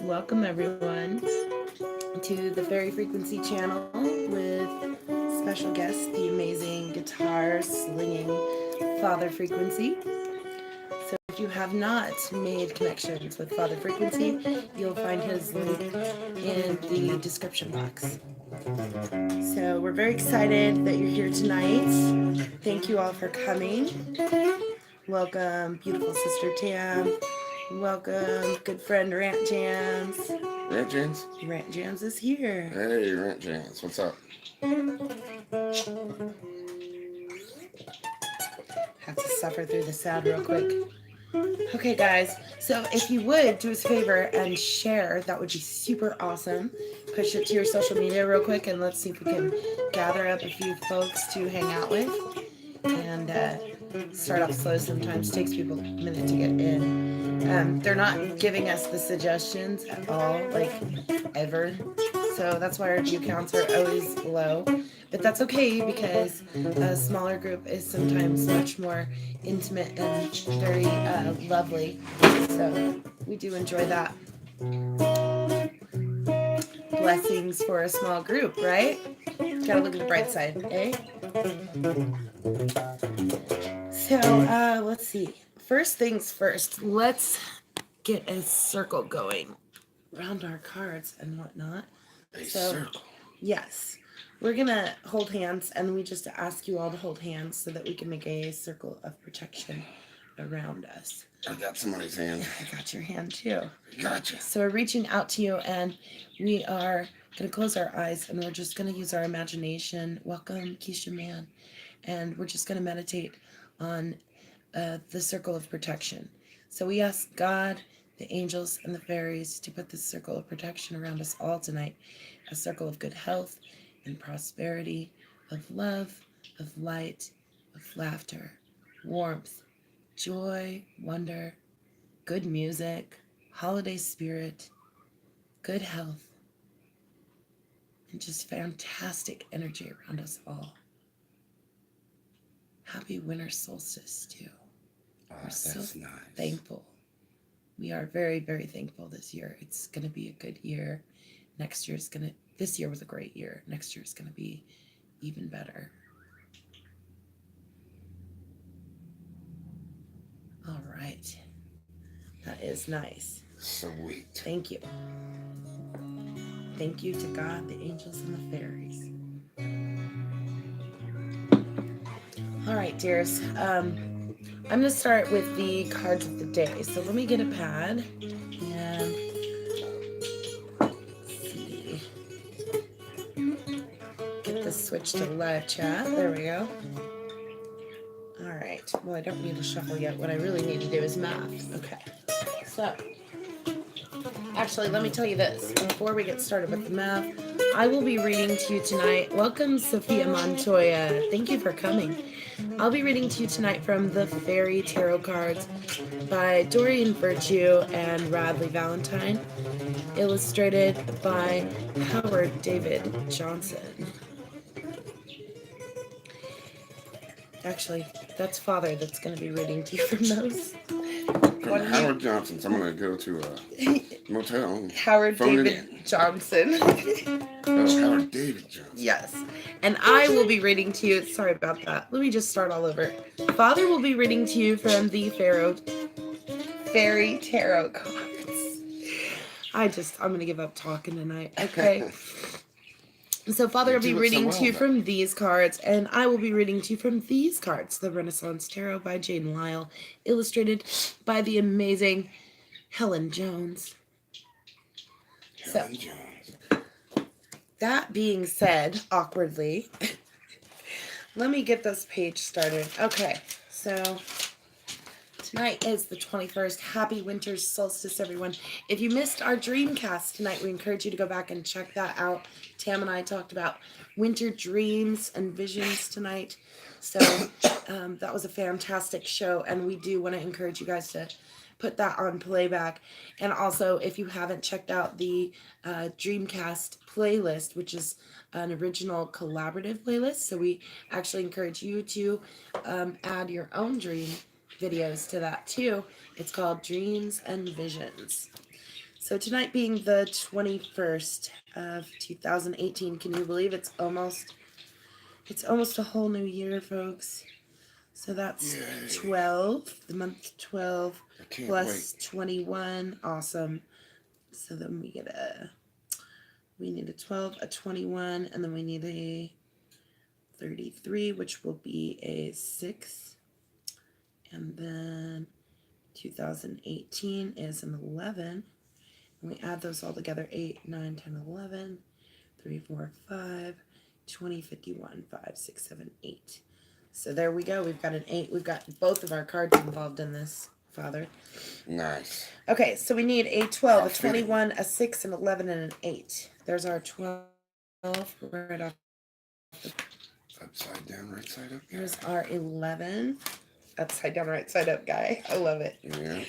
Welcome everyone to the Fairy Frequency channel with special guest, the amazing guitar slinging Father Frequency. So if you have not made connections with Father Frequency, you'll find his link in the description box. So we're very excited that you're here tonight. Thank you all for coming. Welcome, beautiful sister Tam. Welcome, good friend Rant Jams. Rant Jams? Rant Jams is here. Hey, Rant Jams. What's up? Have to suffer through the sound real quick. Okay, guys. So if you would do us a favor and share, that would be super awesome. Push it to your social media real quick, and let's see if we can gather up a few folks to hang out with. And start off slow sometimes. Takes people a minute to get in. They're not giving us the suggestions at all, like ever. So that's why our view counts are always low. But that's okay because a smaller group is sometimes much more intimate and very lovely. So we do enjoy that. Blessings for a small group, right? Gotta look at the bright side, eh? So let's see. First things first, let's get a circle going around our cards and whatnot. A circle? Yes. We're going to hold hands, and we just ask you all to hold hands so that we can make a circle of protection around us. I got somebody's hand. I got your hand too. Gotcha. So we're reaching out to you, and we are going to close our eyes, and we're just going to use our imagination. Welcome, Keisha Man. And we're just going to meditate on the circle of protection. So we ask God, the angels, and the fairies to put this circle of protection around us all tonight. A circle of good health and prosperity, of love, of light, of laughter, warmth, joy, wonder, good music, holiday spirit, good health, and just fantastic energy around us all. Happy winter solstice too. We're so nice. Thankful. We are very, very thankful this year. It's going to be a good year. This year was a great year. Next year is going to be even better. All right. That is nice. Sweet. Thank you. Thank you to God, the angels, and the fairies. All right, dears. I'm going to start with the cards of the day. So let me get a pad and see. Get this switch to live chat. There we go. All right. Well, I don't need to shuffle yet. What I really need to do is math. Okay. So, actually, let me tell you this. Before we get started with the math, I will be reading to you tonight. Welcome, Sophia Montoya. Thank you for coming. I'll be reading to you tonight from the Fairy Tarot cards by Dorian Virtue and Radley Valentine, illustrated by Howard David Johnson. Actually, that's Father that's going to be reading to you from those. From Howard Johnson. So I'm going to go to a motel. Howard David Johnson. Oh, Howard David Johnson. Yes. And I will be reading to you. Sorry about that. Let me just start all over. Father will be reading to you from the Fairy Tarot cards. I'm going to give up talking tonight. Okay. So Father will be reading to you from these cards, and I will be reading to you from these cards. The Renaissance Tarot by Jane Lyle, illustrated by the amazing Helen Jones. Helen Jones. That being said, awkwardly, let me get this page started. Okay, so tonight is the 21st. Happy winter solstice, everyone. If you missed our Dreamcast tonight, we encourage you to go back and check that out. Tam and I talked about winter dreams and visions tonight. So that was a fantastic show, and we do want to encourage you guys to put that on playback. And also, if you haven't checked out the Dreamcast playlist, which is an original collaborative playlist, so we actually encourage you to add your own dream videos to that too. It's called Dreams and Visions. So tonight being the 21st of 2018, can you believe it's almost a whole new year, folks. So that's Yay. 12, the month 12 I can't plus wait. 21. Awesome. So then we need a 12, a 21, and then we need a 33, which will be a 6. And then 2018 is an 11. And we add those all together 8, 9, 10, 11, 3, 4, 5, 20, 51, 5, 6, 7, 8. So there we go. We've got an 8. We've got both of our cards involved in this, Father. Nice. Okay, so we need a 12, How a fitting. 21, a 6, an 11, and an 8. There's our 12 right off. Upside down, right side up. There's our 11. Upside down, right side up guy. I love it. Yeah.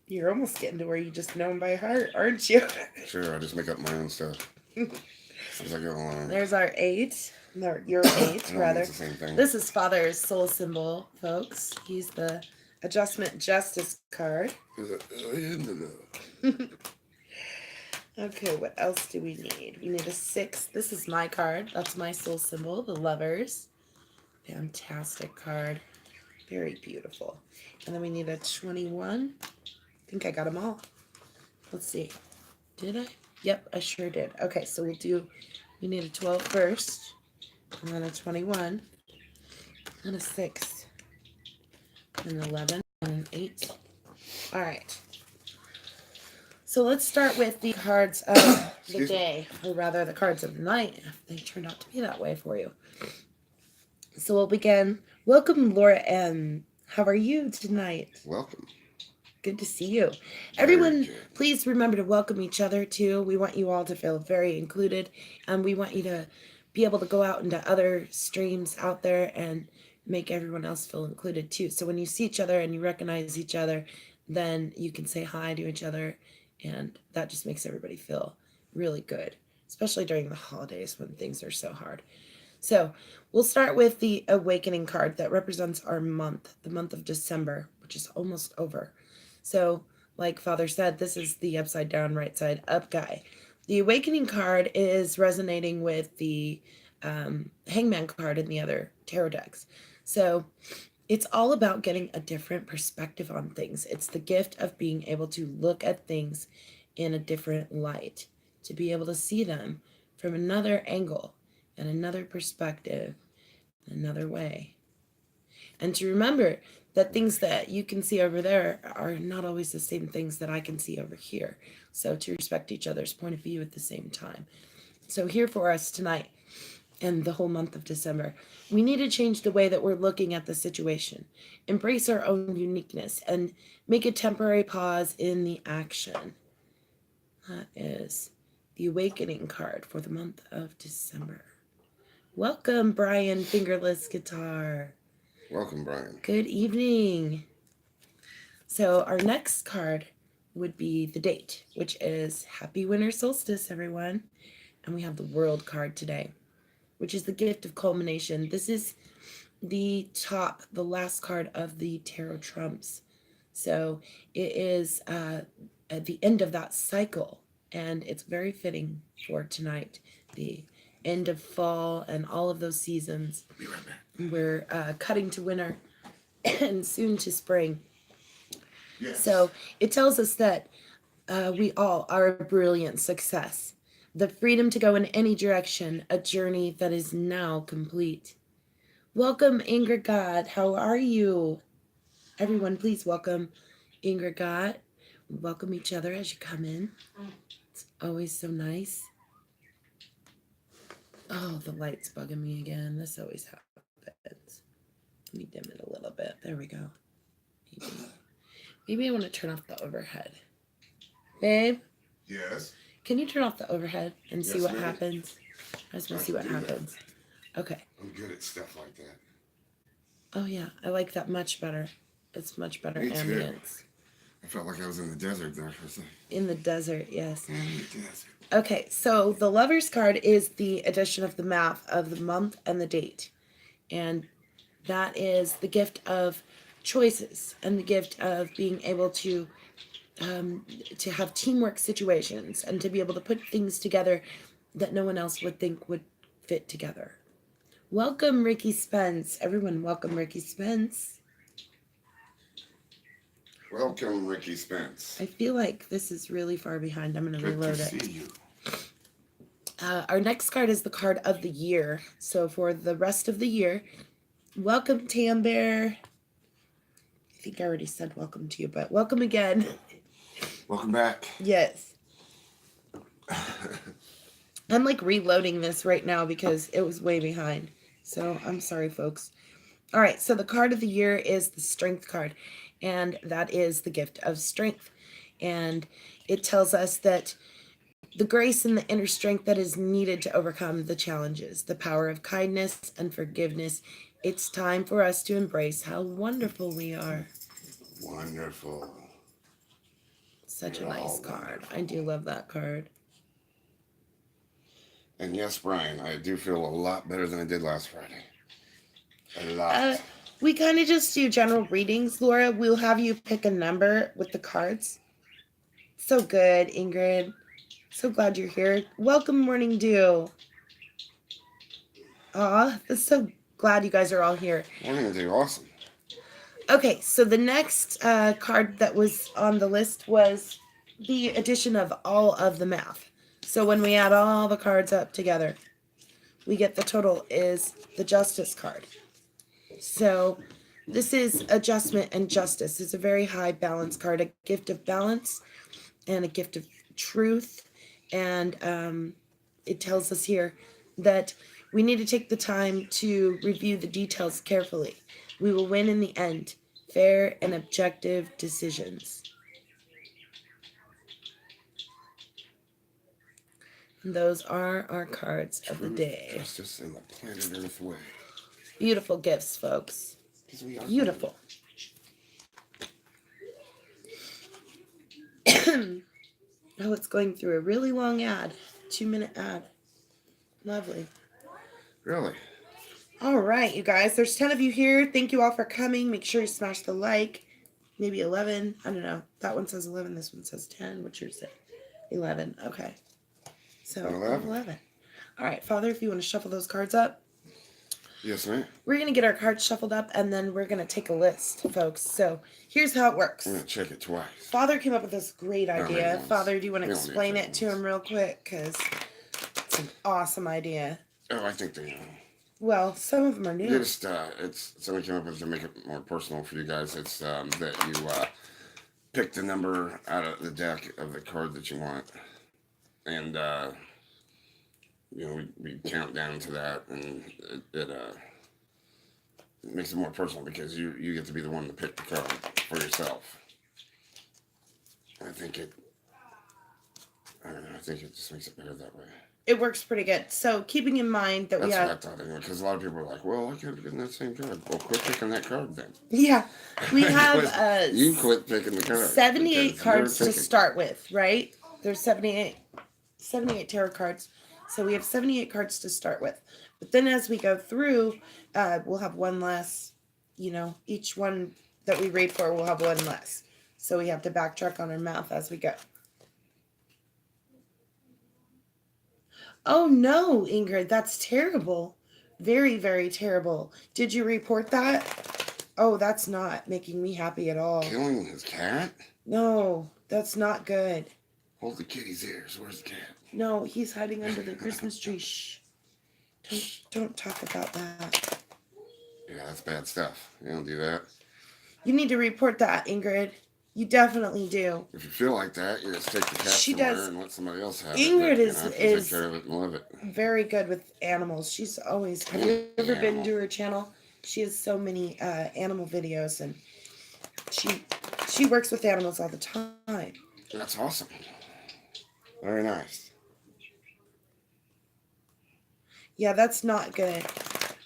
You're almost getting to where you just know him by heart, aren't you? Sure, I just make up my own stuff as I go along. There's our 8. No, your 8, No, rather. it's the same thing. This is Father's soul symbol, folks. He's the adjustment justice card. Okay, what else do we need? We need a 6. This is my card. That's my soul symbol, the Lovers. Fantastic card. Very beautiful. And then we need a 21. I think I got them all. Let's see. Did I? Yep, I sure did. Okay, so we need a 12 first, and then a 21, and a 6, and an 11, and an 8. All right. So let's start with the cards of the day, or rather the cards of the night, if they turned out to be that way for you. So we'll begin. Welcome, Laura M. How are you tonight? Welcome. Good to see you. Everyone, good. please remember to welcome each other too. We want you all to feel very included, and we want you to be able to go out into other streams out there and make everyone else feel included too. So when you see each other and you recognize each other, then you can say hi to each other, and that just makes everybody feel really good, especially during the holidays when things are so hard. So we'll start with the Awakening card that represents our month, the month of December, which is almost over. So, like Father said, this is the upside down, right side up guy. The Awakening card is resonating with the Hangman card in the other tarot decks. So, it's all about getting a different perspective on things. It's the gift of being able to look at things in a different light, to be able to see them from another angle and another perspective, another way. And to remember that things that you can see over there are not always the same things that I can see over here. So to respect each other's point of view at the same time. So here for us tonight and the whole month of December, we need to change the way that we're looking at the situation, embrace our own uniqueness, and make a temporary pause in the action. That is the Awakening card for the month of December. Welcome, Brian Fingerless Guitar. Welcome, Brian. Good evening. So our next card would be the date, which is Happy Winter Solstice, everyone. And we have the World card today, which is the gift of culmination. This is the last card of the Tarot Trumps. So it is at the end of that cycle, and it's very fitting for tonight, the end of fall and all of those seasons. Be right back. We're cutting to winter and soon to spring. Yes. So it tells us that we all are a brilliant success. The freedom to go in any direction, a journey that is now complete. Welcome, Ingrid God. How are you? Everyone, please welcome Ingrid God. Welcome each other as you come in. It's always so nice. Oh, the light's bugging me again. This always happens. Let me dim it a little bit. There we go. Maybe I want to turn off the overhead. Babe? Yes. Can you turn off the overhead and see Yes, what ma'am. happens? I just want to see what happens. Okay. I'm good at stuff like that. Oh, yeah. I like that much better. It's much better Me too. ambience. I felt like I was in the desert there for a second. In the desert, yes. In the desert. Okay, so the Lovers card is the addition of the math of the month and the date. And that is the gift of choices and the gift of being able to have teamwork situations and to be able to put things together that no one else would think would fit together. Welcome, Ricky Spence. Everyone, welcome, Ricky Spence. Welcome, Ricky Spence. I feel like this is really far behind. I'm going to reload it. Good to see you. Our next card is the card of the year. So for the rest of the year, welcome, Tam Bear. I think I already said welcome to you, but welcome again. Welcome back. Yes. I'm like reloading this right now because it was way behind. So I'm sorry, folks. All right. So the card of the year is the Strength card, and that is the gift of strength. And it tells us that the grace and the inner strength that is needed to overcome the challenges, the power of kindness and forgiveness. It's time for us to embrace how wonderful we are. Wonderful. Such a nice card. I do love that card. And yes, Brian, I do feel a lot better than I did last Friday. A lot. We kind of just do general readings, Laura. We'll have you pick a number with the cards. So good, Ingrid. So glad you're here. Welcome, Morning Dew. Aw, I'm so glad you guys are all here. Morning Dew, awesome. Okay, so the next card that was on the list was the addition of all of the math. So when we add all the cards up together, we get the total is the Justice card. So this is adjustment and justice. It's a very high balance card, a gift of balance and a gift of truth. And it tells us here that we need to take the time to review the details carefully. We will win in the end. Fair and objective decisions. And those are our cards of the day. Justice in the planet Earth way. Beautiful gifts, folks. Beautiful. Oh, it's going through a really long ad. 2-minute ad. Lovely. Really? All right, you guys. There's 10 of you here. Thank you all for coming. Make sure you smash the like. Maybe 11. I don't know. That one says 11. This one says 10. What's yours say? 11. Okay. So 11. All right, Father, if you want to shuffle those cards up. Yes, ma'am. We're going to get our cards shuffled up, and then we're going to take a list, folks. So here's how it works. I'm going to check it twice. Father came up with this great idea. Father, do you want to explain it to him real quick? Because it's an awesome idea. Oh, I think they know. Well, some of them are new. Just, it's somebody came up with to make it more personal for you guys. It's that you pick the number out of the deck of the card that you want, and we count down to that, and it makes it more personal because you get to be the one to pick the card for yourself. I think it just makes it better that way. It works pretty good. So keeping in mind that That's we have... what I thought anyway, because a lot of people are like, well, I could have gotten that same card. Well, quit picking that card then. Yeah. We have... you quit picking the card. 78 cards to start with, right? There's 78 tarot cards. So we have 78 cards to start with. But then as we go through, we'll have one less. Each one that we read for will have one less. So we have to backtrack on our math as we go. Oh no, Ingrid, that's terrible. Very, very terrible. Did you report that? Oh, that's not making me happy at all. Killing his cat? No, that's not good. Hold the kitty's ears. Where's the cat? No, he's hiding under the Christmas tree. Shh. Don't talk about that. Yeah, that's bad stuff. You don't do that. You need to report that, Ingrid. You definitely do. If you feel like that, you just take the cat somewhere and let somebody else have Ingrid it. Ingrid is take care of it and love it. Very good with animals. She's always... Have you ever been to her channel? She has so many animal videos, and she works with animals all the time. That's awesome. Very nice. Yeah, that's not good.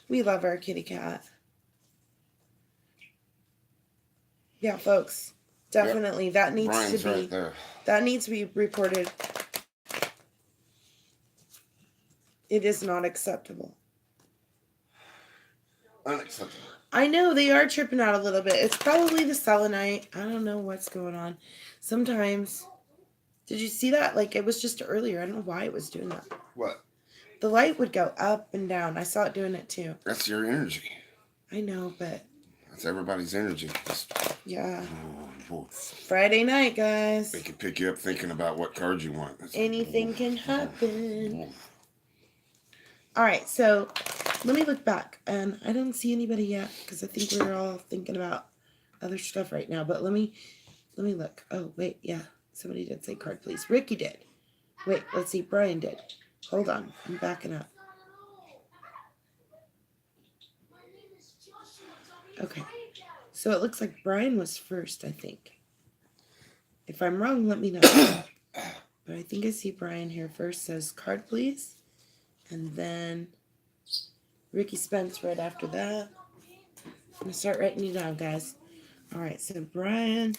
We love our kitty cat. Yeah, folks. Definitely. Yep. That needs Brian's to be right there. That needs to be reported. It is not acceptable. Unacceptable. I know they are tripping out a little bit. It's probably the selenite. I don't know what's going on. Sometimes, did you see that? Like it was just earlier. I don't know why it was doing that. What? The light would go up and down. I saw it doing it too. That's your energy. I know, but That's everybody's energy. Just, yeah. oh, Friday night, guys. they can pick you up thinking about what card you want. Anything can happen. All right, so let me look back, and I don't see anybody yet because I think we're all thinking about other stuff right now. But let me look. Oh wait, yeah, somebody did say card, please. Ricky did. Wait, let's see. Brian did. Hold on, I'm backing up. Okay, so it looks like Brian was first, I think. If I'm wrong, let me know. But I think I see Brian here first. Says card, please. And then Ricky Spence right after that. I'm going to start writing you down, guys. All right, so Brian.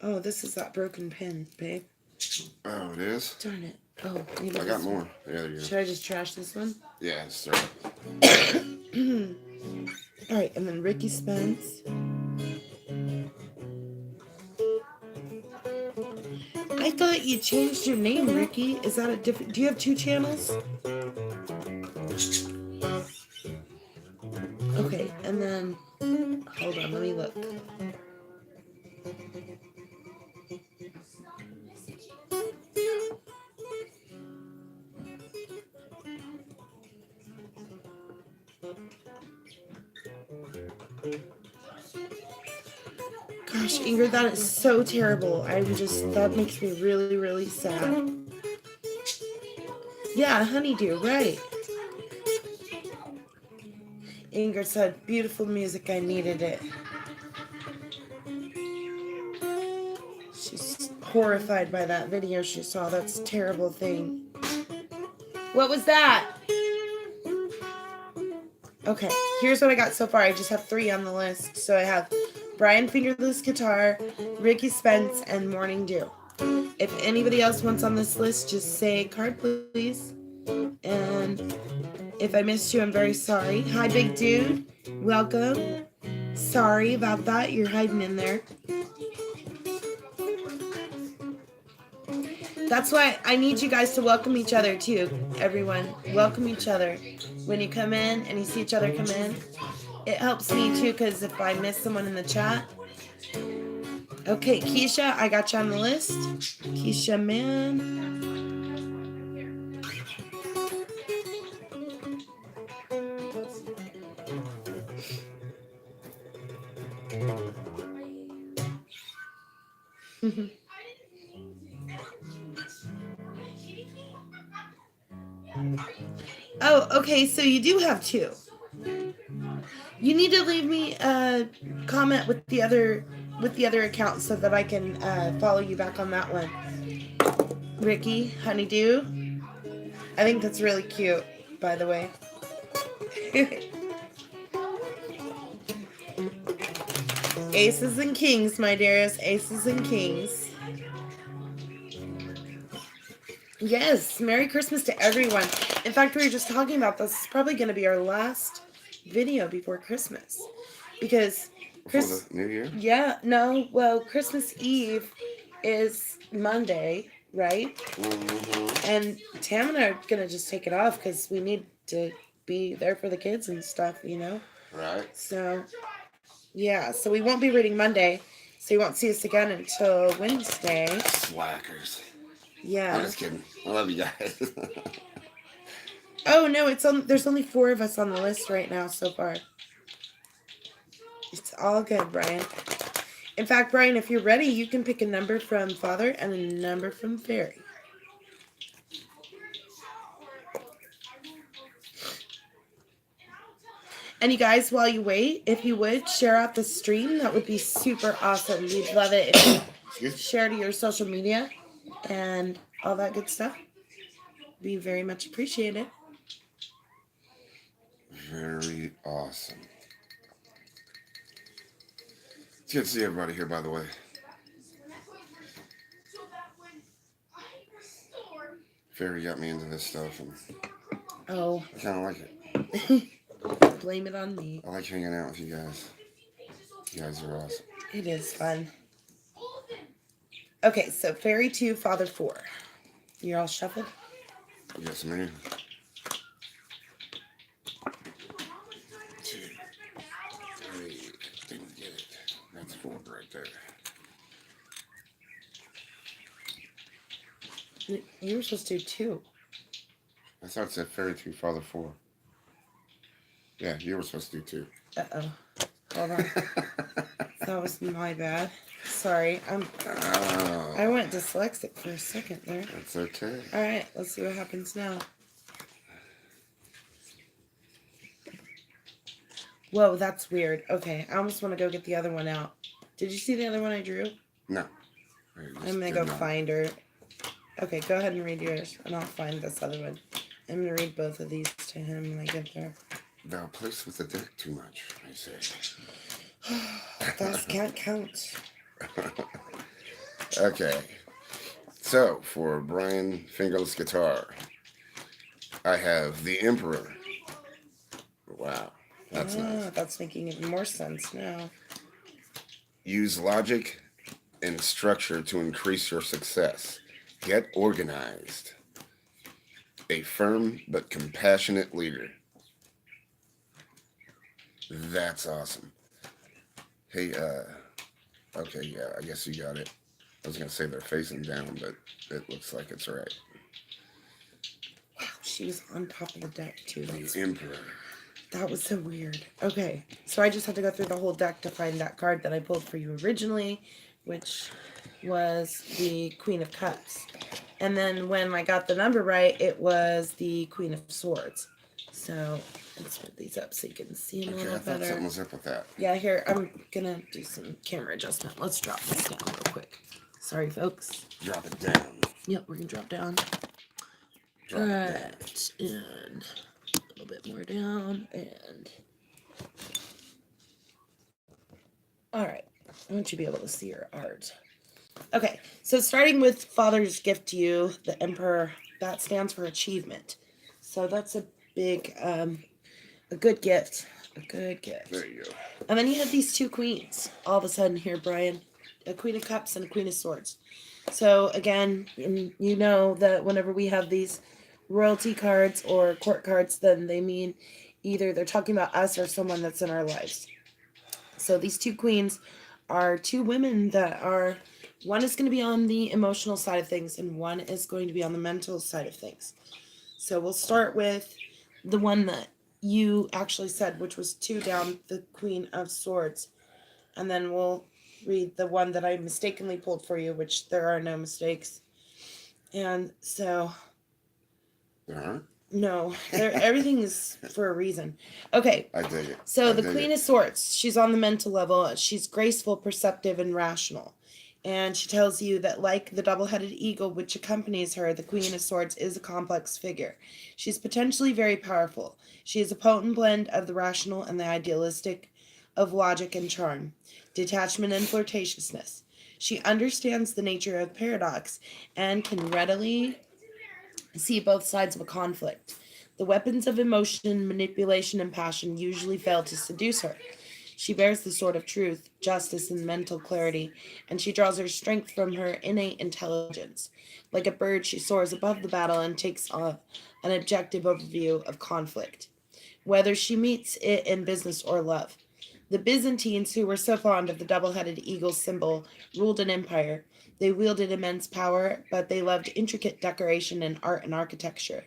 Oh, this is that broken pen, babe. Oh, it is? Darn it. Oh, maybe I got more. Yeah, there you go. Should I just trash this one? Yeah, sir. All right, and then Ricky Spence. I thought you changed your name, Ricky. Is that a different... Do you have 2 channels? Okay, and then... Hold on, let me look. Gosh, Ingrid, that is so terrible. That makes me really, really sad. Yeah, honeydew, right. Ingrid said, beautiful music, I needed it. She's horrified by that video she saw. That's a terrible thing. What was that? Okay, here's what I got so far. I just have 3 on the list. So I have Brian Fingerless Guitar, Ricky Spence, and Morning Dew. If anybody else wants on this list, just say card, please. And if I missed you, I'm very sorry. Hi, big dude. Welcome. Sorry about that. You're hiding in there. That's why I need you guys to welcome each other too, everyone. Welcome each other. When you come in and you see each other come in, it helps me too, because if I miss someone in the chat. Okay, Keisha, I got you on the list. Keisha, man. Oh, okay, so you do have 2. You need to leave me a comment with the other account so that I can follow you back on that one. Ricky, honeydew. I think that's really cute, by the way. Aces and kings, my dearest. Aces and kings. Yes, Merry Christmas to everyone. In fact, we were just talking about this. It's probably going to be our last video before Christmas. Because... Before the New Year? Yeah, no. Well, Christmas Eve is Monday, right? Mm-hmm. And Tam and I are going to just take it off because we need to be there for the kids and stuff, you know? Right. So, yeah. So we won't be reading Monday. So you won't see us again until Wednesday. Slackers. Yeah. I'm just kidding. I love you guys. Oh, no. There's only 4 of us on the list right now so far. It's all good, Brian. In fact, Brian, if you're ready, you can pick a number from Father and a number from Fairy. And you guys, while you wait, if you would, share out the stream. That would be super awesome. We'd love it if you share to your social media and all that good stuff. Be very much appreciated. Very awesome. Good to see everybody here, by the way. Fairy got me into this stuff, and Oh, I kind of like it. blame it on me. I like hanging out with you guys. You guys are awesome. It is fun. Okay, so Fairy 2, Father 4. You're all shuffled? Yes, ma'am. 2, 3. Didn't get it. That's 4 right there. You were supposed to do 2. I thought it said Fairy 2, Father 4. Yeah, you were supposed to do 2. Uh-oh. Hold on. That was my bad. Sorry. I went dyslexic for a second there. That's okay. All right, let's see what happens now. Whoa, that's weird. Okay, I almost want to go get the other one out. Did you see the other one I drew? No. I'm going to go find her. Okay, go ahead and read yours, and I'll find this other one. I'm going to read both of these to him when I get there. Thou plays with the deck too much, I say. Thus can't count. Okay. So, for Brian Fingerless Guitar, I have the Emperor. Wow. That's nice. That's making even more sense now. Use logic and structure to increase your success. Get organized. A firm but compassionate leader. That's awesome. Hey, okay, yeah, I guess you got it. I was going to say they're facing down, but it looks like it's right. Wow, she was on top of the deck, too. The Emperor. That was so weird. Okay, so I just had to go through the whole deck to find that card that I pulled for you originally, which was the Queen of Cups. And then when I got the number right, it was the Queen of Swords. So let's put these up so you can see them a little I thought better. something was up with that. Yeah, here, I'm going to do some camera adjustment. Let's drop this down real quick. Sorry, folks. Drop it down. Yep, we're going to drop down. Drop it down. And a little bit more down. And all right. I want you to be able to see your art. Okay, so starting with Father's gift to you, the Emperor, that stands for achievement. So that's a big, a good gift. A good gift. There you go. And then you have these two queens all of a sudden here, Brian. A Queen of Cups and a Queen of Swords. So again, you know that whenever we have these royalty cards or court cards, then they mean either they're talking about us or someone that's in our lives. So these two queens are two women that are, one is going to be on the emotional side of things and one is going to be on the mental side of things. So we'll start with the one that you actually said, which was 2 down, the Queen of Swords. And then we'll read the one that I mistakenly pulled for you, which there are no mistakes. And so... There aren't? No, everything is for a reason. Okay. I dig it. So the Queen of Swords, she's on the mental level. She's graceful, perceptive, and rational. And she tells you that like the double-headed eagle which accompanies her, the Queen of Swords is a complex figure. She's potentially very powerful. She is a potent blend of the rational and the idealistic, of logic and charm, detachment and flirtatiousness. She understands the nature of paradox and can readily see both sides of a conflict. The weapons of emotion, manipulation, and passion usually fail to seduce her. She bears the sword of truth, justice, and mental clarity, and she draws her strength from her innate intelligence. Like a bird, she soars above the battle and takes on an objective overview of conflict, whether she meets it in business or love. The Byzantines, who were so fond of the double-headed eagle symbol, ruled an empire. They wielded immense power, but they loved intricate decoration and art and architecture.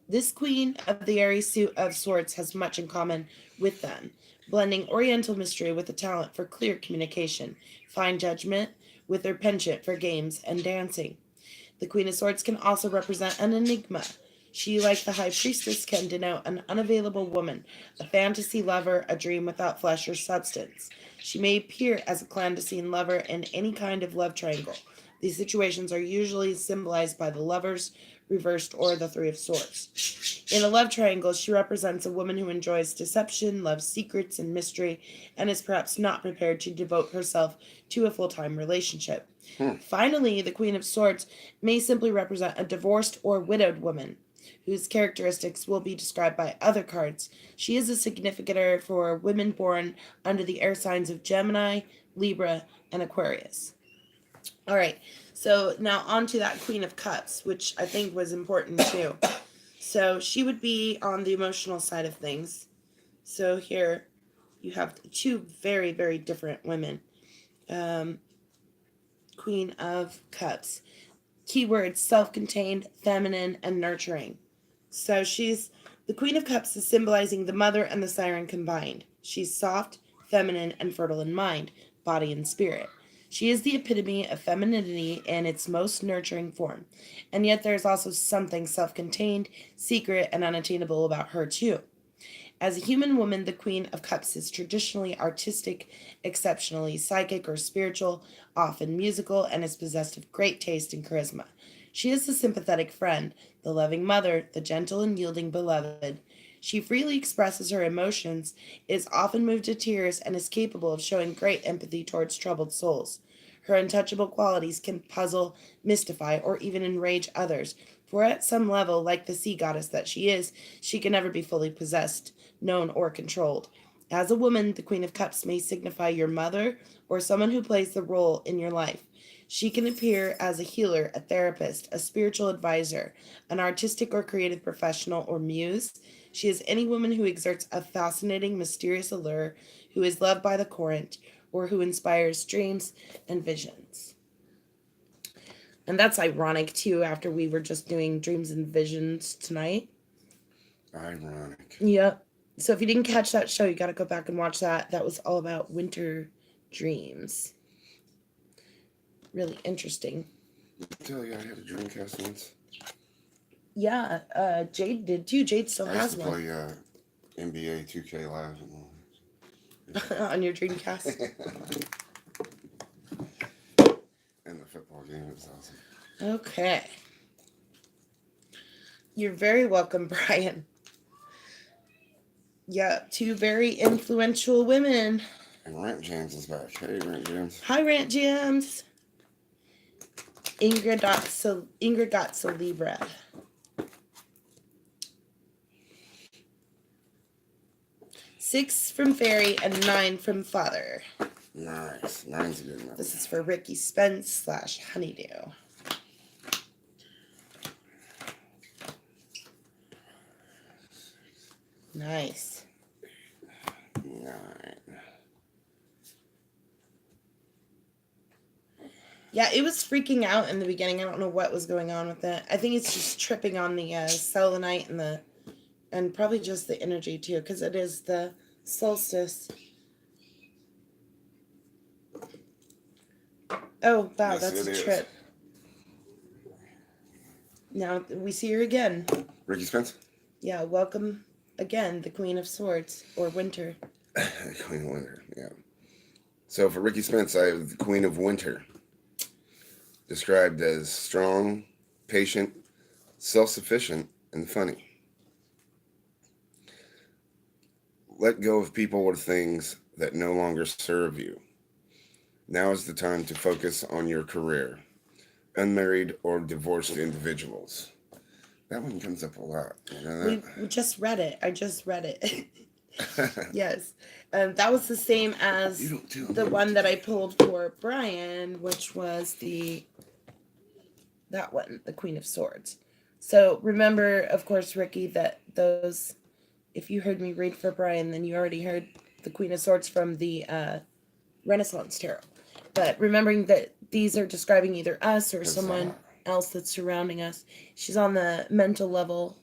This Queen of the Aries suit of swords has much in common with them, blending oriental mystery with a talent for clear communication, fine judgment with her penchant for games and dancing. The Queen of Swords can also represent an enigma. She, like the High Priestess, can denote an unavailable woman, a fantasy lover, a dream without flesh or substance. She may appear as a clandestine lover in any kind of love triangle, These situations are usually symbolized by the lovers, reversed, or the Three of Swords. In a love triangle, she represents a woman who enjoys deception, loves secrets and mystery, and is perhaps not prepared to devote herself to a full-time relationship. Finally, the Queen of Swords may simply represent a divorced or widowed woman, whose characteristics will be described by other cards. She is a significator for women born under the air signs of Gemini, Libra, and Aquarius. All right, so now on to that Queen of Cups, which I think was important too. So she would be on the emotional side of things. So here you have two very, very different women. Queen of Cups. Keywords: self-contained, feminine, and nurturing. So she's the Queen of Cups is symbolizing the mother and the siren combined. She's soft, feminine, and fertile in mind, body, and spirit. She is the epitome of femininity in its most nurturing form. And yet there's also something self-contained, secret, and unattainable about her too. As a human woman, the Queen of Cups is traditionally artistic, exceptionally psychic or spiritual, often musical, and is possessed of great taste and charisma. She is the sympathetic friend, the loving mother, the gentle and yielding beloved. She freely expresses her emotions, is often moved to tears, and is capable of showing great empathy towards troubled souls. Her untouchable qualities can puzzle, mystify, or even enrage others, for at some level, like the sea goddess that she is, she can never be fully possessed, known, or controlled. As a woman, the Queen of Cups may signify your mother or someone who plays the role in your life. She can appear as a healer, a therapist, a spiritual advisor, an artistic or creative professional, or muse. She is any woman who exerts a fascinating, mysterious allure, who is loved by the current, or who inspires dreams and visions. And that's ironic, too, after we were just doing dreams and visions tonight. Ironic. Yep. So if you didn't catch that show, you got to go back and watch that. That was all about winter dreams. Really interesting. I tell you, I had a dream cast once. Yeah, Jade did too. Jade still I has used to one. play NBA 2K Live. On your Dreamcast. And the football game, it was awesome. Okay. You're very welcome, Brian. Yeah, two very influential women. And Rant Jams is back. Hey, Rant Jams. Hi, Rant Jams. Ingrid got so Libra. Six from Fairy and 9 from Father. Nice. 9's a good number. This is for Ricky Spence / Honeydew. Nice. 9. Yeah, it was freaking out in the beginning. I don't know what was going on with it. I think it's just tripping on the selenite and probably just the energy too, because it is the solstice. Oh wow, Yes, that's a it trip. Now we see her again. Ricky Spence? Yeah, welcome again, the Queen of Swords, or Winter. Queen of Winter, yeah. So for Ricky Spence, I have the Queen of Winter. Described as strong, patient, self-sufficient, and funny. Let go of people or things that no longer serve you. Now is the time to focus on your career. Unmarried or divorced individuals. That one comes up a lot. You know that? We just read it. I just read it. Yes. That was the same as the one that I pulled for Brian, which was that one, the Queen of Swords. So remember, of course, Ricky, that those, if you heard me read for Brian, then you already heard the Queen of Swords from the Renaissance Tarot. But remembering that these are describing either us or someone else that's surrounding us. She's on the mental level.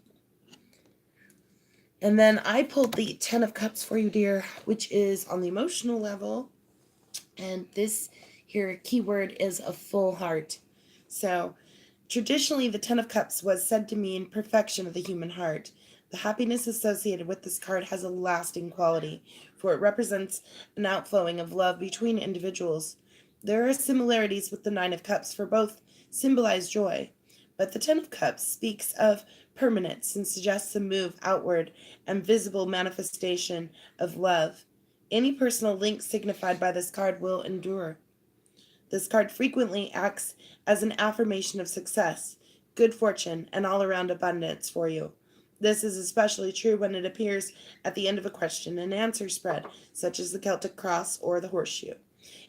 And then I pulled the 10 of Cups for you, dear, which is on the emotional level. And this here keyword is a full heart. So traditionally, the 10 of Cups was said to mean perfection of the human heart. The happiness associated with this card has a lasting quality, for it represents an outflowing of love between individuals. There are similarities with the Nine of Cups, for both symbolize joy, but the Ten of Cups speaks of permanence and suggests a move outward and visible manifestation of love. Any personal link signified by this card will endure. This card frequently acts as an affirmation of success, good fortune, and all around abundance for you. This is especially true when it appears at the end of a question and answer spread, such as the Celtic Cross or the Horseshoe.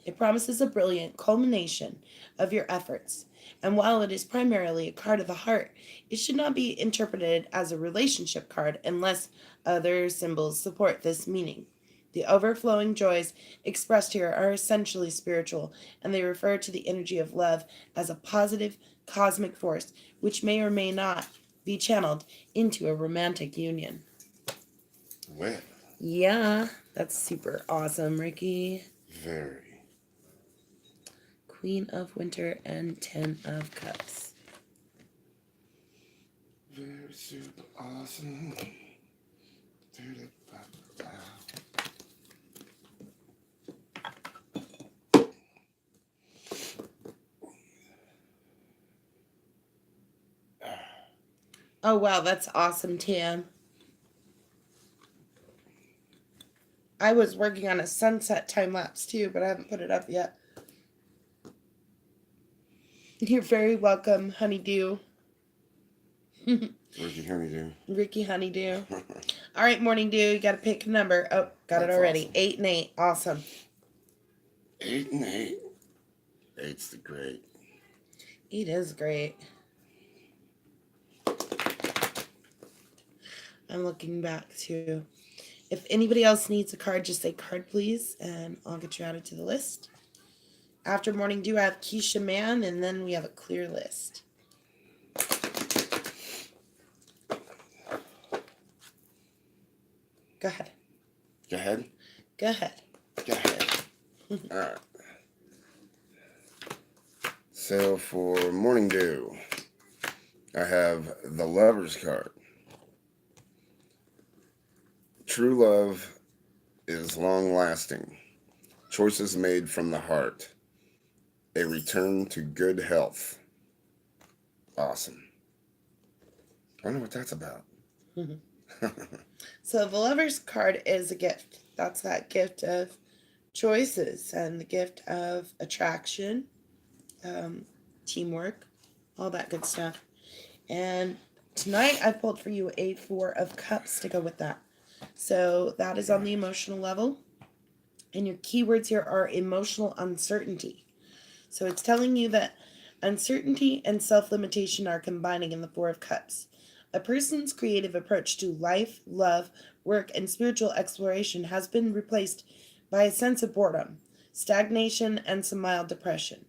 It promises a brilliant culmination of your efforts, and while it is primarily a card of the heart, it should not be interpreted as a relationship card unless other symbols support this meaning. The overflowing joys expressed here are essentially spiritual, and they refer to the energy of love as a positive cosmic force which may or may not be channeled into a romantic union. Well, Yeah, that's super awesome, Ricky. very. Queen of Winter and Ten of Cups. Very super awesome. Oh, wow, that's awesome, Tam. I was working on a sunset time lapse too, but I haven't put it up yet. You're very welcome, Honeydew. Ricky Honeydew. Ricky Honeydew. All right, Morning Dew, you got to pick a number. Oh, got it already. Awesome. 8 and 8. Awesome. 8 and 8. 8's the great. 8 is great. I'm looking back too. If anybody else needs a card, just say card, please, and I'll get you added to the list. After Morning Dew, I have Keisha Mann, and then we have a clear list. Go ahead. Go ahead. Go ahead. Go ahead. All right. So for Morning Dew, I have the Lover's card. True love is long-lasting. Choices made from the heart. A return to good health. Awesome. I don't know what that's about. So the Lover's card is a gift. That's that gift of choices and the gift of attraction, teamwork, all that good stuff. And tonight I pulled for you a Four of Cups to go with that. So that is on the emotional level. And your keywords here are emotional uncertainty. So it's telling you that uncertainty and self-limitation are combining in the Four of Cups. A person's creative approach to life, love, work, and spiritual exploration has been replaced by a sense of boredom, stagnation, and some mild depression.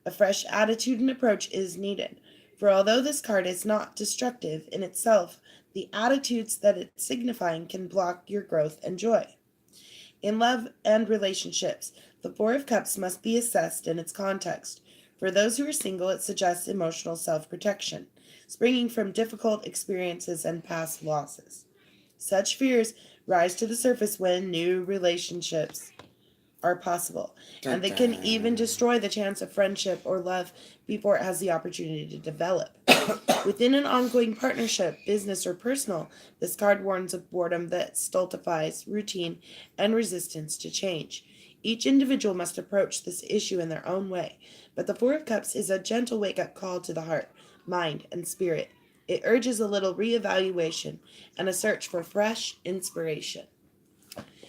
A fresh attitude and approach is needed, for although this card is not destructive in itself, the attitudes that it's signifying can block your growth and joy. In love and relationships, the Four of Cups must be assessed in its context. For those who are single, it suggests emotional self-protection, springing from difficult experiences and past losses. Such fears rise to the surface when new relationships are possible, and they can even destroy the chance of friendship or love before it has the opportunity to develop. Within an ongoing partnership, business or personal, this card warns of boredom that stultifies routine and resistance to change. Each individual must approach this issue in their own way, but the Four of Cups is a gentle wake-up call to the heart, mind, and spirit. It urges a little reevaluation and a search for fresh inspiration.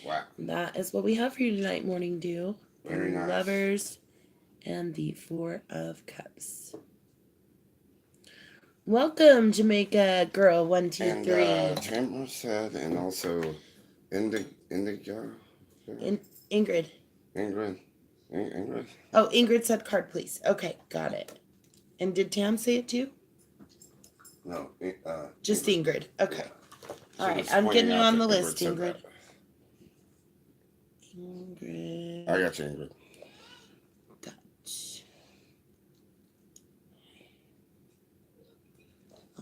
Wow. That is what we have for you tonight, Morning Dew. Very nice. Lovers and the Four of Cups. Welcome, Jamaica girl 123. And Tamara said, and also Indigo. Ingrid. Ingrid. Oh, Ingrid said card, please. Okay, got it. And did Tam say it too? No. Just Ingrid. Okay. Yeah. All right, I'm getting you on the list, Ingrid. Ingrid. I got you, Ingrid. Gotcha.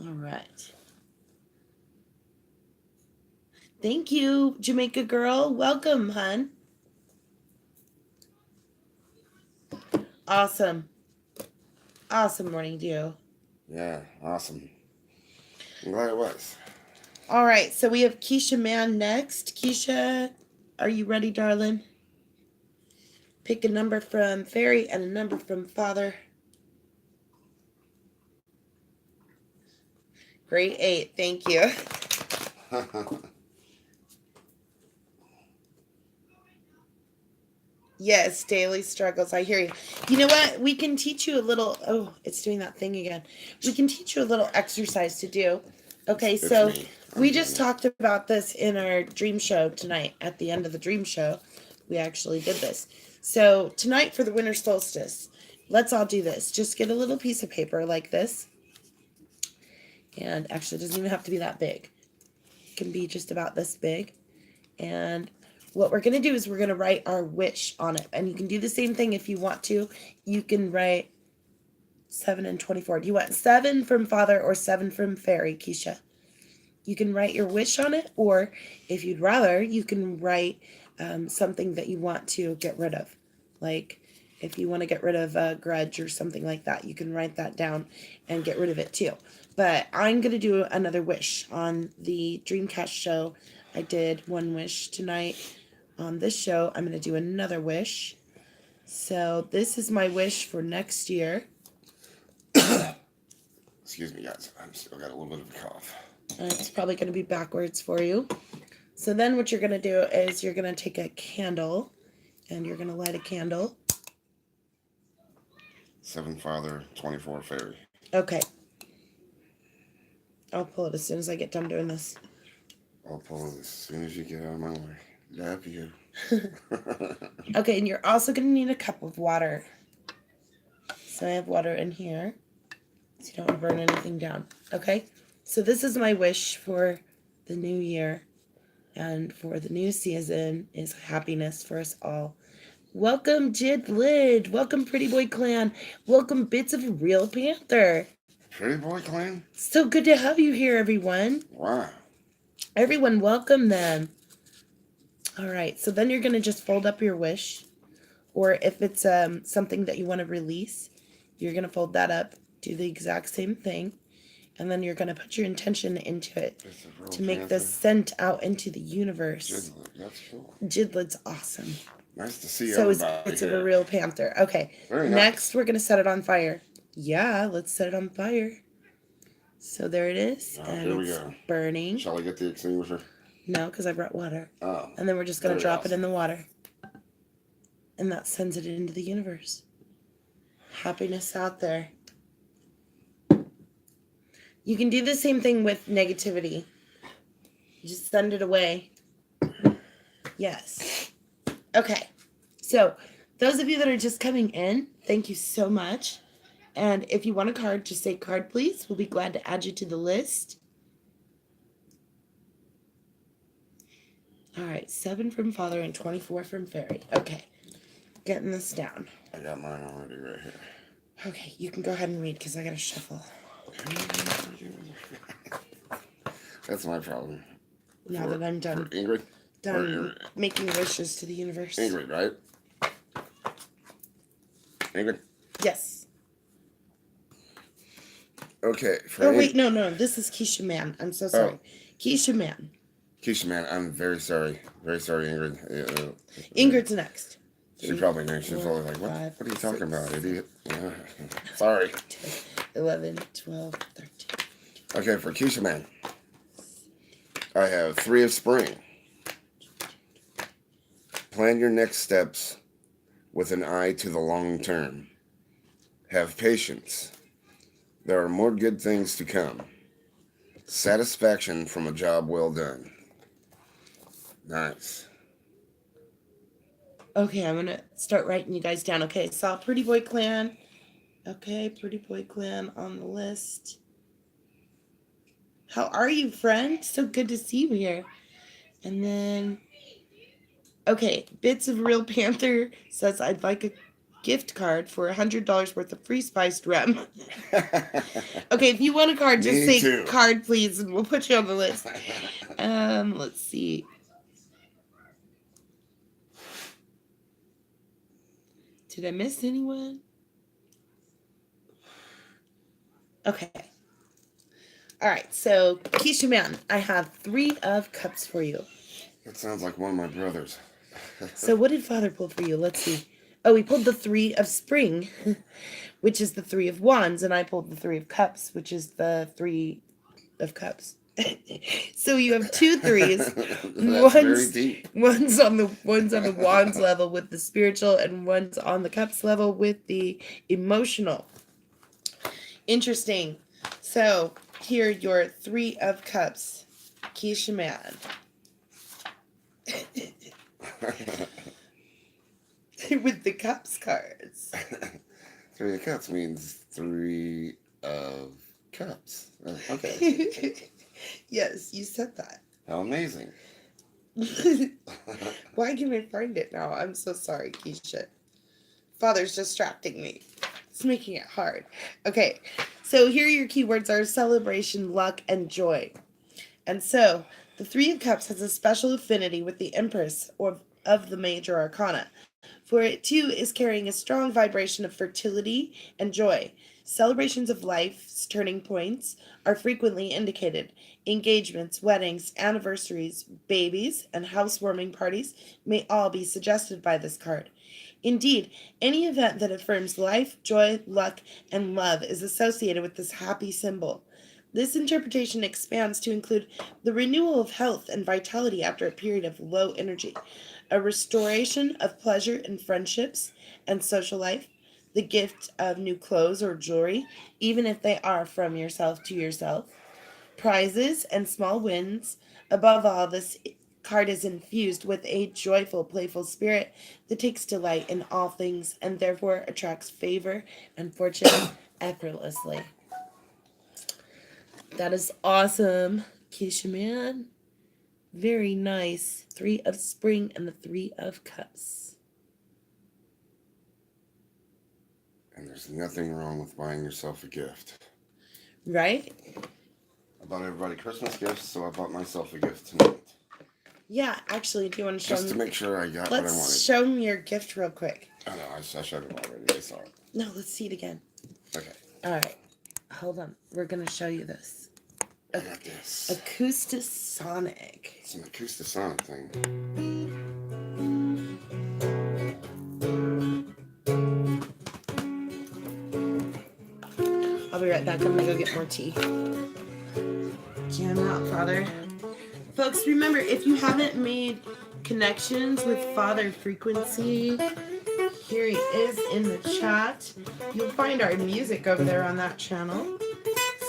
All right. Thank you, Jamaica girl. Welcome, hun. Awesome. Awesome morning dew. Yeah, awesome. I'm glad it was. All right, so we have Keisha Mann next. Keisha, are you ready, darling? Pick a number from Fairy and a number from Father. Grade 8, thank you. Yes, daily struggles. I hear you. You know what? We can teach you a little. Oh, it's doing that thing again. We can teach you a little exercise to do. Okay, It's so me. we just talked about this in our dream show tonight. At the end of the dream show, we actually did this. So tonight for the winter solstice, let's all do this. Just get a little piece of paper like this. And actually, it doesn't even have to be that big. It can be just about this big. And what we're going to do is we're going to write our wish on it. And you can do the same thing if you want to. You can write 7 and 24. Do you want 7 from Father or 7 from Fairy, Keisha? You can write your wish on it, or if you'd rather, you can write something that you want to get rid of. Like if you want to get rid of a grudge or something like that, you can write that down and get rid of it too. But I'm going to do another wish on the Dreamcast show. I did one wish tonight. On this show, I'm going to do another wish. So this is my wish for next year. Excuse me, guys. I've still got a little bit of a cough. It's probably going to be backwards for you. So then what you're going to do is you're going to take a candle and you're going to light a candle. 7 Father, 24 Fairy. Okay. I'll pull it as soon as I get done doing this. I'll pull it as soon as you get out of my way. Love you. Okay, and you're also going to need a cup of water. So I have water in here. So you don't want to burn anything down. Okay? So this is my wish for the new year and for the new season is happiness for us all. Welcome, Jid Lid. Welcome, Pretty Boy Clan. Welcome, Bits of a Real Panther. Pretty Boy Clan? So good to have you here, everyone. Wow. Everyone, welcome them. All right, so then you're going to just fold up your wish. Or if it's something that you want to release, you're going to fold that up, do the exact same thing. And then you're going to put your intention into it to make this sent out into the universe. Jidlid, that's cool. Jidlid's awesome. Nice to see so everybody. It's a real panther. Okay. Very Next, nice. we're going to set it on fire. Yeah, let's set it on fire. So there it is. And here we it's go. burning. Shall I get the extinguisher? No, because I brought water. Oh. And then we're just going to drop awesome. it in the water. And that sends it into the universe. Happiness out there. You can do the same thing with negativity. You just send it away. Yes. Okay. So, those of you that are just coming in, thank you so much. And if you want a card, just say card, please. We'll be glad to add you to the list. All right. 7 from Father and 24 from Fairy. Okay. Getting this down. I got mine already right here. Okay. You can go ahead and read because I got to shuffle. That's my problem. Now that I'm done. For Ingrid? Done making wishes to the universe. Ingrid, right? Ingrid? Yes. Okay. Oh, wait, no. This is Keisha Mann. I'm so sorry. Oh. Keisha Mann. Keisha Mann, I'm very sorry. Very sorry, Ingrid. Ingrid's next. She probably knows. She's always like, what are you talking about, idiot? Yeah. Sorry. 11, 12, 13. Okay, for Keisha Mann, I have 3 of Spring. Plan your next steps with an eye to the long term. Have patience. There are more good things to come. Satisfaction from a job well done. Nice. Okay, I'm going to start writing you guys down. Okay, saw Pretty Boy Clan. Okay, Pretty Boy Clan on the list. How are you, friend? So good to see you here. And then, okay, Bits of Real Panther says, I'd like a gift card for $100 worth of free spiced rum. Okay, if you want a card, just say card, please, and we'll put you on the list. Let's see. Did I miss anyone? Okay. All right. So, Keisha Man, I have 3 of Cups for you. That sounds like one of my brothers. So, what did Father pull for you? Let's see. Oh, he pulled the 3 of Spring, which is the 3 of Wands, and I pulled the 3 of Cups, which is the 3 of Cups. So you have 2 3s. That's very One's deep. one's on the Wands level with the spiritual, and one's on the Cups level with the emotional. Interesting. So here are your 3 of Cups, Keisha Man. With the Cups cards. 3 of Cups means 3 of Cups. Okay. Yes, you said that. How amazing. Why can't I find it now? I'm so sorry, Keisha. Father's distracting me. It's making it hard. Okay, so here your keywords are celebration, luck, and joy. And so, the 3 of Cups has a special affinity with the Empress of the major arcana, for it too is carrying a strong vibration of fertility and joy. Celebrations of life's turning points are frequently indicated. Engagements, weddings, anniversaries, babies, and housewarming parties may all be suggested by this card. Indeed, any event that affirms life, joy, luck, and love is associated with this happy symbol. This interpretation expands to include the renewal of health and vitality after a period of low energy, a restoration of pleasure in friendships and social life, the gift of new clothes or jewelry, even if they are from yourself to yourself, prizes and small wins. Above all, this card is infused with a joyful, playful spirit that takes delight in all things and therefore attracts favor and fortune effortlessly. That is awesome, Keisha Man. Very nice. 3 of Spring and the 3 of Cups. And there's nothing wrong with buying yourself a gift. Right? I bought everybody Christmas gifts, so I bought myself a gift tonight. Yeah, actually, do you want to show Just to me? make sure I got what I wanted. Let's show me your gift real quick. Oh no, I showed it already. They saw it. No, let's see it again. Okay. All right. Hold on. We're going to show you this. I got this. Acoustasonic. It's an Acoustasonic thing. I'll be right back. I'm going to go get more tea. Jam out, Father. Folks, remember, if you haven't made connections with Father Frequency, here he is in the chat. You'll find our music over there on that channel.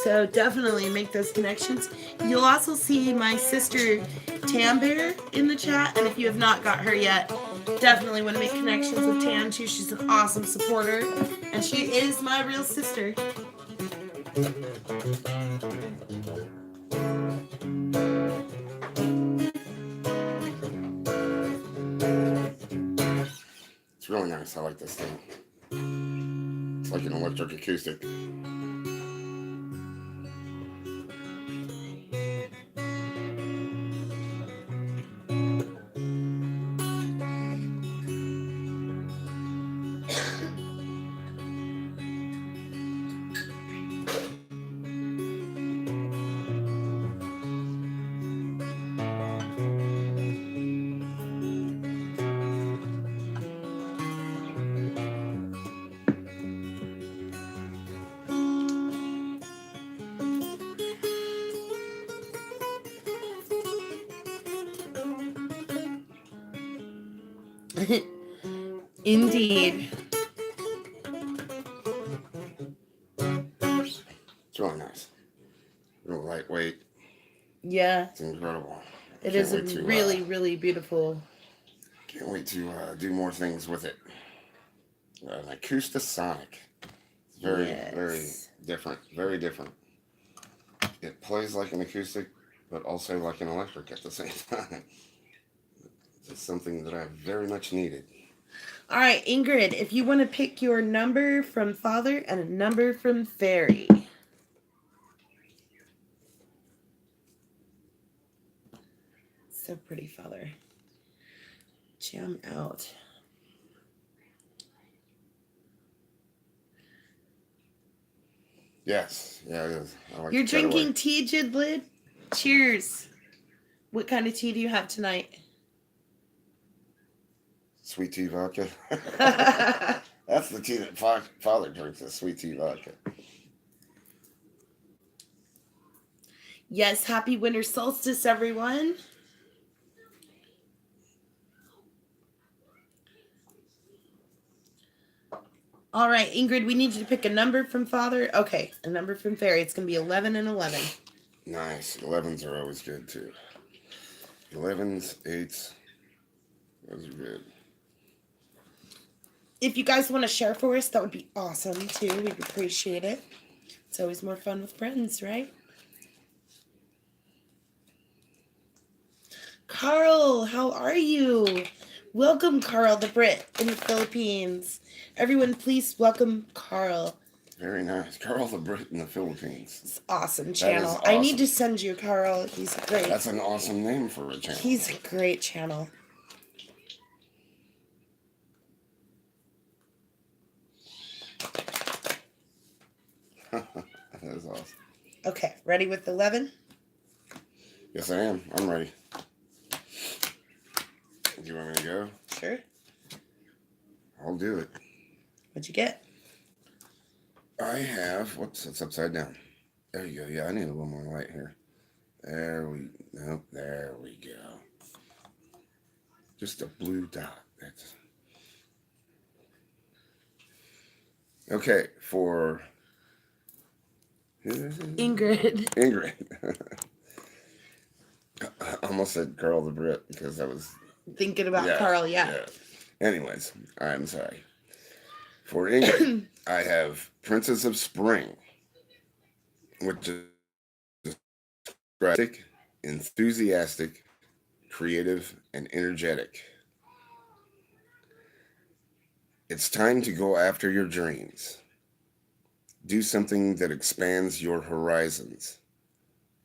So definitely make those connections. You'll also see my sister Tam Bear in the chat. And if you have not got her yet, definitely want to make connections with Tam too. She's an awesome supporter. And she is my real sister. It's really nice. I like this thing. It's like an electric acoustic. Indeed. It's really nice. Real lightweight. Yeah. It's incredible. It is really, really beautiful. Can't wait to do more things with it. An Acoustasonic. It's very, very different. Very different. It plays like an acoustic, but also like an electric at the same time. It's something that I very much needed. All right, Ingrid, if you want to pick your number from Father and a number from Fairy. So pretty, Father. Jam out. Yes. Yeah, it is. I like You're the cutaway. drinking tea, Jidlid? Cheers. What kind of tea do you have tonight? Sweet tea vodka. That's the tea that father drinks, is sweet tea vodka. Yes, happy winter solstice, everyone. All right, Ingrid, we need you to pick a number from Father. Okay, a number from Fairy. It's going to be 11 and 11. Nice. 11s are always good, too. 11s, 8s, those are good. If you guys want to share for us, that would be awesome, too. We'd appreciate it. It's always more fun with friends, right? Carl, how are you? Welcome, Carl the Brit in the Philippines. Everyone, please welcome Carl. Very nice. Carl the Brit in the Philippines. It's awesome channel. That is awesome. I need to send you Carl. He's great. That's an awesome name for a channel. He's a great channel. That is awesome. Okay, ready with 11? Yes, I am. I'm ready. Do you want me to go? Sure. I'll do it. What'd you get? I have, whoops, it's upside down. There you go. Yeah, I need a little more light here. There we go. Just a blue dot. That's okay for Ingrid. Ingrid. I almost said Carl the Brit because I was Thinking about Carl, yeah. Anyways, I'm sorry. For Ingrid, I have Princess of Spring, which is enthusiastic, creative, and energetic. It's time to go after your dreams. Do something that expands your horizons.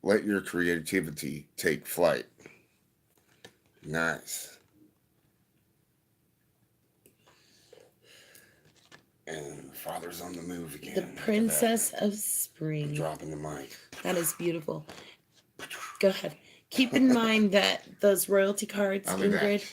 Let your creativity take flight. Nice. And Father's on the move again. The Princess of Spring. Dropping the mic. That is beautiful. Go ahead. Keep in mind that those royalty cards, Ingrid,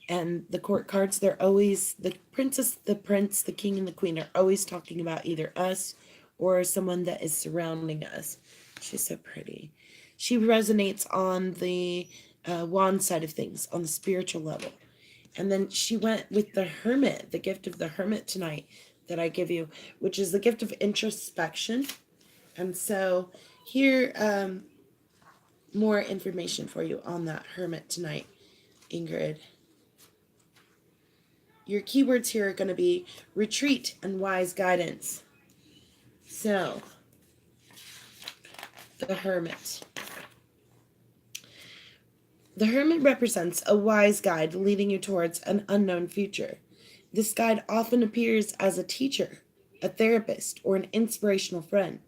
and the court cards, they're always the princess, the prince, the king, and the queen are always talking about either us or someone that is surrounding us. She's so pretty. She resonates on the wand side of things, on the spiritual level. And then she went with the hermit, the gift of the hermit tonight that I give you, which is the gift of introspection. And so here, more information for you on that hermit tonight, Ingrid. Your keywords here are going to be retreat and wise guidance. So, the hermit. The hermit represents a wise guide leading you towards an unknown future. This guide often appears as a teacher, a therapist, or an inspirational friend.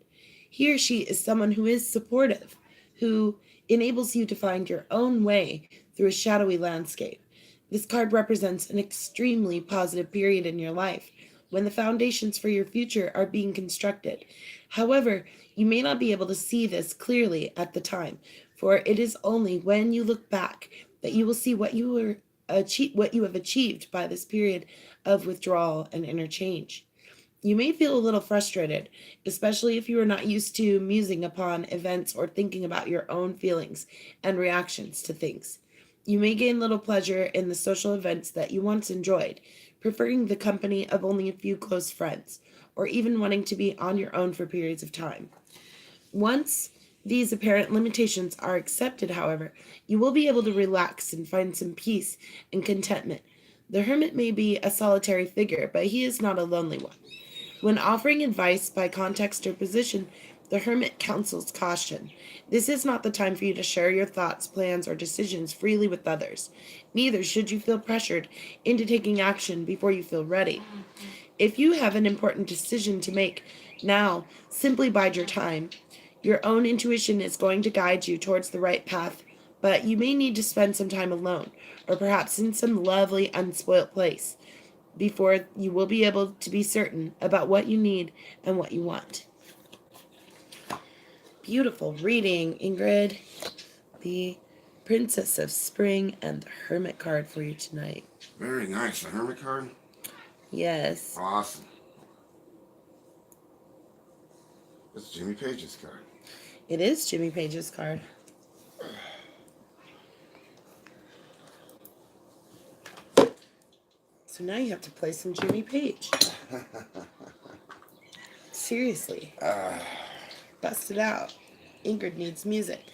He or she is someone who is supportive, who enables you to find your own way through a shadowy landscape. This card represents an extremely positive period in your life when the foundations for your future are being constructed. However, you may not be able to see this clearly at the time, for it is only when you look back that you will see what you have achieved by this period of withdrawal and interchange. You may feel a little frustrated, especially if you are not used to musing upon events or thinking about your own feelings and reactions to things. You may gain little pleasure in the social events that you once enjoyed, preferring the company of only a few close friends, or even wanting to be on your own for periods of time. Once these apparent limitations are accepted, however, you will be able to relax and find some peace and contentment. The hermit may be a solitary figure, but he is not a lonely one. When offering advice by context or position, the hermit counsels caution. This is not the time for you to share your thoughts, plans, or decisions freely with others. Neither should you feel pressured into taking action before you feel ready. If you have an important decision to make now, simply bide your time. Your own intuition is going to guide you towards the right path, but you may need to spend some time alone, or perhaps in some lovely, unspoilt place, before you will be able to be certain about what you need and what you want. beautiful reading, Ingrid. The Princess of Spring and the Hermit card for you tonight. Very nice. The Hermit card? Yes. Awesome. It's Jimmy Page's card. It is Jimmy Page's card. So now you have to play some Jimmy Page. Seriously. Bust it out. Ingrid needs music.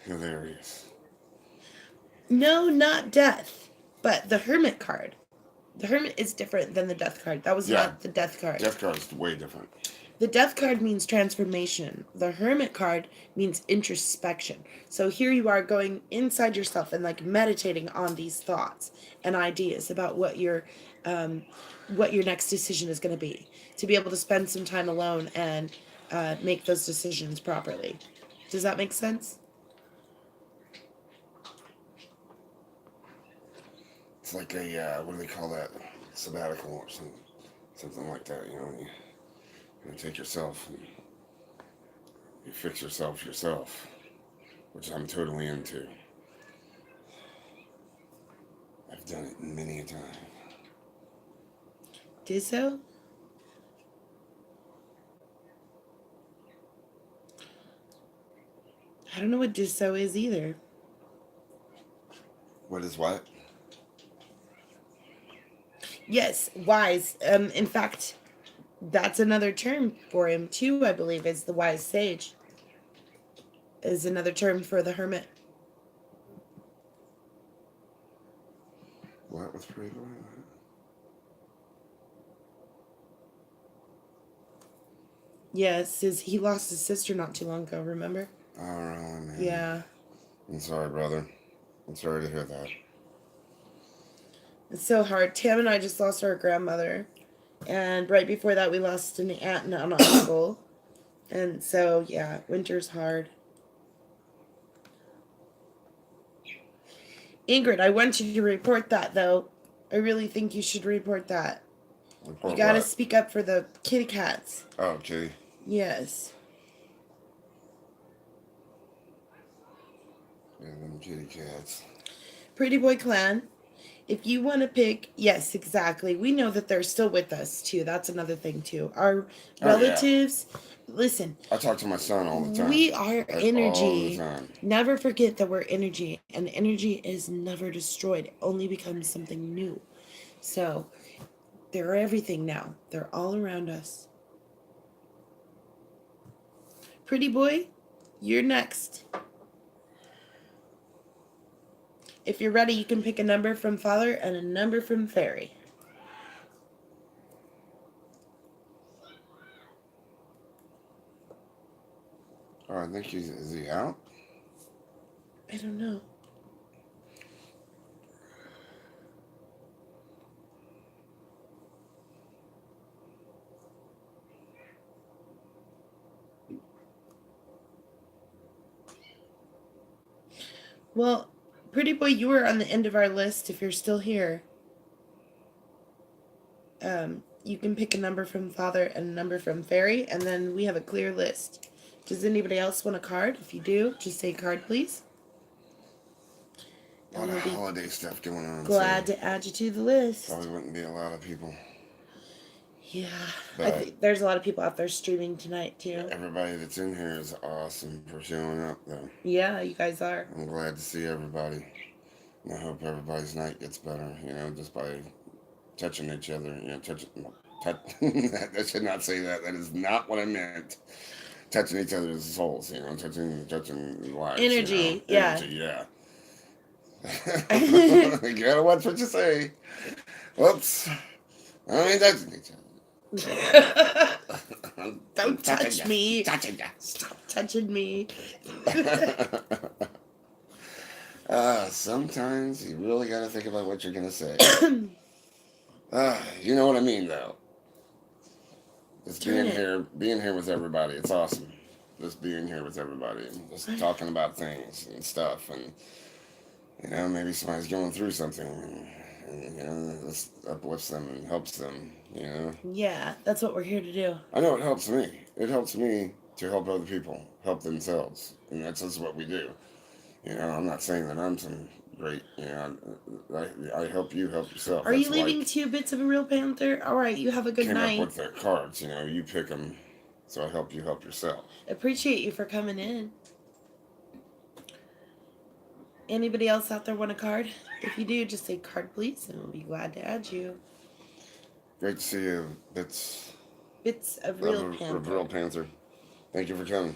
Hilarious. No, not death, but the Hermit card. The Hermit is different than the Death card. That was not the Death card. Death card is way different. The Death card means transformation. The Hermit card means introspection. So here you are going inside yourself and like meditating on these thoughts and ideas about what your next decision is going to be. To be able to spend some time alone and make those decisions properly. Does that make sense? It's like a, what do they call that? Sabbatical or something like that, you know. You take yourself and you fix yourself, which I'm totally into. I've done it many a time. Dizzo? I don't know what Dizzo is either. What is what? Yes, wise. In fact, that's another term for him too, I believe, is the wise sage. Is another term for the hermit. What was pretty good? Yes, he lost his sister not too long ago, remember? Oh, really, man? Yeah. I'm sorry, brother. I'm sorry to hear that. It's so hard. Tam and I just lost our grandmother. And right before that, we lost an aunt and an uncle. And so, yeah, winter's hard. Ingrid, I want you to report that, though. I really think you should report that. Report You gotta what? speak up for the kitty cats. Oh, kitty. Yes. Yeah, them kitty cats. Pretty Boy Clan. If you want to pick, yes, exactly. We know that they're still with us, too. That's another thing, too. Our relatives, listen. I talk to my son all the time. We are energy. All the time. Never forget that we're energy. And energy is never destroyed. It only becomes something new. So, they're everything now. They're all around us. Pretty Boy, you're next. If you're ready, you can pick a number from Father and a number from Fairy. Oh, I think is he out? I don't know. Well, Pretty Boy, you were on the end of our list if you're still here. You can pick a number from Father and a number from Fairy, and then we have a clear list. Does anybody else want a card? If you do, just say card, please. A lot of holiday stuff going on. Glad to add you to the list. Probably wouldn't be a lot of people. Yeah, I think there's a lot of people out there streaming tonight, too. Everybody that's in here is awesome for showing up, though. Yeah, you guys are. I'm glad to see everybody. And I hope everybody's night gets better, just by touching each other. Touch. I should not say that. That is not what I meant. Touching each other's souls, touching lives. Energy, yeah. Energy, yeah. You gotta watch what you say. Whoops. I ain't touching each other. Don't touch me. Stop touching me. Sometimes you really got to think about what you're going to say. You know what I mean, though. Just being here with everybody. It's awesome. Just being here with everybody and just talking about things and stuff. And, maybe somebody's going through something. and this uplifts them and helps them. Yeah, that's what we're here to do. I know it helps me. It helps me to help other people help themselves, and that's what we do. I'm not saying that I'm some great. I help you help yourself. Are you That's leaving like 2 bits of a real panther? All right, you have a good came up night. with the cards. You pick them, so I help you help yourself. Appreciate you for coming in. Anybody else out there want a card? If you do, just say card please, and we'll be glad to add you. Great to see you. It's Bits of real panther. Real Panther. Thank you for coming.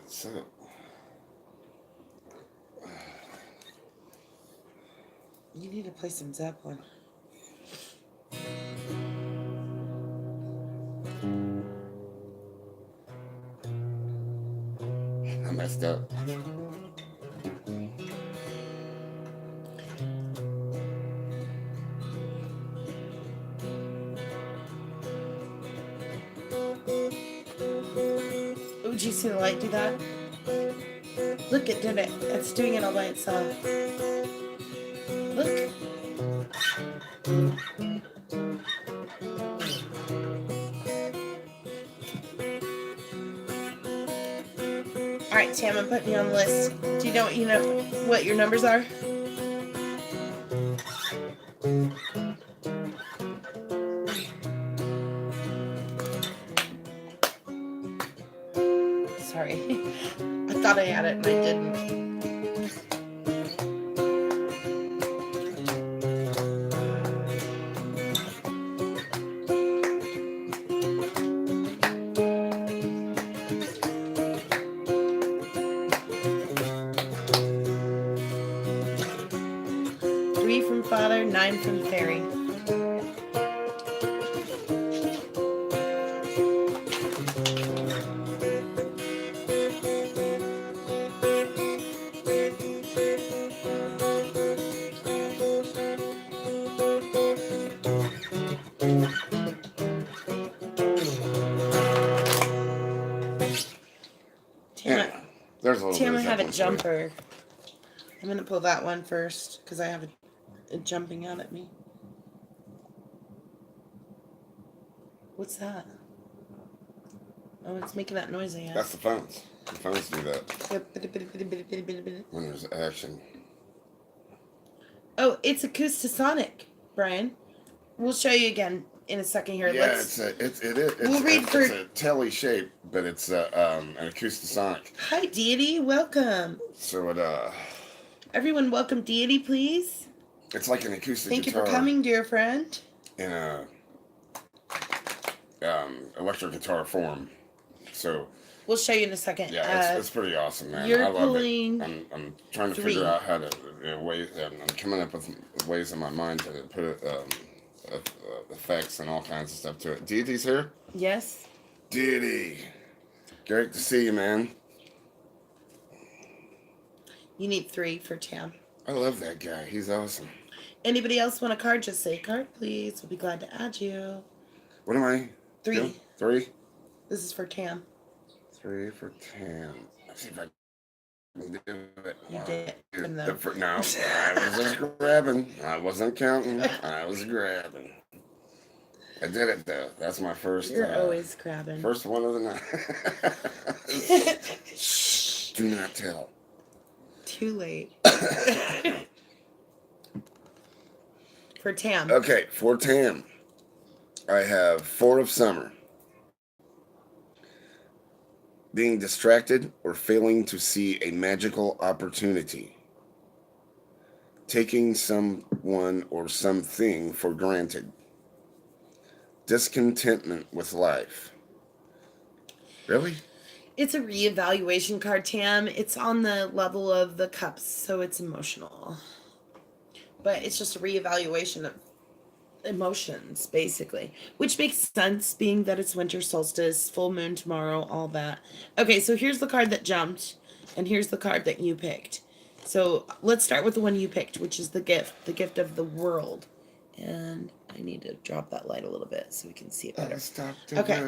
So, You need to play some Zeppelin. I messed up. Oh, did you see the light do that? Look, it did it. It's doing it all by itself. Look. All right, Tam, I'm putting you on the list. Do you know what your numbers are? Sorry. I thought I had it and I didn't. From Father, 9 from Fairy. Tam, I have a jumper. I'm going to pull that one first because I have it jumping out at me. What's that? Oh, it's making that noise again. That's the phones. The phones do that. When there's action. Oh, it's Acoustasonic, Brian. We'll show you again in a second here. Yeah, it's a telly shape, but it's an Acoustasonic. Hi, Deity. Welcome. So everyone, welcome Deity, please. It's like an acoustic Thank guitar. You for coming, dear friend. In a electric guitar form. So we'll show you in a second. Yeah, it's pretty awesome, man. You're I love pulling it. I'm trying to figure out how to I'm coming up with ways in my mind to put effects and all kinds of stuff to it. Deity's here? Yes. Deity. Great to see you, man. You need 3 for Tam. I love that guy. He's awesome. Anybody else want a card? Just say card, please. We'll be glad to add you. What am I? 3. Doing? 3? This is for Tam. 3 for Tam. Let's see if I can do it. You did. No, I was just grabbing. I wasn't counting. I was grabbing. I did it though. That's my first. You're always grabbing. First one of the night. Shh. Do not tell. Too late. For Tam. Okay, for Tam, I have 4 of Summer. Being distracted or failing to see a magical opportunity. Taking someone or something for granted. Discontentment with life. Really? It's a reevaluation card, Tam. It's on the level of the cups, so it's emotional. But it's just a reevaluation of emotions, basically. Which makes sense, being that it's winter solstice, full moon tomorrow, all that. Okay, so here's the card that jumped, and here's the card that you picked. So let's start with the one you picked, which is the gift of the world. And I need to drop that light a little bit so we can see it better. Okay,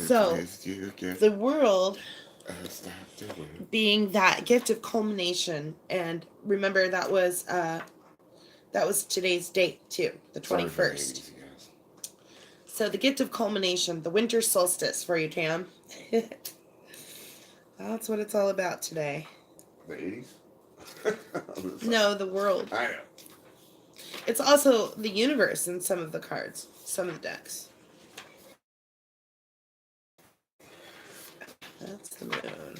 so the world being that gift of culmination, and remember that was today's date too, the 21st. So the gift of culmination, the winter solstice for you, Tam. That's what it's all about today. The 80s? No, the world. I know. It's also the universe in some of the cards, some of the decks. That's the moon.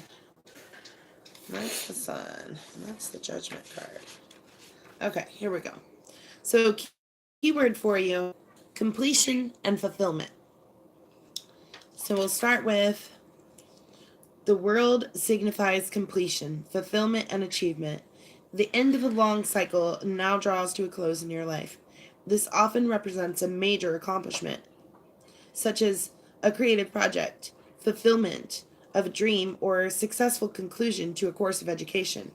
That's the sun. And that's the judgment card. Okay, here we go. So keyword for you, completion and fulfillment. So we'll start with the world signifies completion, fulfillment, and achievement. The end of a long cycle now draws to a close in your life. This often represents a major accomplishment, such as a creative project, fulfillment of a dream, or a successful conclusion to a course of education.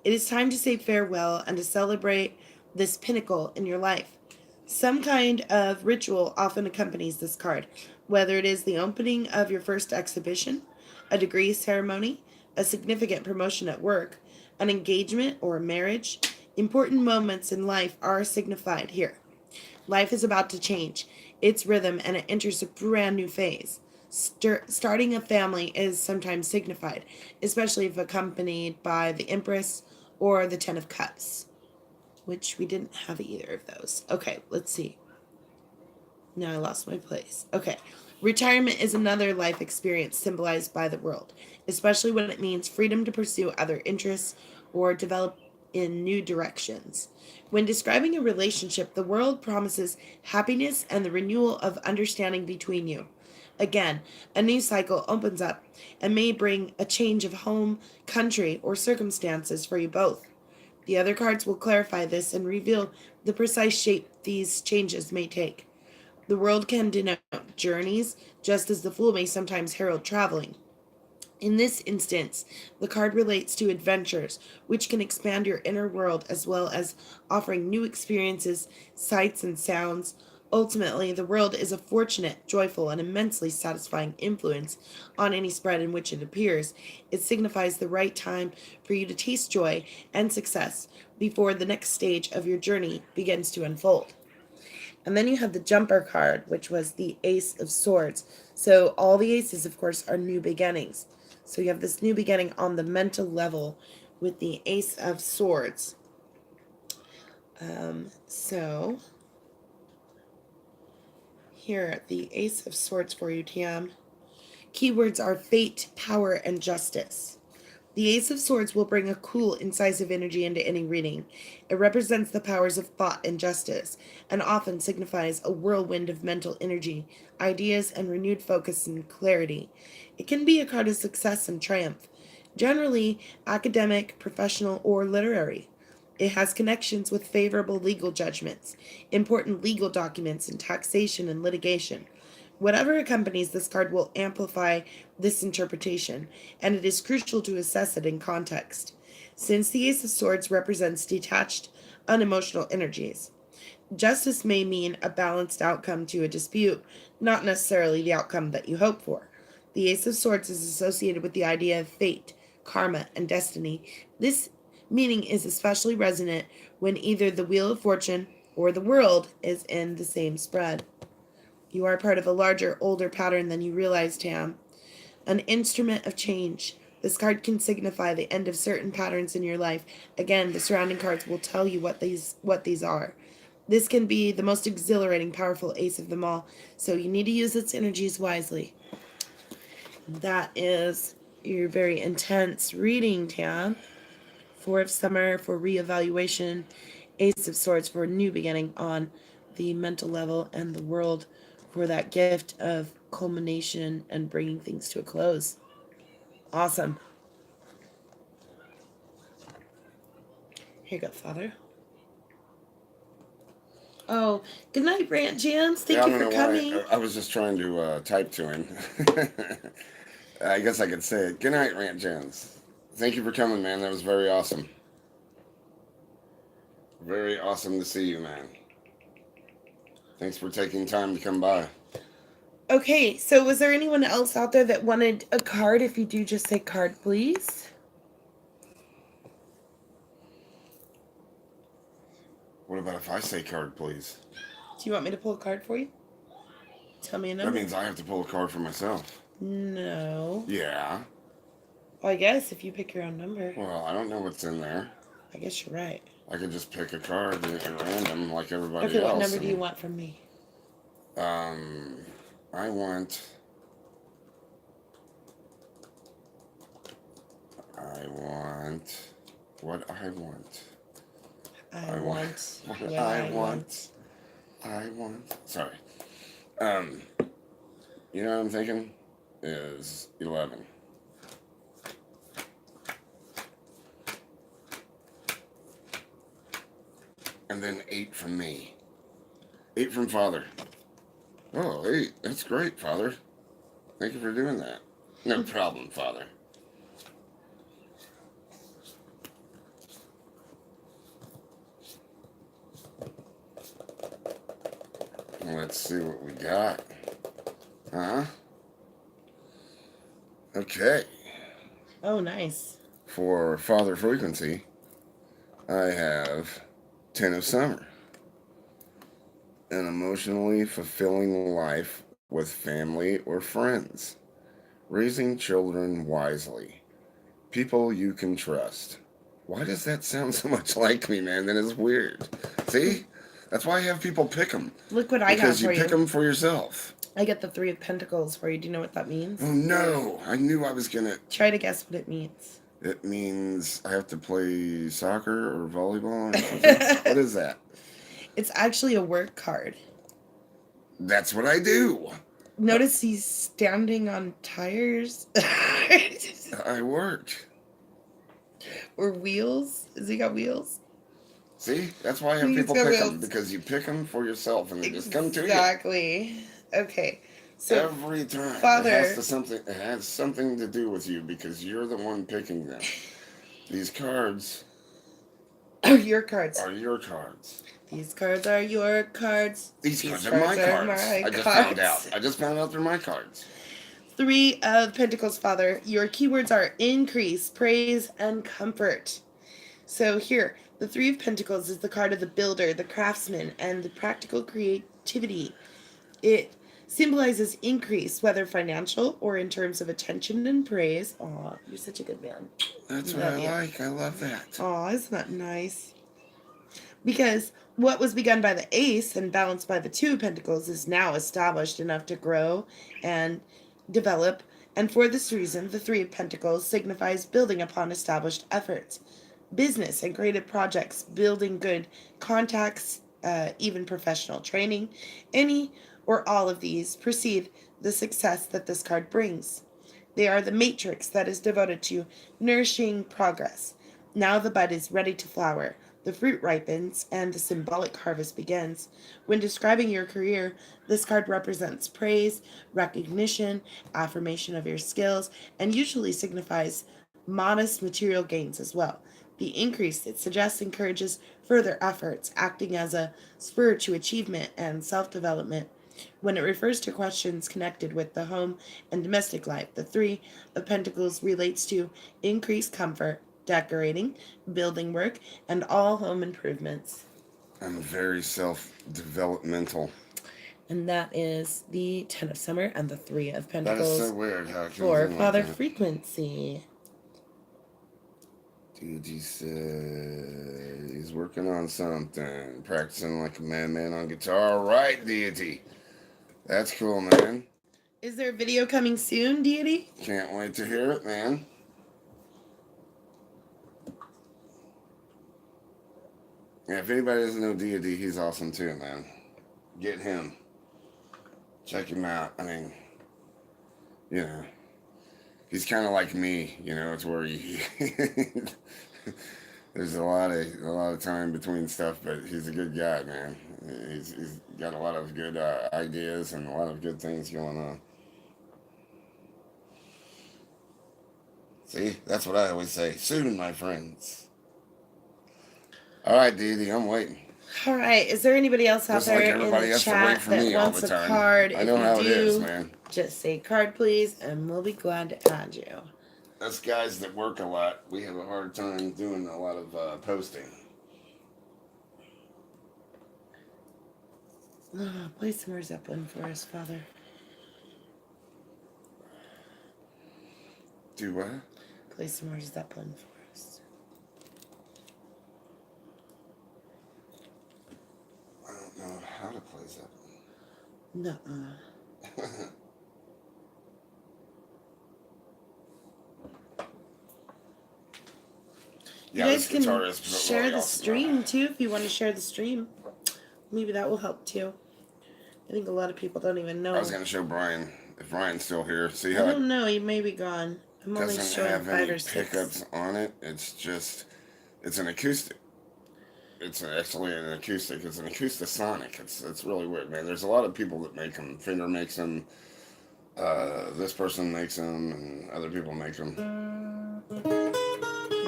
It is time to say farewell and to celebrate this pinnacle in your life. Some kind of ritual often accompanies this card, whether it is the opening of your first exhibition, a degree ceremony, a significant promotion at work, an engagement, or a marriage. Important moments in life are signified here. Life is about to change its rhythm and it enters a brand new phase. Starting a family is sometimes signified, especially if accompanied by the Empress or the Ten of Cups, which we didn't have either of those. Okay, let's see. Now I lost my place. Okay. Retirement is another life experience symbolized by the world, especially when it means freedom to pursue other interests or develop in new directions. When describing a relationship, the world promises happiness and the renewal of understanding between you. Again, a new cycle opens up and may bring a change of home, country, or circumstances for you both. The other cards will clarify this and reveal the precise shape these changes may take. The world can denote journeys, just as the Fool may sometimes herald traveling. In this instance, the card relates to adventures, which can expand your inner world as well as offering new experiences, sights, and sounds. Ultimately, the world is a fortunate, joyful, and immensely satisfying influence on any spread in which it appears. It signifies the right time for you to taste joy and success before the next stage of your journey begins to unfold. And then you have the jumper card, which was the Ace of Swords. So all the aces, of course, are new beginnings. So you have this new beginning on the mental level with the Ace of Swords. So here, the Ace of Swords for you, Tiam. Keywords are fate, power, and justice. The Ace of Swords will bring a cool, incisive energy into any reading. It represents the powers of thought and justice, and often signifies a whirlwind of mental energy, ideas, and renewed focus and clarity. It can be a card of success and triumph, generally academic, professional, or literary. It has connections with favorable legal judgments, important legal documents, and taxation and litigation. Whatever accompanies this card will amplify this interpretation, and it is crucial to assess it in context, since the Ace of Swords represents detached, unemotional energies. Justice may mean a balanced outcome to a dispute, not necessarily the outcome that you hope for. The Ace of Swords is associated with the idea of fate, karma, and destiny. This meaning is especially resonant when either the Wheel of Fortune or the world is in the same spread. You are part of a larger, older pattern than you realize, Tam. An instrument of change. This card can signify the end of certain patterns in your life. Again, the surrounding cards will tell you what these are. This can be the most exhilarating, powerful ace of them all, so you need to use its energies wisely. That is your very intense reading, Tam. Four of Summer for reevaluation, Ace of Swords for a new beginning on the mental level, and the World for that gift of culmination and bringing things to a close. Awesome. Here you go, Father. Oh, good night, Brant Jams. Thank you for coming. I was just trying to type to him. I guess I could say it. Good night, Rant Jams. Thank you for coming, man. That was very awesome. Very awesome to see you, man. Thanks for taking time to come by. Okay, so was there anyone else out there that wanted a card? If you do, just say card, please. What about if I say card, please? Do you want me to pull a card for you? Tell me a That number. means I have to pull a card for myself. No. Yeah. Well, I guess if you pick your own number. Well, I don't know what's in there. I guess you're right. I could just pick a card at random like everybody Okay, else. what number do you want from me? I want what I want. I want. What Yeah, I want. I want. Sorry. You know what I'm thinking? Is 11. And then 8 from me. 8 from Father. Oh, 8. That's great, Father. Thank you for doing that. No problem, Father. Let's see what we got. Okay. Oh, nice. For Father Frequency, I have 10 of Summer. An emotionally fulfilling life with family or friends. Raising children wisely. People you can trust. Why does that sound so much like me, man? That is weird. See? That's why I have people pick them. Look what I got Because for you pick them for yourself. I get the 3 of Pentacles for you. Do you know what that means? Oh no! I knew I was gonna. Try to guess what it means. It means I have to play soccer or volleyball or something. What is that? It's actually a work card. That's what I do. Notice he's standing on tires. I work. Or wheels. Has he got wheels? See? That's why I have He's people got pick them. wheels. Because you pick them for yourself and they just come to you. Exactly. Okay. So Every time. Father, It has something to do with you because you're the one picking them. These cards your cards. are your cards. These cards are your cards. These cards are my cards. I just found out they're my cards. 3 of Pentacles, Father. Your keywords are increase, praise, and comfort. So here, the 3 of Pentacles is the card of the builder, the craftsman, and the practical creativity. It symbolizes increase, whether financial or in terms of attention and praise. Aw, you're such a good man. That's what I like. I love that. Aw, isn't that nice? Because what was begun by the Ace and balanced by the 2 of Pentacles is now established enough to grow and develop, and for this reason, the 3 of Pentacles signifies building upon established efforts, business and creative projects, building good contacts, even professional training. Any or all of these precede the success that this card brings. They are the matrix that is devoted to nourishing progress. Now the bud is ready to flower, the fruit ripens, and the symbolic harvest begins. When describing your career, this card represents praise, recognition, affirmation of your skills, and usually signifies modest material gains as well. The increase it suggests encourages further efforts, acting as a spur to achievement and self development. When it refers to questions connected with the home and domestic life, the 3 of Pentacles relates to increased comfort, decorating, building work, and all home improvements. I'm very self-developmental. And that is the 10 of Summer and the 3 of That Pentacles is so weird how it comes for in like Father that. Frequency. Dude, he said he's working on something, practicing like a madman on guitar. All right, deity. That's cool, man. Is there a video coming soon, deity? Can't wait to hear it, man. Yeah, if anybody doesn't know deity, he's awesome too, man. Get him. Check him out. I mean, you know, he's kind of like me. You know, it's where he there's a lot of time between stuff, but he's a good guy, man. He's got a lot of good ideas and a lot of good things going on. See, that's what I always say. Soon, my friends. All right, deity, I'm waiting. All right. Is there anybody else out Just like there in everybody the has to wait chat for that me all wants the a time. card? I If know you how it is, do, man. just say card, please, and we'll be glad to add you. Us guys that work a lot, we have a hard time doing a lot of posting. Oh, play some more Zeppelin for us, Father. Do what? Play some more Zeppelin for us. I don't know how to play Zeppelin. Nuh-uh. You Yeah, guys this guitar can is share really the awesome. stream too if you want to share the stream. Maybe that will help too. I think a lot of people don't even know. I was gonna show Brian if Brian's still here. See I how don't know. He may be gone. I'm it only doesn't showing have 5 any or 6. pickups on it. It's an acoustic. It's actually an acoustic. It's an Acoustasonic. It's really weird, man. There's a lot of people that make them. Fender makes them. This person makes them, and other people make them.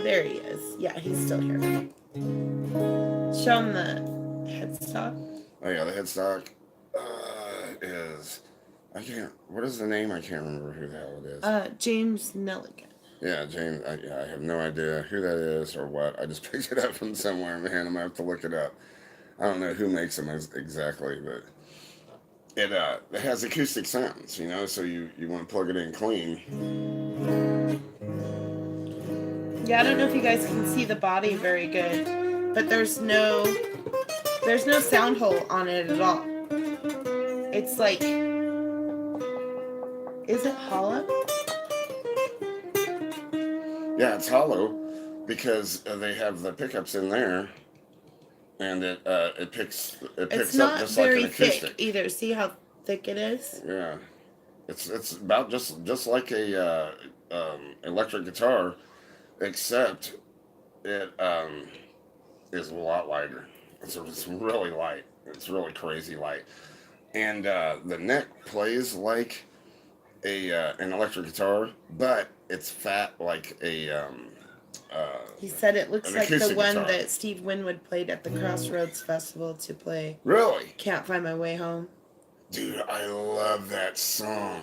There he is. Yeah, he's still here. Show him the headstock. Oh yeah, the headstock is. I can't. What is the name? I can't remember who the hell it is. James Nelligan. Yeah, James. I have no idea who that is or what. I just picked it up from somewhere, man. I'm gonna have to look it up. I don't know who makes them exactly, but it has acoustic sounds, you know. So you want to plug it in clean. Yeah, I don't know if you guys can see the body very good, but there's no sound hole on it at all. It's like, is it hollow? Yeah, it's hollow because they have the pickups in there, and it picks It's up not just like an very acoustic. thick either. See how thick it is? Yeah, it's about just like a electric guitar, except it is a lot lighter. It's really light. It's really crazy light, and the neck plays like an electric guitar, but it's fat like He said it looks an like the acoustic one guitar. that Steve Winwood played at the Crossroads Festival to play Really, Can't Find My Way Home. dude, I love that song.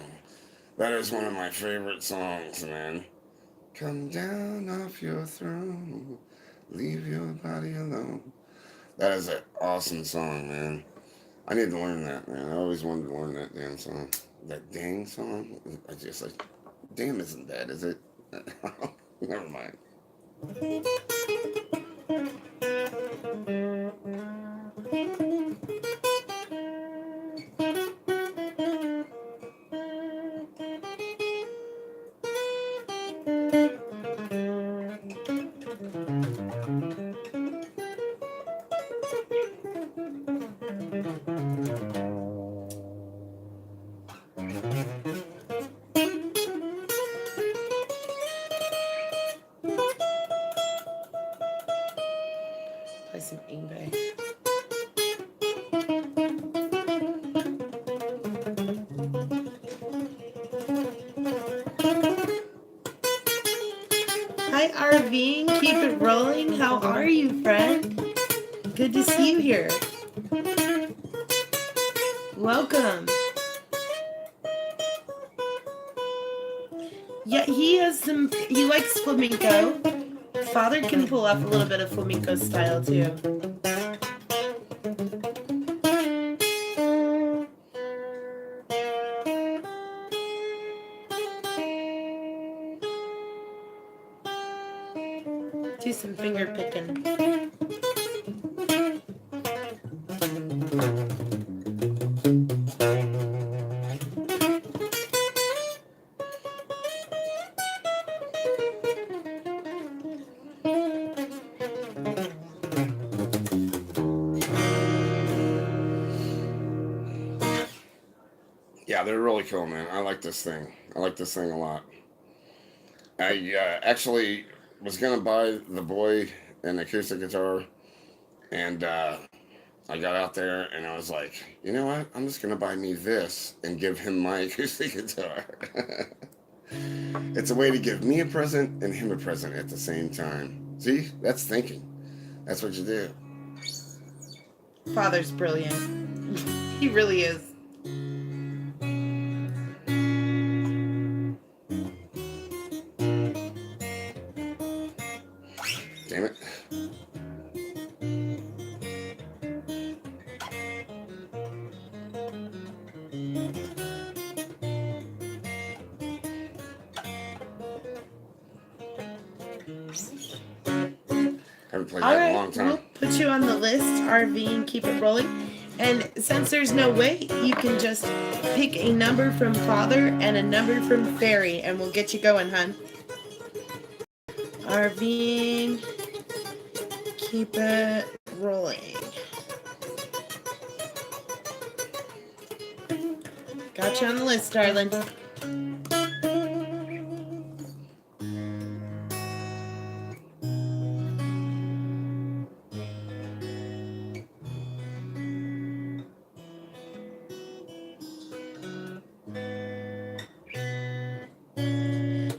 That is one of my favorite songs, man. Come down off your throne, leave your body alone. That is an awesome song, man. I need to learn that, man. I always wanted to learn that damn song. That dang song. I just like, damn, isn't that, is it? Never mind. Play some eBay. Hi, RVing. Keep it rolling. How are you, friend? Good to see you here. Welcome. Yeah, he likes flamenco. Father can pull off a little bit of flamenco style too. Do some finger picking. Yeah, they're really cool, man. I like this thing. I like this thing a lot. I actually was gonna buy the boy an acoustic guitar, and I got out there and I was like, you know what? I'm just gonna buy me this and give him my acoustic guitar. It's a way to give me a present and him a present at the same time. See, that's thinking. That's what you do. Father's brilliant. He really is. Damn it. Haven't played All that in a right, long time. we'll put you on the list, RV, and keep it rolling. And since there's no wait, you can just pick a number from Father and a number from Fairy, and we'll get you going, hun. RV, keep it rolling. Got you on the list, darling.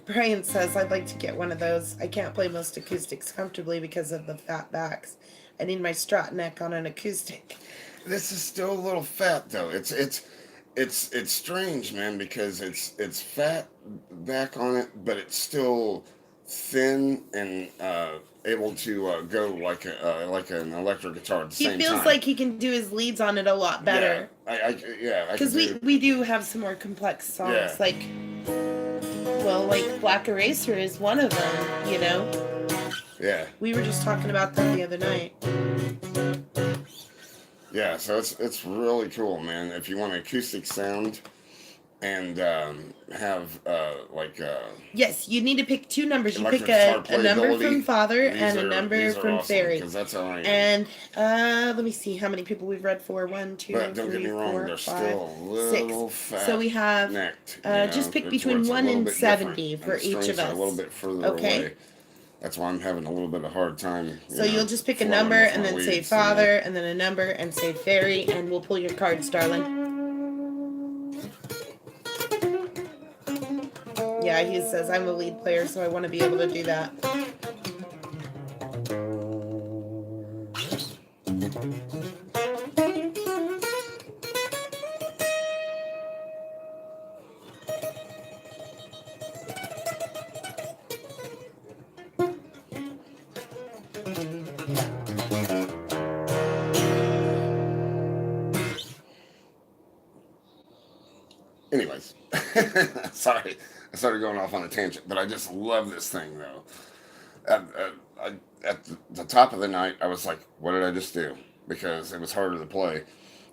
Brian says, I'd like to get one of those. I can't play most acoustics comfortably because of the fat backs. I need my strut neck on an acoustic. This is still a little fat though. It's strange, man, because it's fat back on it, but it's still thin and able to go like an electric guitar at the same time. He feels like he can do his leads on it a lot better. Yeah, because we do have some more complex songs, Yeah. like Black Eraser is one of them. You know. Yeah. We were just talking about that the other night. Yeah, so it's really cool, man. If you want an acoustic sound and have yes, you need to pick two numbers. You electric pick a guitar number playability, from Father these and a are- number these are from awesome, Fairy. 'cause that's how I am. And let me see how many people we've read for. 1, 2, But don't 3, get me wrong, 4, they're 5, still a little 6. fat. So we have necked, just pick It's between where it's a 1 little and bit 70 different, for and the each of strings are us. a little bit further Okay. away. That's why I'm having a little bit of a hard time. So you'll just pick a flowing number with and my then say leads, Father and then a number and say Fairy, and we'll pull your cards, darling. Yeah, he says I'm a lead player, so I want to be able to do that. Anyways, sorry, I started going off on a tangent, but I just love this thing though. At the top of the night, I was like, "What did I just do?" Because it was harder to play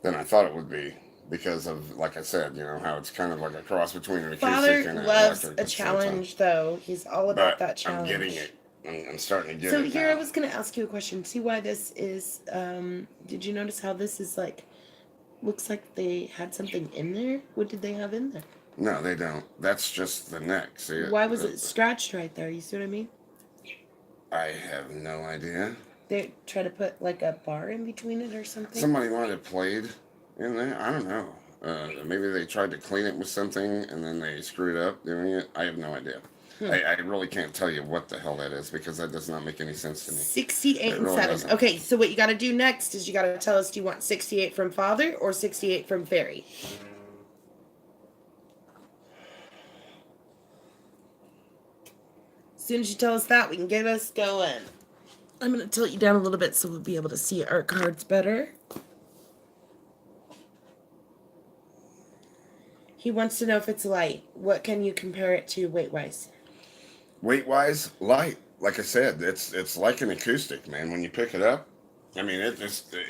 than I thought it would be. Because of, like I said, how it's kind of like a cross between an acoustic Father and an loves electric a at the same time. challenge, though. He's all about But that challenge. I'm getting it. I'm starting to get So it. here, now. I was going to ask you a question. See why this is? Did you notice how this is like? Looks like they had something in there. What did they have in there? No, they don't. That's just the neck. See it? Why was it scratched right there? You see what I mean? I have no idea. They try to put like a bar in between it or something. Somebody might have played in there. I don't know. Maybe they tried to clean it with something and then they screwed up doing it. I have no idea. I really can't tell you what the hell that is because that does not make any sense to me. 68 It and really 7. doesn't. Okay, so what you got to do next is you got to tell us, do you want 68 from Father or 68 from Fairy? As soon as you tell us that, we can get us going. I'm going to tilt you down a little bit so we'll be able to see our cards better. He wants to know if it's light. What can you compare it to weight-wise? Weight-wise, light. Like I said, it's like an acoustic, man. When you pick it up, I mean,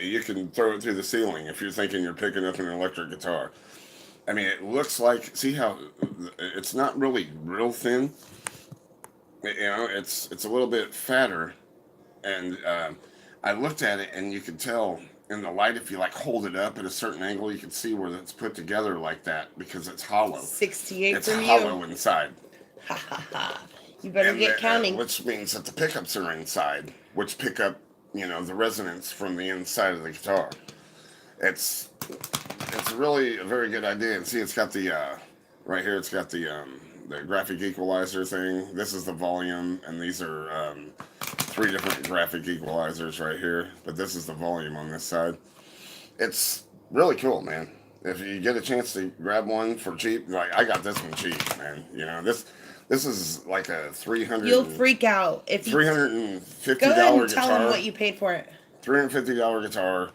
you can throw it through the ceiling if you're thinking you're picking up an electric guitar. I mean, it looks like, see how it's not really real thin. It's a little bit fatter, and I looked at it, and you could tell in the light if you like hold it up at a certain angle, you can see where it's put together like that because it's hollow. 68 It's from you. hollow inside. Ha ha ha. You better get counting. Which means that the pickups are inside, which pick up, the resonance from the inside of the guitar. It's really a very good idea. And see, it's got the right here. It's got the graphic equalizer thing. This is the volume, and these are 3 different graphic equalizers right here. But this is the volume on this side. It's really cool, man. If you get a chance to grab one for cheap, like I got this one cheap, man. You know this is like a You'll freak out if you three hundred and fifty go ahead dollar and tell them guitar. what you paid for it. $350 guitar.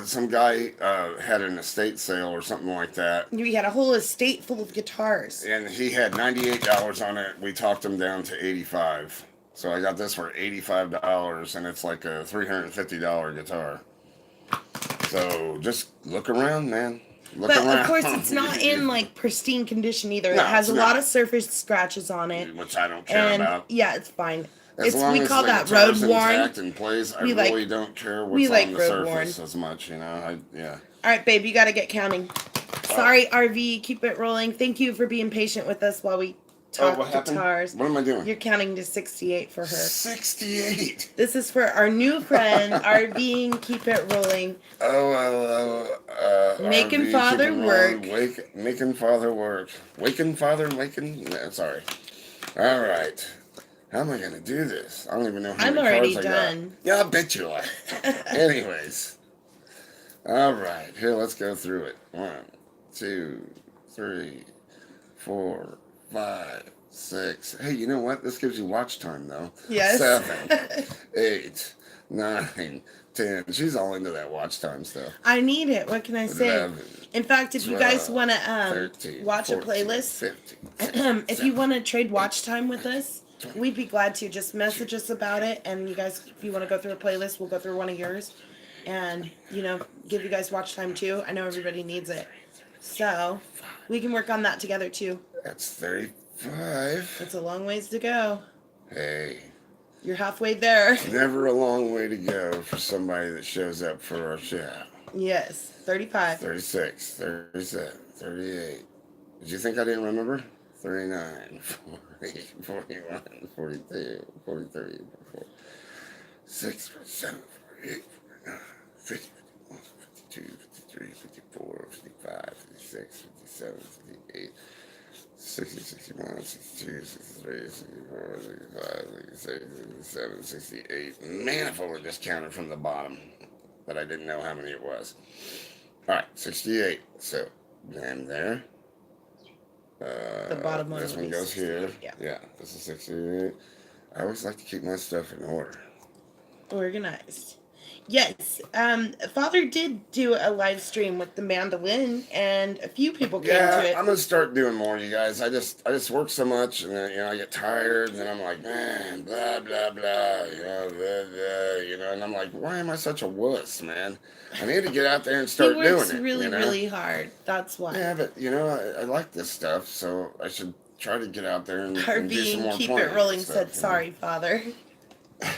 Some guy had an estate sale or something like that, You had a whole estate full of guitars. and he had $98 on it. We talked him down to 85. So I got this for $85, and it's like a $350 guitar. So just look around, man. Look But around. of course, it's not in like pristine condition either. No, It has it's a lot not. of surface scratches on it, Which I don't care and about. yeah, it's fine. As long We as call the that guitar's road worn. intact and plays, I We like- really don't care we what's like on the road surface worn. as much, you know. Yeah. All right, babe, you got to get counting. Sorry, RV, keep it rolling. Thank you for being patient with us while we talk what happened? guitars. What am I doing? You're counting to 68 for her. 68. This is for our new friend, RV, keep it rolling. Making RV, father keep it work. rolling, making father work. Waking father, waking. No, sorry. All right. How am I going to do this? I don't even know how I'm many already cards I done. got. Yeah, I bet you are. Anyways. All right. Here, let's go through it. 1, 2, 3, 4, 5, 6. Hey, you know what? This gives you watch time, though. Yes. 7, 8, 9, 10. She's all into that watch time stuff. I need it. What can I say? 11, In fact, if you guys 12, want to 13, watch 14, a playlist, 15, if you want to trade watch time with us, we'd be glad to. Just message us about it, and you guys, if you want to go through a playlist, we'll go through one of yours, and give you guys watch time too. I know everybody needs it, so we can work on that together too. That's 35. It's a long ways to go. Hey, You're halfway there. never a long way to go for somebody that shows up for our show. Yes, 35. 36, 37, 38. Did you think I didn't remember? 39, 40, 41, 42, 43, 44, 6, 47, 48, 49, 50, 51, 52, 53, 54, 55, 56, 57, 58, 60, 61, 62, 63, 64, 65, 66, 67, 68. Man, if I would have just counted from the bottom, but I didn't know how many it was. All right, 68. So, then there. The bottom one This will one be goes 68, here. yeah. This is 68. I always like to keep my stuff in order. Organized. Yes. Father did do a live stream with the mandolin, and a few people came to it. I'm gonna start doing more, you guys. I just work so much, and then, I get tired, and then I'm like, man, blah blah blah, blah, blah, and I'm like, why am I such a wuss, man? I need to get out there and start He doing works it. really, really hard. That's why. Yeah, but I like this stuff, so I should try to get out there and do some RV more keep playing it rolling and stuff, said, "Sorry, Father."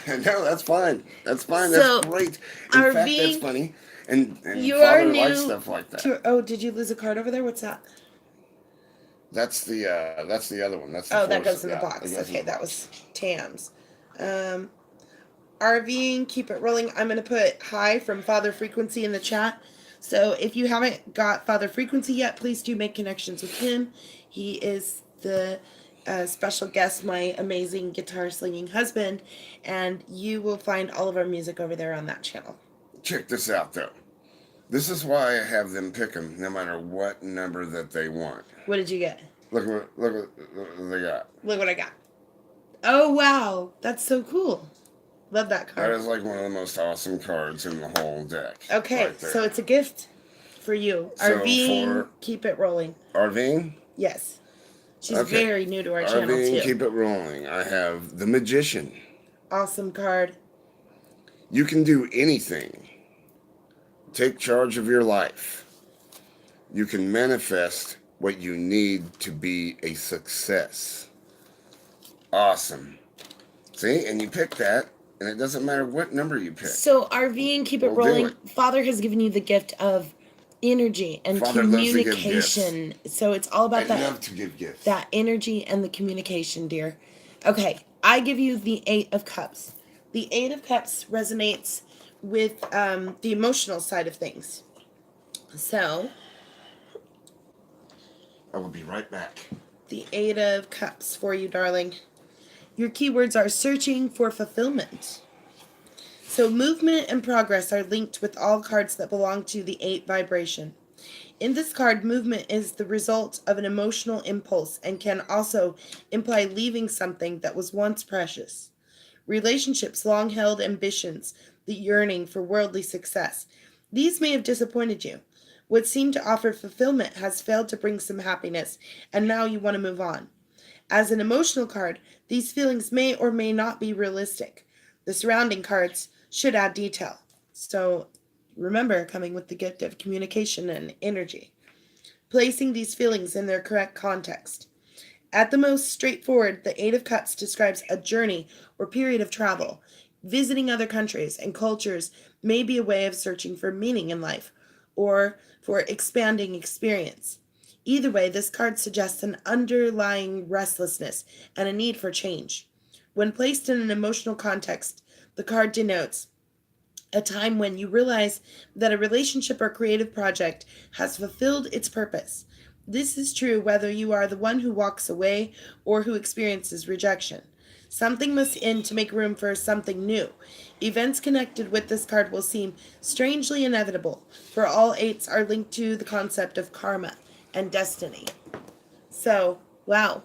No, that's fine. That's fine. So, That's great. In fact, RV, that's funny. And you Father are likes new stuff like that. Oh, did you lose a card over there? What's that? That's the other one. That's the Oh, that fourth- goes in the yeah, box. it goes in Okay, the that box. was Tam's. RVing, keep it rolling. I'm going to put hi from Father Frequency in the chat. So if you haven't got Father Frequency yet, please do make connections with him. He is the special guest, my amazing guitar slinging husband, and you will find all of our music over there on that channel. Check this out, though. This is why I have them pick them, no matter what number that they want. What did you get? Look what they got. Look what I got. Oh, wow. That's so cool. Love that That card. is like one of the most awesome cards in the whole deck. Okay, right there. so it's a gift for you. So RVing, for- keep it rolling. Arvine? Yes. She's Okay. very new to our channel, Arvine, too. keep it rolling. I have the Magician. Awesome card. You can do anything. Take charge of your life. You can manifest what you need to be a success. Awesome. See, and you pick that, and it doesn't matter what number you pick. So, RVing, keep it We'll do rolling. Father has given you the gift of energy and Father loves to give communication. So, it's all about I that. love to give gifts. That energy and the communication, dear. Okay, I give you the 8 of Cups. The 8 of Cups resonates with the emotional side of things. So, I will be right back. the 8 of Cups for you, darling. Your keywords are searching for fulfillment. So movement and progress are linked with all cards that belong to the 8 vibration. In this card, movement is the result of an emotional impulse and can also imply leaving something that was once precious. Relationships, long held ambitions, the yearning for worldly success. These may have disappointed you. What seemed to offer fulfillment has failed to bring some happiness, and now you want to move on. As an emotional card, these feelings may or may not be realistic. The surrounding cards should add detail. So remember, coming with the gift of communication and energy, placing these feelings in their correct context. At the most straightforward, the Eight of Cups describes a journey or period of travel. Visiting other countries and cultures may be a way of searching for meaning in life or for expanding experience. Either way, this card suggests an underlying restlessness and a need for change. When placed in an emotional context, the card denotes a time when you realize that a relationship or creative project has fulfilled its purpose. This is true whether you are the one who walks away or who experiences rejection. Something must end to make room for something new. Events connected with this card will seem strangely inevitable, for all eights are linked to the concept of karma and destiny. So, wow.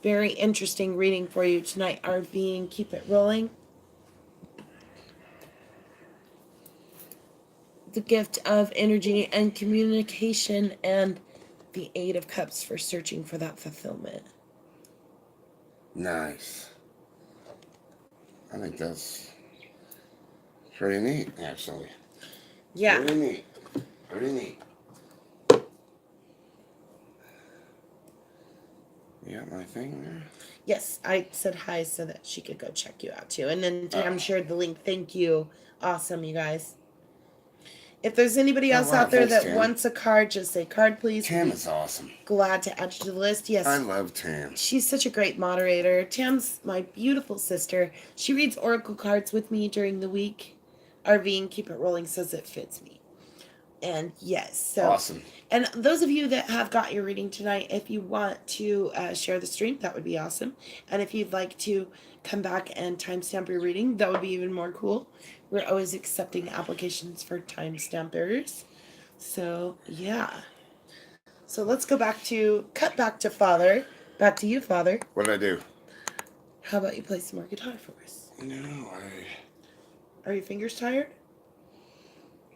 Very interesting reading for you tonight, RV, and keep it rolling. The gift of energy and communication, and the Eight of Cups for searching for that fulfillment. Nice. I think that's pretty neat, actually. Yeah. Pretty neat. Pretty neat. You got my thing there? Yes, I said hi so that she could go check you out too. And then Tam shared the link. Thank you. Awesome, you guys. If there's anybody else out there that wants a card, just say card, please. Tam is awesome. Glad to add you to the list. Yes. I love Tam. She's such a great moderator. Tam's my beautiful sister. She reads oracle cards with me during the week. RV and Keep It Rolling says it fits me. And yes, so awesome. And those of you that have got your reading tonight, if you want to share the stream, that would be awesome. And if you'd like to come back and timestamp your reading, that would be even more cool. We're always accepting applications for timestampers. So yeah. So let's cut back to Father. Back to you, Father. What did I do? How about you play some more guitar for us? No, Are your fingers tired?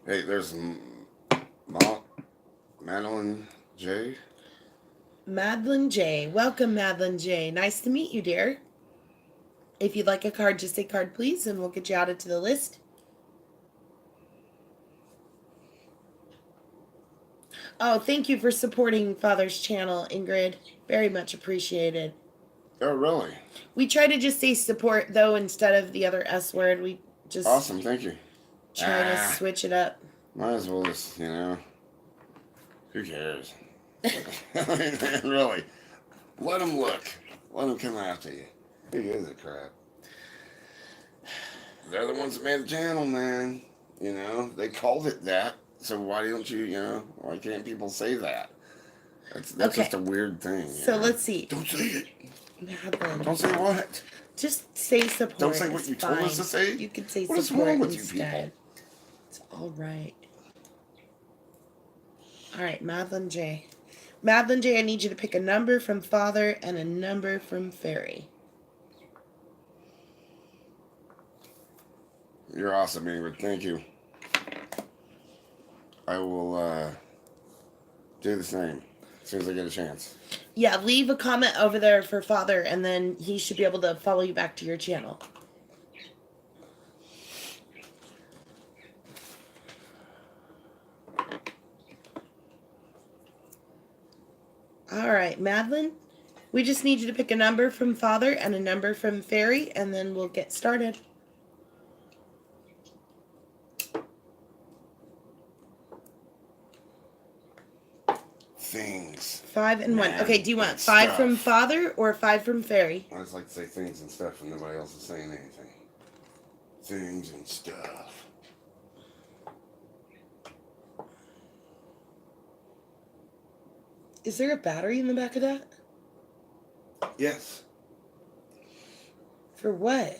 Hey, there's Madeline J. Madeline J. Welcome, Madeline J. Nice to meet you, dear. If you'd like a card, just say card, please, and we'll get you added to the list. Oh, thank you for supporting Father's channel, Ingrid. Very much appreciated. Oh, really? We try to just say support, though, instead of the other S word. We just... Awesome, thank you. Try to switch it up. Might as well just, who cares? Really. Let them look. Let them come after you. Who gives a crap? They're the ones that made the channel, man. They called it that. So why don't why can't people say that? That's okay. Just a weird thing. So let's see. Don't say it. Madeline. Don't say what? Just say support. Don't say what you told us to say? You could say what support is wrong with instead. You people? It's all right. All right, Madeline J. Madeline J, I need you to pick a number from Father and a number from Fairy. You're awesome, Ingrid. Thank you. I will do the same as soon as I get a chance. Yeah, leave a comment over there for Father, and then he should be able to follow you back to your channel. All right, Madeline, we just need you to pick a number from Father and a number from Fairy, and then we'll get started. Things. 5 and 1. Okay, do you want 5 from Father or 5 from Fairy? I just like to say things and stuff and nobody else is saying anything. Things and stuff. Is there a battery in the back of that? Yes. For what?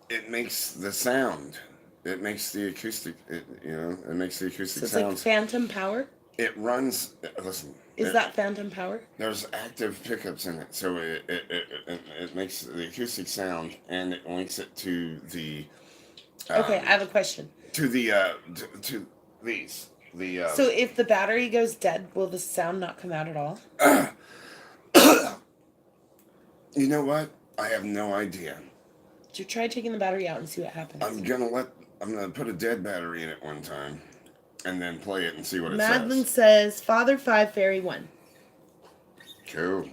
it makes the sound. It makes the acoustic. It makes the acoustic So it's like sounds. phantom power. It runs. Listen. Is that phantom power? There's active pickups in it, so it makes the acoustic sound, and it links it to the Okay, I um, have a question. to these the So if the battery goes dead, will the sound not come out at all? you know what? I have no idea. So try taking the battery out and see what happens. I'm gonna put a dead battery in it one time, and then play it and see what it Madeline says. says, Father 5, Fairy 1. Cool.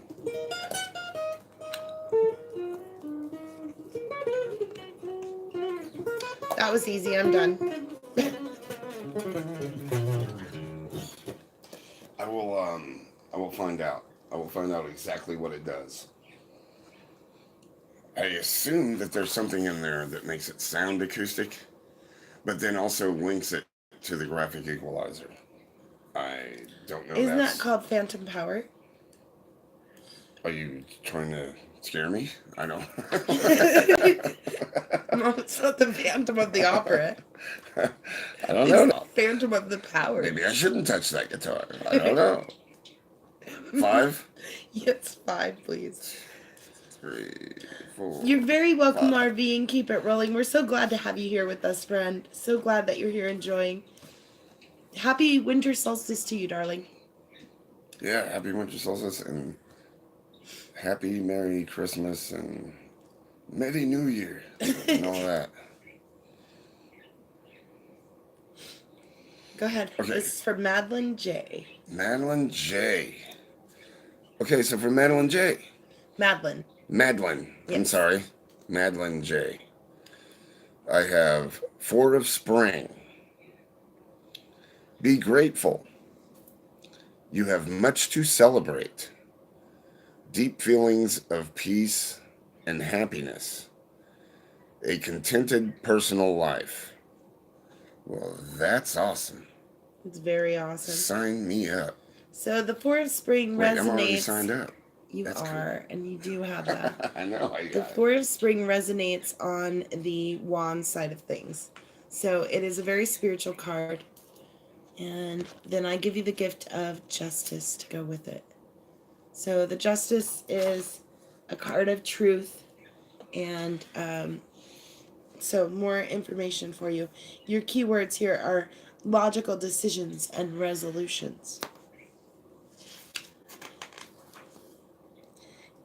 That was easy. I'm done. I will find out. I will find out exactly what it does. I assume that there's something in there that makes it sound acoustic, but then also links it to the graphic equalizer. I don't know. Isn't that That's. called phantom power? Are you trying to scare me? I don't. No, it's not the Phantom of the Opera. I don't It's know. Phantom of the Power. Maybe I shouldn't touch that guitar. I don't know. 5, Yes, 5, please. 3, 4. You're very welcome, 5. RV, and keep it rolling. We're so glad to have you here with us, friend. So glad that you're here enjoying. Happy winter solstice to you, darling. Yeah, happy winter solstice and happy Merry Christmas and Merry New Year and all that. Go ahead. Okay. This is for Madeline J. Madeline J. Okay, so for Madeline J. Madeline. Madeline. I'm Yes. sorry. Madeline J. I have 4 of Spring. Be grateful. You have much to celebrate. Deep feelings of peace and happiness. A contented personal life. Well, that's awesome. It's very awesome. Sign me up. So the 4 of Spring Wait, resonates. I'm already signed up. You That's are, cool. and you do have that. I know. I The got it. 4 of Spring resonates on the wand side of things. So it is a very spiritual card. And then I give you the gift of Justice to go with it. So the Justice is a card of truth. And so more information for you. Your keywords here are logical decisions and resolutions.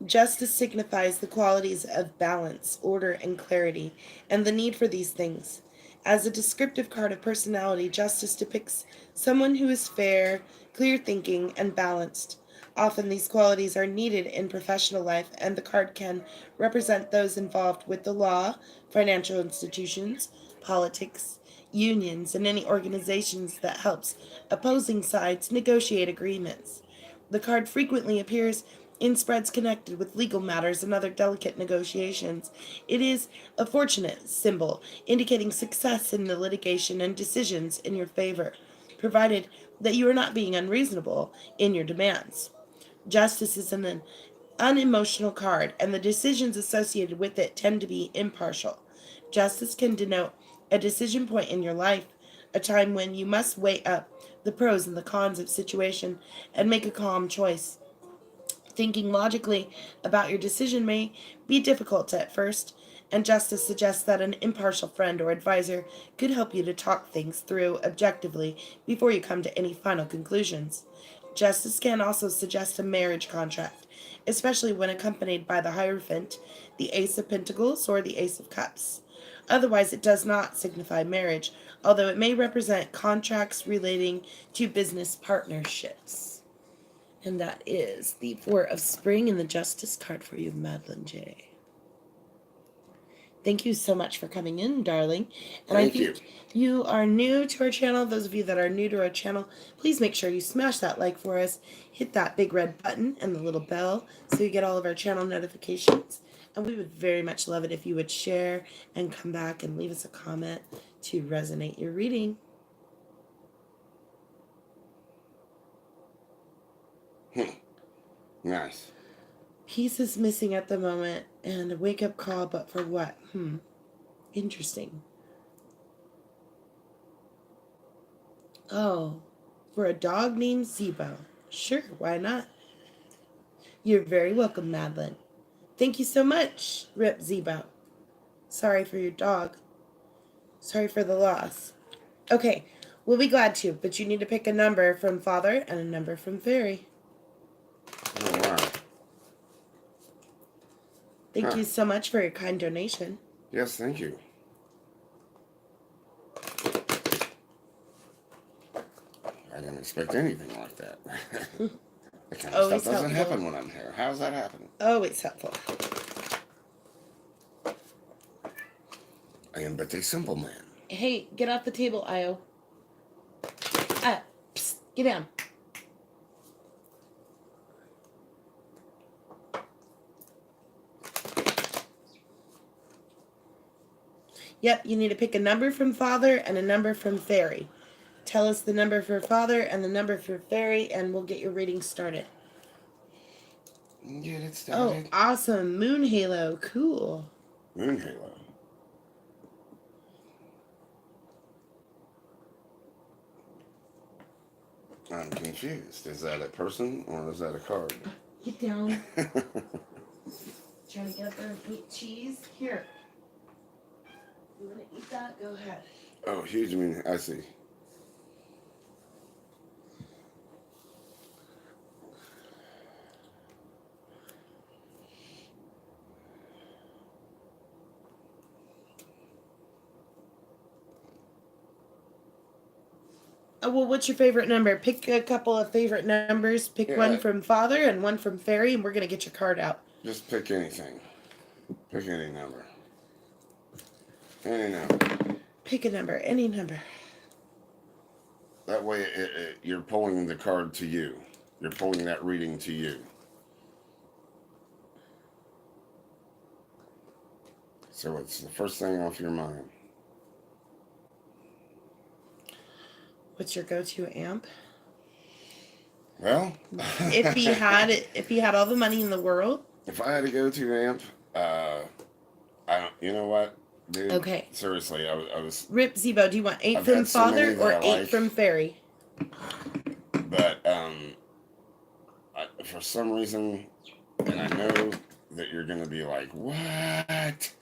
Justice signifies the qualities of balance, order, and clarity, and the need for these things. As a descriptive card of personality, justice depicts someone who is fair, clear thinking, and balanced. Often these qualities are needed in professional life, and the card can represent those involved with the law, financial institutions, politics, unions, and any organizations that helps opposing sides negotiate agreements. The card frequently appears in spreads connected with legal matters and other delicate negotiations. It is a fortunate symbol, indicating success in the litigation and decisions in your favor, provided that you are not being unreasonable in your demands. Justice is an unemotional card, and the decisions associated with it tend to be impartial. Justice can denote a decision point in your life, a time when you must weigh up the pros and the cons of situation and make a calm choice. Thinking logically about your decision may be difficult at first, and justice suggests that an impartial friend or advisor could help you to talk things through objectively before you come to any final conclusions. Justice can also suggest a marriage contract, especially when accompanied by the Hierophant, the Ace of Pentacles, or the Ace of Cups. Otherwise, it does not signify marriage, although it may represent contracts relating to business partnerships. And that is the 4 of Spring and the Justice card for you, Madeline J. Thank you so much for coming in, darling. And Thank I think you are new to our channel. Those of you that are new to our channel, please make sure you smash that like for us. Hit that big red button and the little bell so you get all of our channel notifications. And we would very much love it if you would share and come back and leave us a comment to resonate your reading. Nice. Peace is missing at the moment, and a wake-up call, but for what? Interesting. Oh, for a dog named Zebo. Sure, why not? You're very welcome, Madeline. Thank you so much, Rip Zebo. Sorry for your dog. Sorry for the loss. Okay, we'll be glad to, but you need to pick a number from Father and a number from Fairy. Oh, wow. Thank you so much for your kind donation. Yes, thank you. I didn't expect anything like that. That kind of Always stuff doesn't helpful. happen when I'm here. How does that happen? Always helpful. I am but a simple man. Hey, get off the table, Io. Psst, get down. Yep, you need to pick a number from Father and a number from Fairy. Tell us the number for Father and the number for Fairy, and we'll get your reading started. Get it Oh, started. awesome. Moon Halo. Cool. Moon Halo. I'm confused. Is that a person or is that a card? Get down. Trying to get up there and eat cheese. Here. You want to eat that? Go ahead. Oh, huge moon. I see. Oh, well, what's your favorite number? Pick a couple of favorite numbers. Pick one from Father and one from Fairy, and we're going to get your card out. Just pick anything. Pick any number. Any number. Pick a number. Any number. That way you're pulling the card to you. You're pulling that reading to you. So it's the first thing off your mind. What's your go-to amp? Well, if he had all the money in the world. If I had a go-to amp, I don't. You know what, dude? Okay. Seriously, I was. Rip Zebo, do you want 8 from Father or 8 from Fairy? But for some reason, and I know that you're gonna be like, what?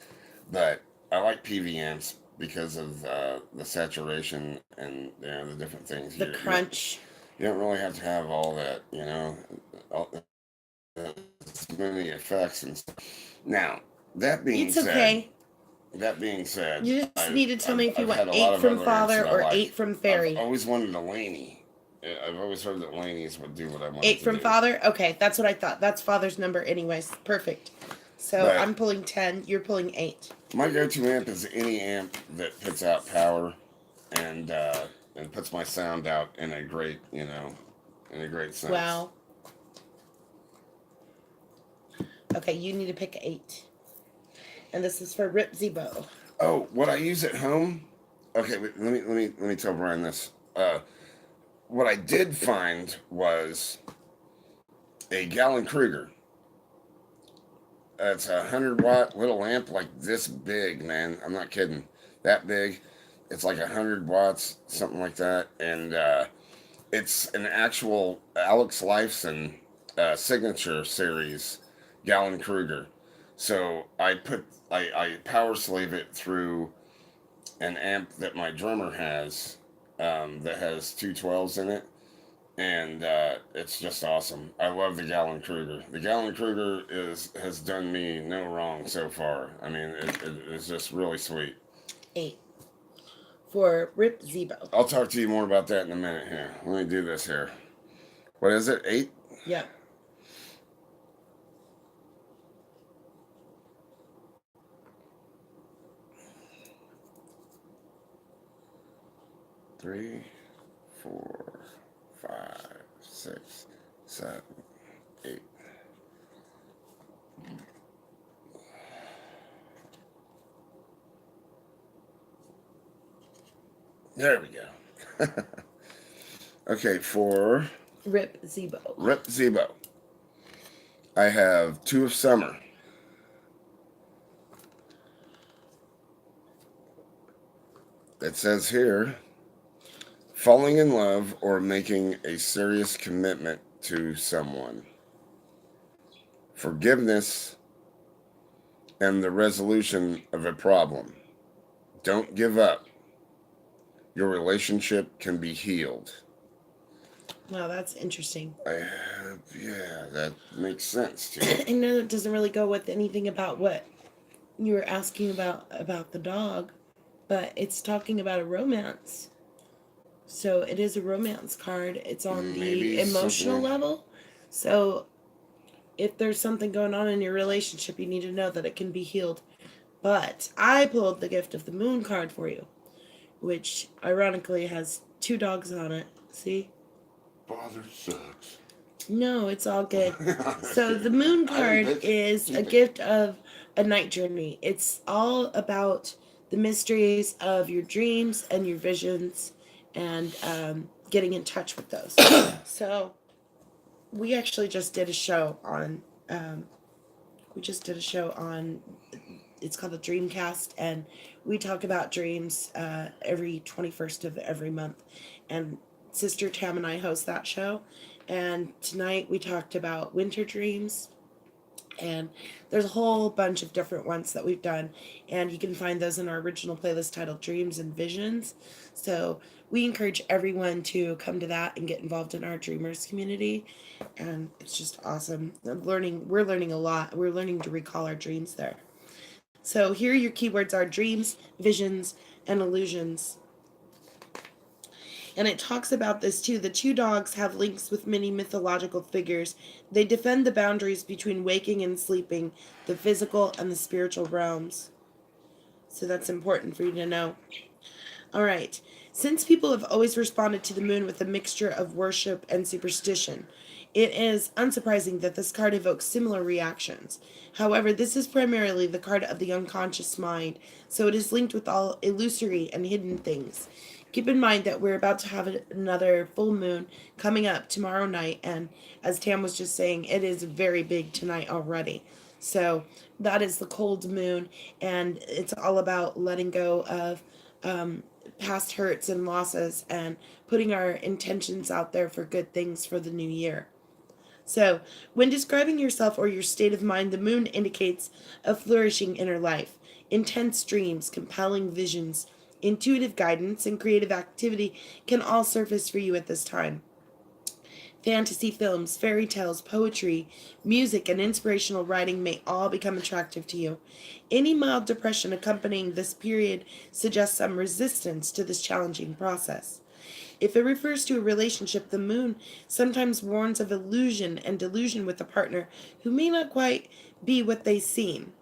But I like PV amps because of the saturation and the different things. The crunch. You don't really have to have all that, many effects and stuff. Now, that being said, okay. That being said, you just need to tell me if you want 8 8 from Father or 8 from Fairy. I've always wanted a Laney. I've always heard that Laneys would do what I wanted 8 from Father? Okay, that's what I thought. That's Father's number anyways. Perfect. So but I'm pulling 10, you're pulling 8. My go-to amp is any amp that puts out power and puts my sound out in a great, in a great sense. Wow. Okay, you need to pick 8. And this is for Rip Zebo. Oh, what I use at home? Okay, let me tell Brian this. What I did find was a Gallon Kruger. It's a 100-watt little amp like this big, man. I'm not kidding. That big. It's like 100 watts, something like that. And it's an actual Alex Lifeson signature series Gallon Kruger. So I power slave it through an amp that my drummer has that has 212s in it. And it's just awesome. I love the Gallon Kruger. The Gallon Kruger has done me no wrong so far. I mean, it's just really sweet. 8 for Rip Zebo. I'll talk to you more about that in a minute here. Let me do this here. What is it? 8? Yeah. Three, 4, 5, 6, 7, 8. There we go. Okay, for Rip Zebo. Rip Zebo, I have 2 of Summer, It says here, falling in love or making a serious commitment to someone. Forgiveness and the resolution of a problem. Don't give up. Your relationship can be healed. Wow, that's interesting. Yeah, that makes sense too. I know it doesn't really go with anything about what you were asking about the dog, but it's talking about a romance. So it is a romance card. It's on the Maybe emotional something. level. So if there's something going on in your relationship, you need to know that it can be healed. But I pulled the Gift of the Moon card for you, which ironically has two dogs on it. See? Father sucks. No, it's all good. So the Moon card is a gift of a night journey. It's all about the mysteries of your dreams and your visions and getting in touch with those. So we actually just did a show on it's called the Dreamcast, and we talk about dreams every 21st of every month. And Sister Tam and I host that show. And tonight we talked about winter dreams. And there's a whole bunch of different ones that we've done. And you can find those in our original playlist titled Dreams and Visions. So we encourage everyone to come to that and get involved in our Dreamers community. And it's just awesome. We're learning a lot. We're learning to recall our dreams there. So here your keywords are dreams, visions, and illusions. And it talks about this too. The two dogs have links with many mythological figures. They defend the boundaries between waking and sleeping, the physical and the spiritual realms. So that's important for you to know. All right. Since people have always responded to the moon with a mixture of worship and superstition, it is unsurprising that this card evokes similar reactions. However, this is primarily the card of the unconscious mind, so it is linked with all illusory and hidden things. Keep in mind that we're about to have another full moon coming up tomorrow night, and as Tam was just saying, it is very big tonight already. So that is the cold moon, and it's all about letting go of past hurts and losses and putting our intentions out there for good things for the new year. So, when describing yourself or your state of mind, the moon indicates a flourishing inner life, intense dreams, compelling visions, intuitive guidance, and creative activity can all surface for you at this time. Fantasy films, fairy tales, poetry, music, and inspirational writing may all become attractive to you. Any mild depression accompanying this period suggests some resistance to this challenging process. If it refers to a relationship, the moon sometimes warns of illusion and delusion with a partner who may not quite be what they seem.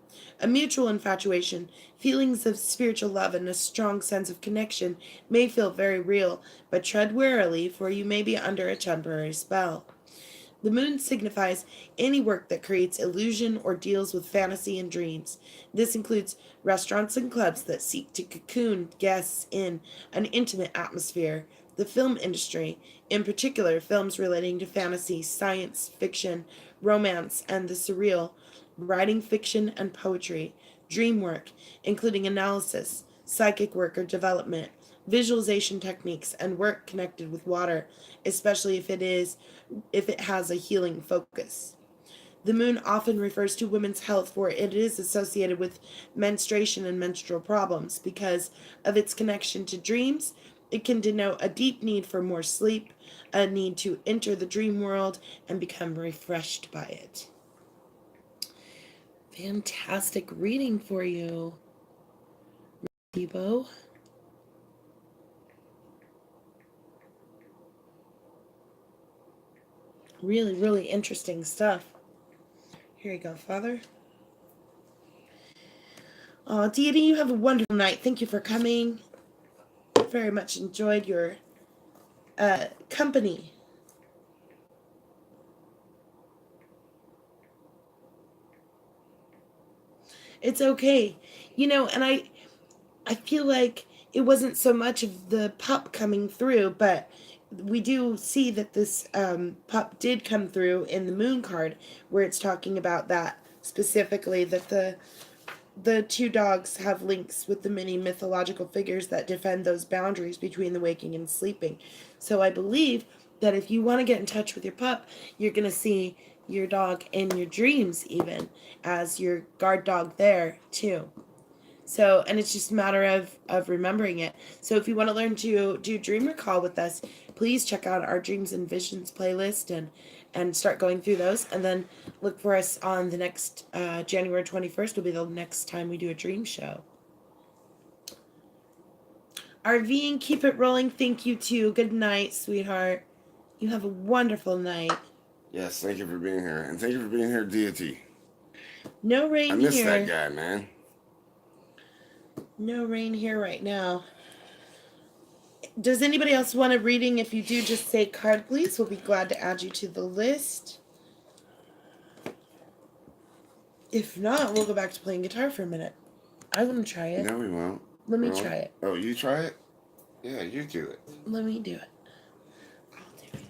A mutual infatuation, feelings of spiritual love, and a strong sense of connection may feel very real, but tread warily, for you may be under a temporary spell. The moon signifies any work that creates illusion or deals with fantasy and dreams. This includes restaurants and clubs that seek to cocoon guests in an intimate atmosphere, the film industry, in particular films relating to fantasy, science fiction, romance, and the surreal, writing fiction and poetry, dream work, including analysis, psychic work or development, visualization techniques, and work connected with water, especially if it has a healing focus. The moon often refers to women's health, for it is associated with menstruation and menstrual problems. Because of its connection to dreams, it can denote a deep need for more sleep, a need to enter the dream world and become refreshed by it. Fantastic reading for you, Debo. Really, really interesting stuff. Here you go, Father. Oh, Deity, you have a wonderful night. Thank you for coming. Very much enjoyed your company. It's okay. And I feel like it wasn't so much of the pup coming through, but we do see that this pup did come through in the moon card, where it's talking about that specifically, that the two dogs have links with the many mythological figures that defend those boundaries between the waking and sleeping. So I believe that if you want to get in touch with your pup, you're going to see your dog in your dreams, even as your guard dog there, too. So, and it's just a matter of remembering it. So, if you want to learn to do dream recall with us, please check out our Dreams and Visions playlist and start going through those. And then look for us on the next January 21st will be the next time we do a dream show. RVing, keep it rolling. Thank you, too. Good night, sweetheart. You have a wonderful night. Yes, thank you for being here. And thank you for being here, Deity. No rain I miss here. that guy, man. No rain here right now. Does anybody else want a reading? If you do, just say card, please. We'll be glad to add you to the list. If not, we'll go back to playing guitar for a minute. I want to try it. No, we won't. Let me try it. Oh, you try it? Yeah, you do it. Let me do it. I'll do it.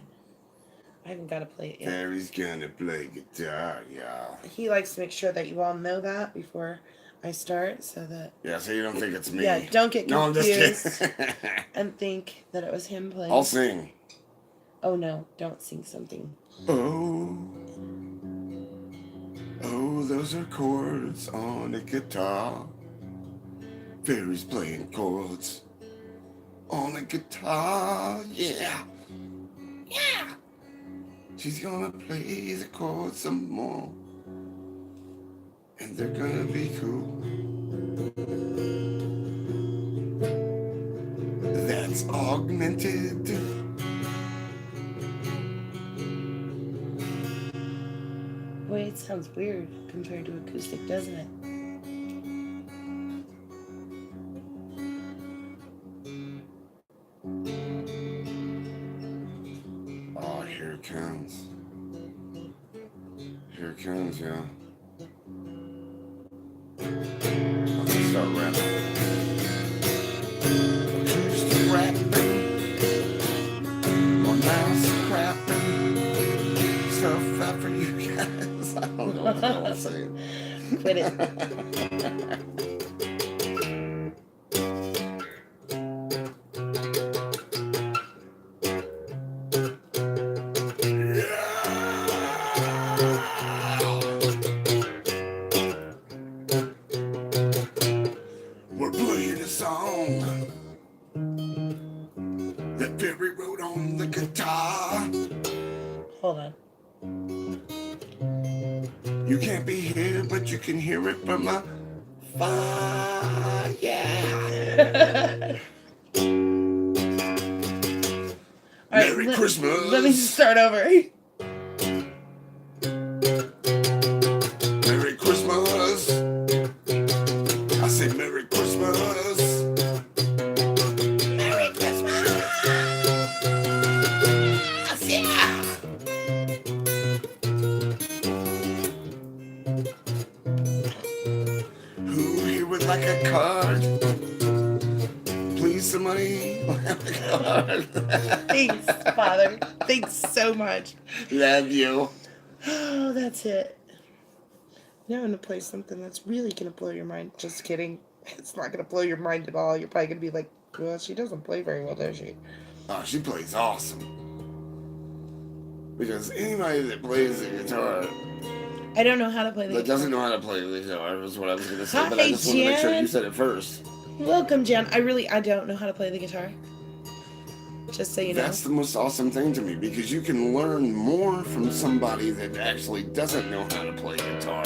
I haven't got to play it yet. Harry's gonna play guitar, y'all. He likes to make sure that you all know that before I start, so that... Yeah, so you don't think it's me. Yeah, don't get No, I'm confused just kidding. and think that it was him playing. I'll sing. Oh, no. Don't sing something. Oh, those are chords on a guitar. Fairy's playing chords on a guitar. Yeah. Yeah. She's gonna play the chords some more. And they're gonna be cool. That's augmented. Boy, it sounds weird compared to acoustic, doesn't it? Oh, here it comes. Here it comes, yeah. I'm gonna start rapping. Acoustic rapping. Or mouse crapping. Stuff out for you guys. I don't know what the hell I'm saying. Quit it. We're playing a song that Barry wrote on the guitar. Hold on. You can't be here, but you can hear it from a fire. Yeah. All right, Merry Christmas. Let me start over. Merry Christmas. I say Merry Christmas. Merry Christmas. Yeah. Who here would like a card? Please, somebody have a card. Thanks, Father. Thanks so much. Love you. Oh, that's it. Now I'm going to play something that's really going to blow your mind. Just kidding. It's not going to blow your mind at all. You're probably going to be like, well, she doesn't play very well, does she? Oh, she plays awesome. Because anybody that plays the guitar I don't know how to play the that guitar. doesn't know how to play the guitar is what I was going to say. Hi, But I just want to make sure Jan. you said it first. Welcome, Jen. I don't know how to play the guitar. Just so you know. That's the most awesome thing to me because you can learn more from somebody that actually doesn't know how to play guitar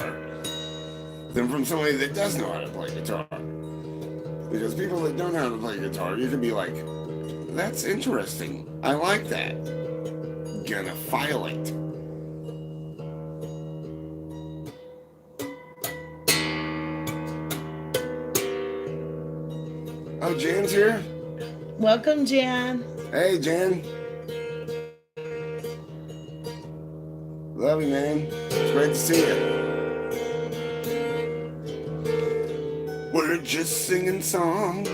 than from somebody that does know how to play guitar. Because people that don't know how to play guitar, you can be like, that's interesting. I like that. Gonna file it. Oh, Jan's here? Welcome, Jan. Hey, Jan. Love you, man. It's great to see you. We're just singing songs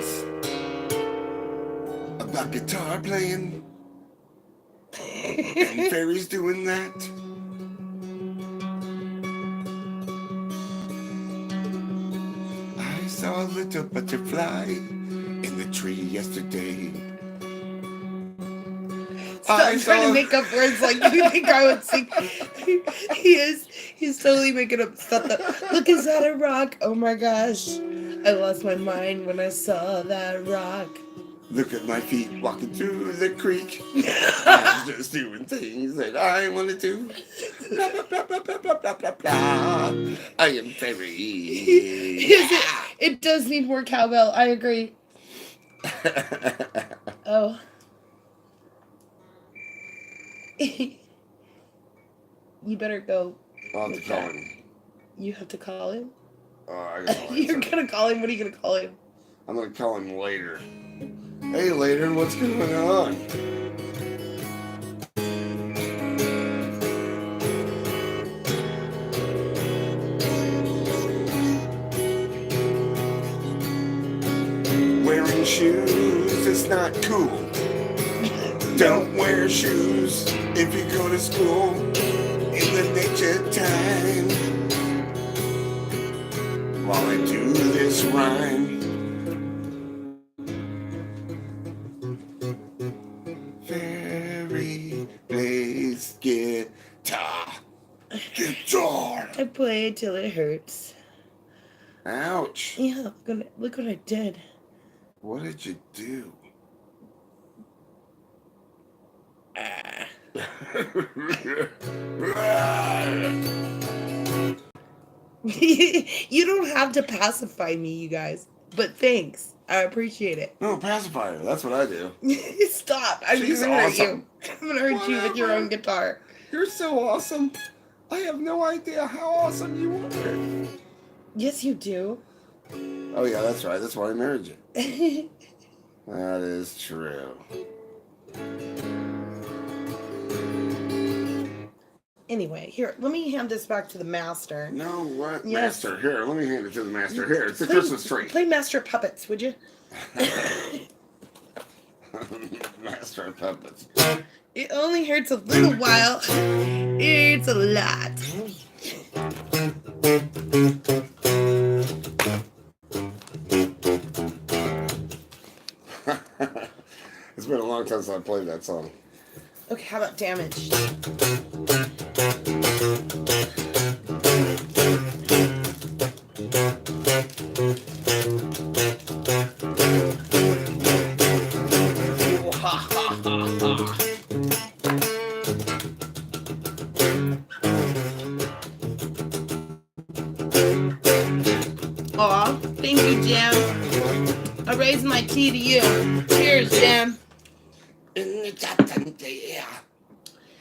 about guitar playing. And Fairy's doing that. saw a little butterfly in the tree yesterday. Stop trying to make up words like you think I would sing. He's totally making up stuff. Look, is that a rock? Oh my gosh. I lost my mind when I saw that rock. Look at my feet walking through the creek. I'm just doing things that I want to do. Blah, blah, blah, blah, blah, blah, blah, blah. I am very... It does need more cowbell. I agree. Oh. You better go. I'll have to call him. You have to call him? I gotta call him. You're gonna call him? What are you gonna call him? I'm gonna call him later. Hey, later, what's going on? Wearing shoes is not cool. Don't wear shoes if you go to school in the nature time. While I do this rhyme, Fairy plays guitar. Guitar. I play it till it hurts. Ouch. Yeah, look what I did. What did you do? You don't have to pacify me, you guys. But thanks. I appreciate it. No, pacifier. That's what I do. Stop. I'm She's gonna hurt you. awesome. I'm gonna hurt you with your own guitar. You're so awesome. I have no idea how awesome you are. Yes, you do. Oh, yeah, that's right. That's why I married you. That is true. Anyway, here, let me hand this back to the master. No, what? Yes. Master, here. Let me hand it to the master. Here, it's the Christmas tree. Play Master of Puppets, would you? Master of Puppets. It only hurts a little while. It hurts a lot. It's been a long time since I played that song. Okay, how about Damage? Aw, thank you, Jam. I raise my tea to you. Cheers, Jam. In the top 10 yeah.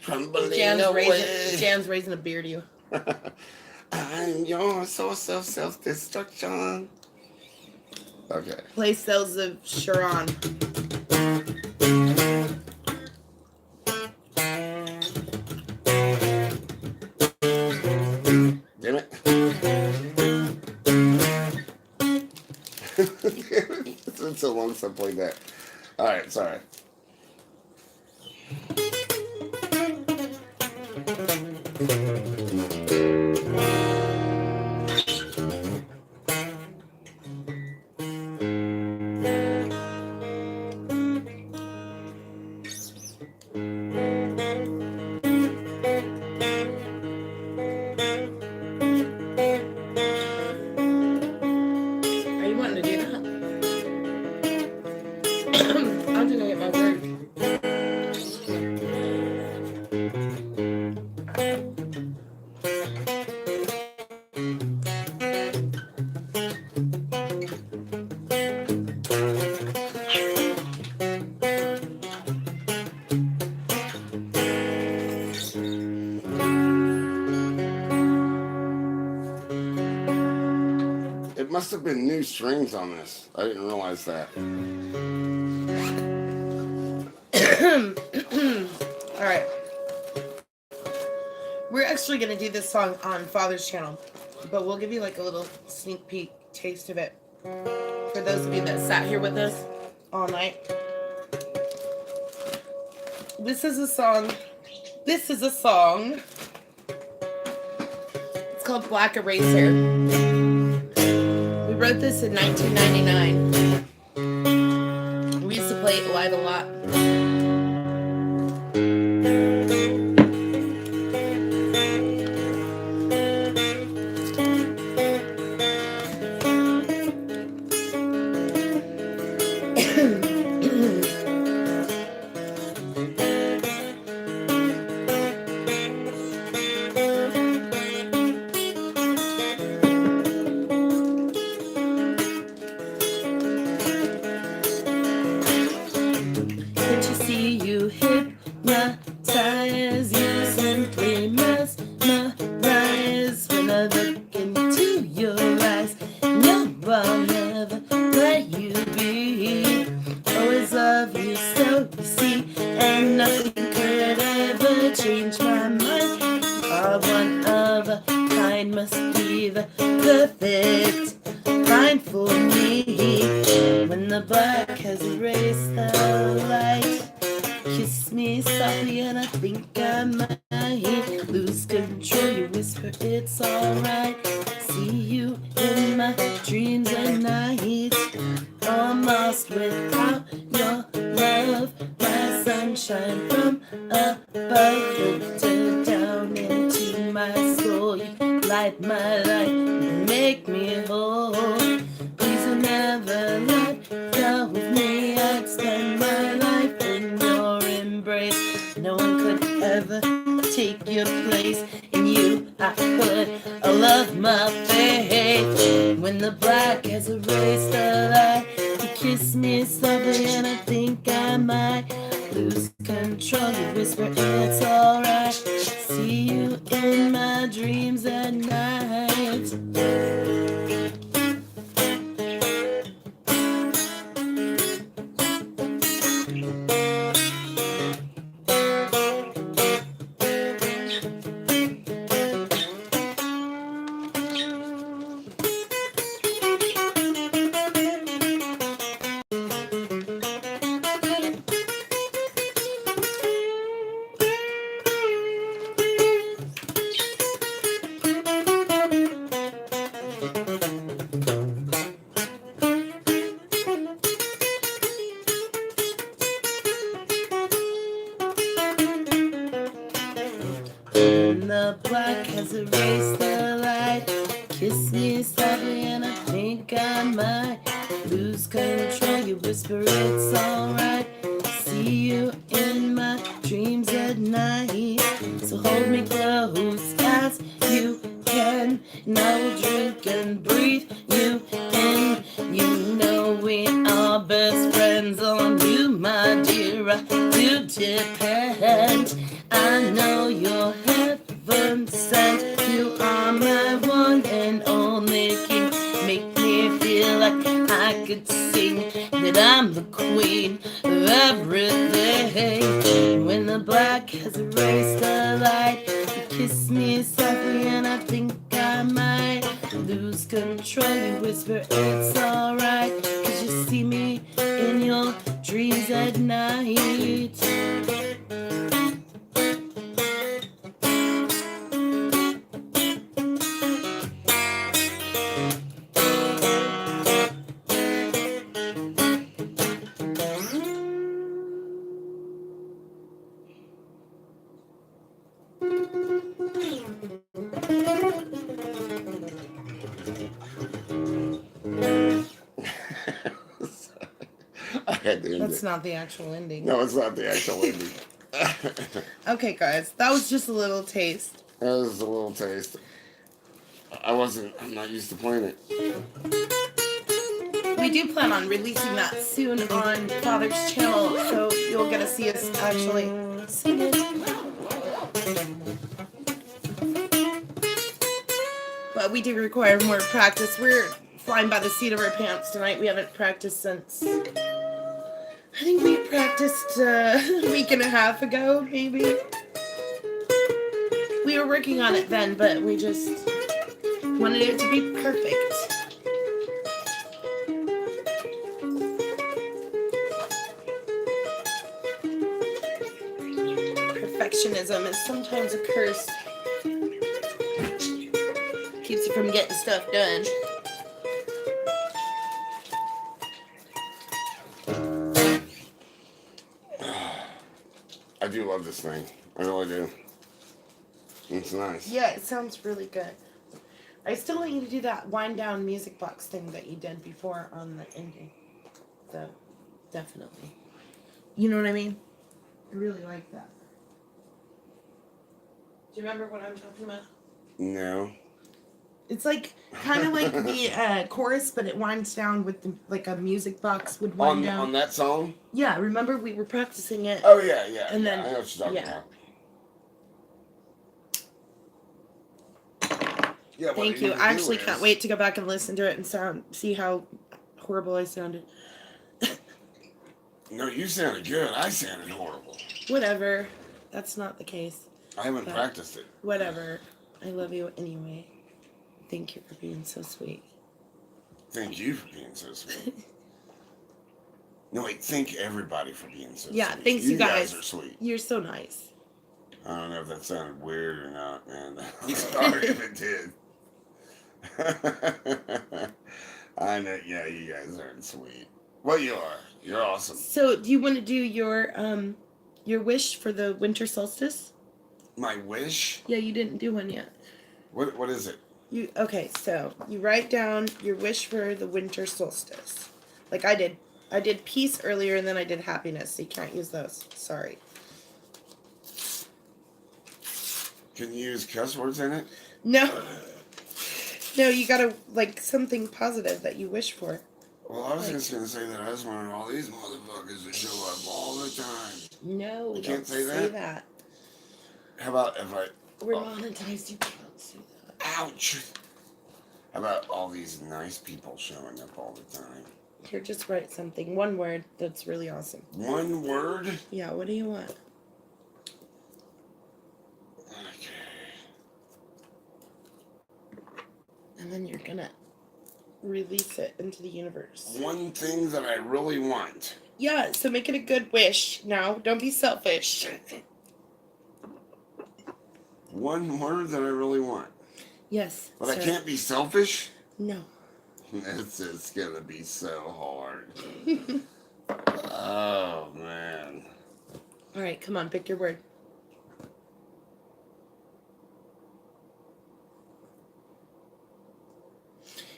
Crumbling away. Jam's raising a beer to you. I'm your source of self-destruction. Okay. Play Cells of Sharon. Damn it. It's been so long since I played that. Alright, sorry. Are you wanting to do that? I'm gonna get my word. It must have been new strings on this. I didn't realize that. All right. We're actually gonna do this song on Father's channel, but we'll give you like a little sneak peek taste of it for those of you that sat here with us all night. This is a song. It's called Black Eraser. We wrote wrote this in 1999. We used to play it live a lot. Can't you see you hypnotize? You simply mesmerize when I look into your eyes. No, I'll never let you be. Always love you so, you see, and nothing could ever change my mind. Are one of a kind, must be the perfect find for me. When the black has erased the light, kiss me softly and I think I might lose control. You whisper it's alright. See you in my dreams at night. Almost without your love, my sunshine from above filtered down into my soul. You light my life, you make me whole. Please never let go of me. I'd spend my life in your embrace. No one could ever take your place. In you I put all of my faith. When the black has erased the light, you kiss me softly and I think I might lose control. You whisper it's alright. See you in my dreams at night. When the black has erased the light, kiss me softly and I think I might lose control. You whisper it's alright. See you in my dreams at night. So hold me close as you can, and I will drink and breathe you in. You know we are best friends on you, my dear. I do depend. I know you're heaven sent. You are my one and only king. Make me feel like I could sing that I'm the queen of everything. When the black has erased the light, you kiss me softly and I think I might lose control. You whisper it's alright, 'cause you see me in your dreams at night. I had to end That's it. not the actual ending. No, it's not the actual ending. Okay, guys, that was just a little taste. That was a little taste. I'm not used to playing it. We do plan on releasing that soon on Father's channel, so you'll get to see us actually sing it. But we do require more practice. We're flying by the seat of our pants tonight. We haven't practiced since, I think we practiced a week and a half ago, maybe. We were working on it then, but we just wanted it to be perfect. Perfectionism is sometimes a curse. Keeps you from getting stuff done. I do love this thing. I really do. It's nice. Yeah, it sounds really good. I still want you to do that wind down music box thing that you did before on the ending. So, definitely. You know what I mean? I really like that. Do you remember what I'm talking about? No. It's like kind of like the chorus, but it winds down with like a music box would wind down. On that song? Yeah, remember we were practicing it. Oh yeah, yeah. And yeah. then I know what you're talking about. Yeah, what Thank you. I actually can't wait to go back and listen to it and see how horrible I sounded. No, you sounded good. I sounded horrible. Whatever. That's not the case. I haven't practiced it. Whatever. I love you anyway. Thank you for being so sweet. Thank you for being so sweet. No, wait, thank everybody for being so sweet. Yeah, thanks you guys. You guys are sweet. You're so nice. I don't know if that sounded weird or not, man. I'm sorry if it did. I know, yeah, you guys aren't sweet. Well, you are. You're awesome. So, do you want to do your wish for the winter solstice? My wish? Yeah, you didn't do one yet. What is it? So you write down your wish for the winter solstice, like I did. I did peace earlier, and then I did happiness. So you can't use those. Sorry. Can you use cuss words in it? No. No, you gotta like something positive that you wish for. Well, I was just gonna say that I just wanted all these motherfuckers to show up all the time. No, You don't can't say that? How about if I... We're monetized, you can't say that. Ouch! How about all these nice people showing up all the time? Here, just write something. One word that's really awesome. One word? Yeah, what do you want? Okay. And then you're gonna release it into the universe. One thing that I really want. Yeah, so make it a good wish. Now, don't be selfish. One word that I really want. Yes. But I can't be selfish? No. It's gonna be so hard. Oh, man. All right, come on, pick your word.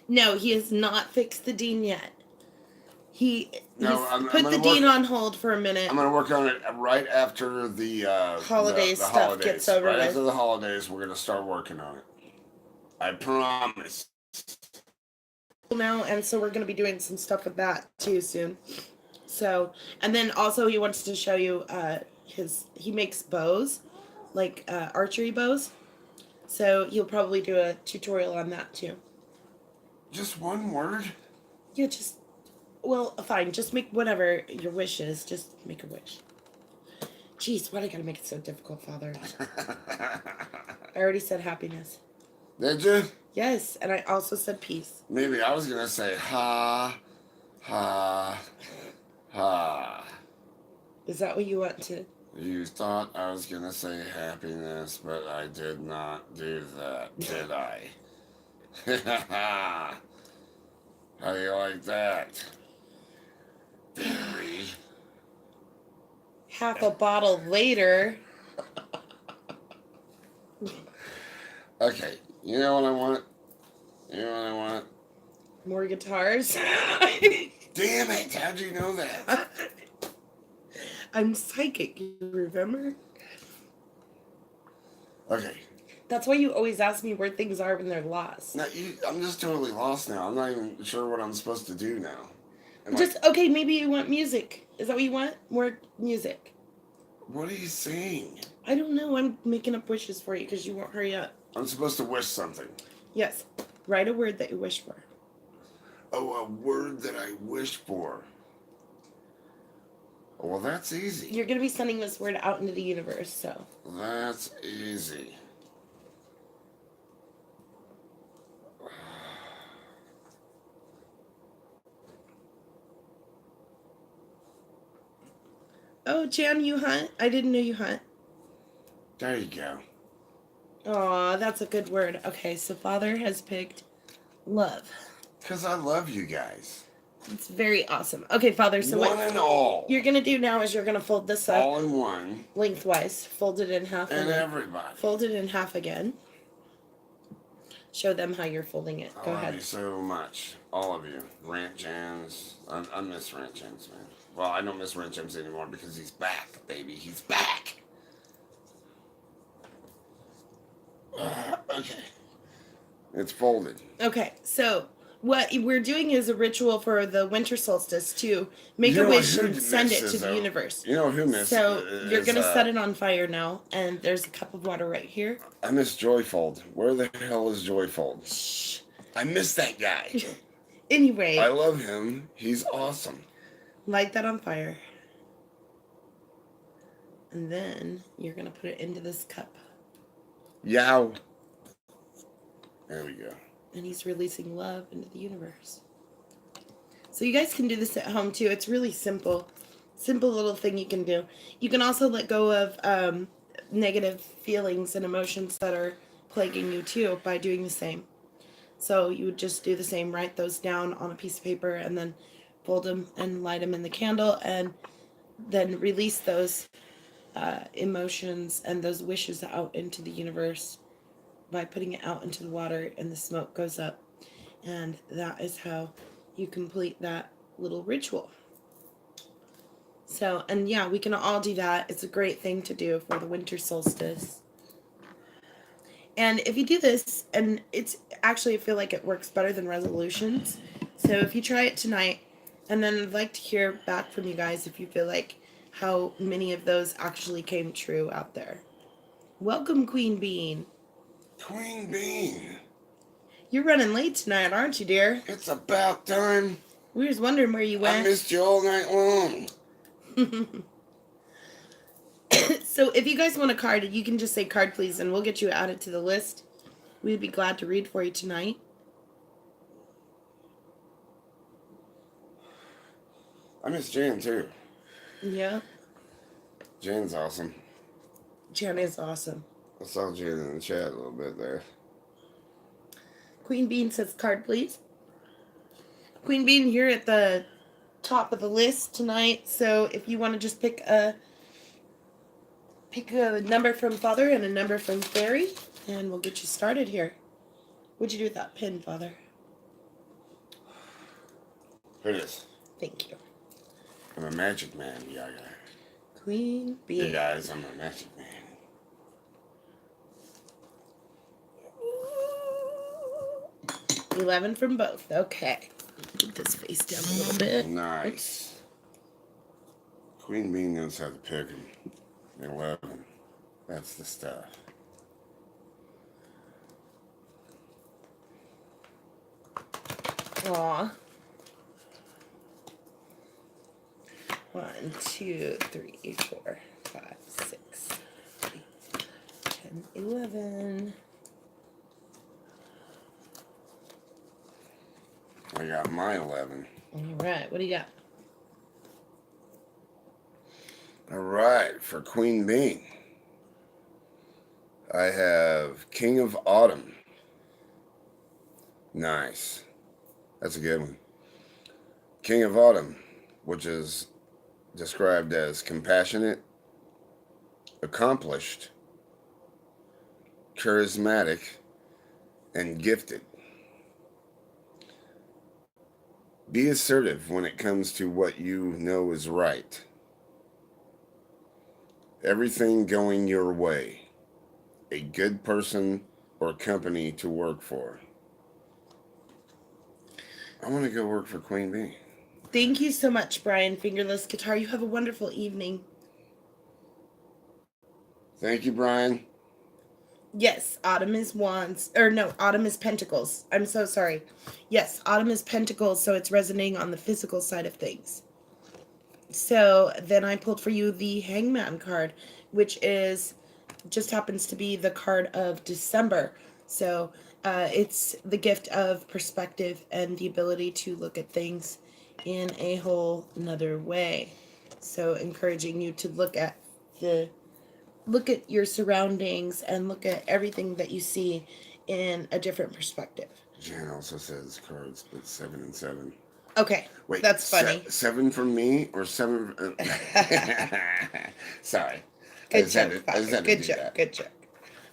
No, he has not fixed the dean yet. He's put the dean on hold for a minute. I'm going to work on it right after the holidays the stuff holidays. gets over right with. After the holidays, we're going to start working on it. I promise. Now, and so we're going to be doing some stuff with that too soon. So, and then also he wants to show you he makes bows, like archery bows. So he'll probably do a tutorial on that too. Just one word? Yeah, well, fine. Just make whatever your wish is. Just make a wish. Jeez, why do I gotta make it so difficult, Father? I already said happiness. Did you? Yes, and I also said peace. Maybe I was gonna say ha, ha, ha. Is that what you want to? You thought I was gonna say happiness, but I did not do that, did I? How do you like that? Theory. Half a bottle later. Okay, you know what I want? You know what I want? More guitars. Damn it, how'd you know that? I'm psychic, you remember? Okay. That's why you always ask me where things are when they're lost. Now, I'm just totally lost now. I'm not even sure what I'm supposed to do now. Okay, maybe you want music. Is that what you want? More music. What are you saying? I don't know. I'm making up wishes for you because you won't hurry up. I'm supposed to wish something. Yes. Write a word that you wish for. Oh, a word that I wish for. Well, that's easy. You're going to be sending this word out into the universe, so. That's easy. Oh, Jan, you hunt? I didn't know you hunt. There you go. Aw, that's a good word. Okay, so Father has picked love. Because I love you guys. It's very awesome. Okay, Father, so One what and all. you're going to do now is you're going to fold this up All in one. lengthwise. Fold it in half. And then everybody. fold it in half again. Show them how you're folding it. Go I love ahead. you so much. All of you. Rant Jams. I miss Rant Jams, man. Well, I don't miss Rant Jams anymore because he's back, baby. He's back. Okay. It's folded. Okay, so what we're doing is a ritual for the winter solstice to make You a know wish who and send it to misses, the though? universe. You know who missed? So you're is, going to set it on fire now, and there's a cup of water right here. I miss Joyfold. Where the hell is Joyfold? Shh. I miss that guy. Anyway, I love him. He's awesome. light that on fire. And then you're going to put it into this cup. Yow. There we go. And he's releasing love into the universe. So you guys can do this at home too. It's really simple. Simple little thing you can do. You can also let go of negative feelings and emotions that are plaguing you too by doing the same. So you would just do the same, write those down on a piece of paper and then fold them and light them in the candle and then release those emotions and those wishes out into the universe by putting it out into the water, and the smoke goes up. And that is how you complete that little ritual. So, and yeah, we can all do that. It's a great thing to do for the winter solstice. And if you do this, and it's actually, I feel like it works better than resolutions. So if you try it tonight, and then I'd like to hear back from you guys if you feel like how many of those actually came true out there. Welcome, Queen Bean. Queen Bean. You're running late tonight, aren't you, dear? It's about time. We were just wondering where you I went. missed you all night long. So if you guys want a card, you can just say card, please, and we'll get you added to the list. We'd be glad to read for you tonight. I miss Jan, too. Yeah. Jan's awesome. Jan is awesome. I saw Jan in the chat a little bit there. Queen Bean says card, please. Queen Bean here at the top of the list tonight. So if you want to just pick a number from Father and a number from Fairy, and we'll get you started here. What'd you do with that pin, Father? Here it is. Thank you. I'm a magic man, yeah. Queen Bean. Hey guys, I'm a magic man. 11 from both. Okay. Get this face down a little bit. Nice. Queen Bean knows how to pick them. 11. That's the stuff. Aw. 1, 2, 3, 4, 5, 6, 8, 10, 11. I got my 11. All right. What do you got? All right, for Queen Bean, I have King of Autumn. Nice. That's a good one. King of Autumn, which is described as compassionate, accomplished, charismatic, and gifted. Be assertive when it comes to what you know is right. Everything going your way. A good person or company to work for. I want to go work for Queen Bee. Thank you so much, Brian Fingerless Guitar. You have a wonderful evening. Thank you, Brian. Yes, Autumn is wands. Or no, Autumn is pentacles. I'm so sorry. Yes, Autumn is pentacles, so it's resonating on the physical side of things. So then I pulled for you the Hangman card, which is just happens to be the card of December. So it's the gift of perspective and the ability to look at things in a whole another way. So encouraging you to look at your surroundings and look at everything that you see in a different perspective. Jan also says cards, but 7 and 7. Okay, Wait, that's funny. 7 from me or 7? Sorry, Good joke, I Father. just had to Good do joke. that. Good joke.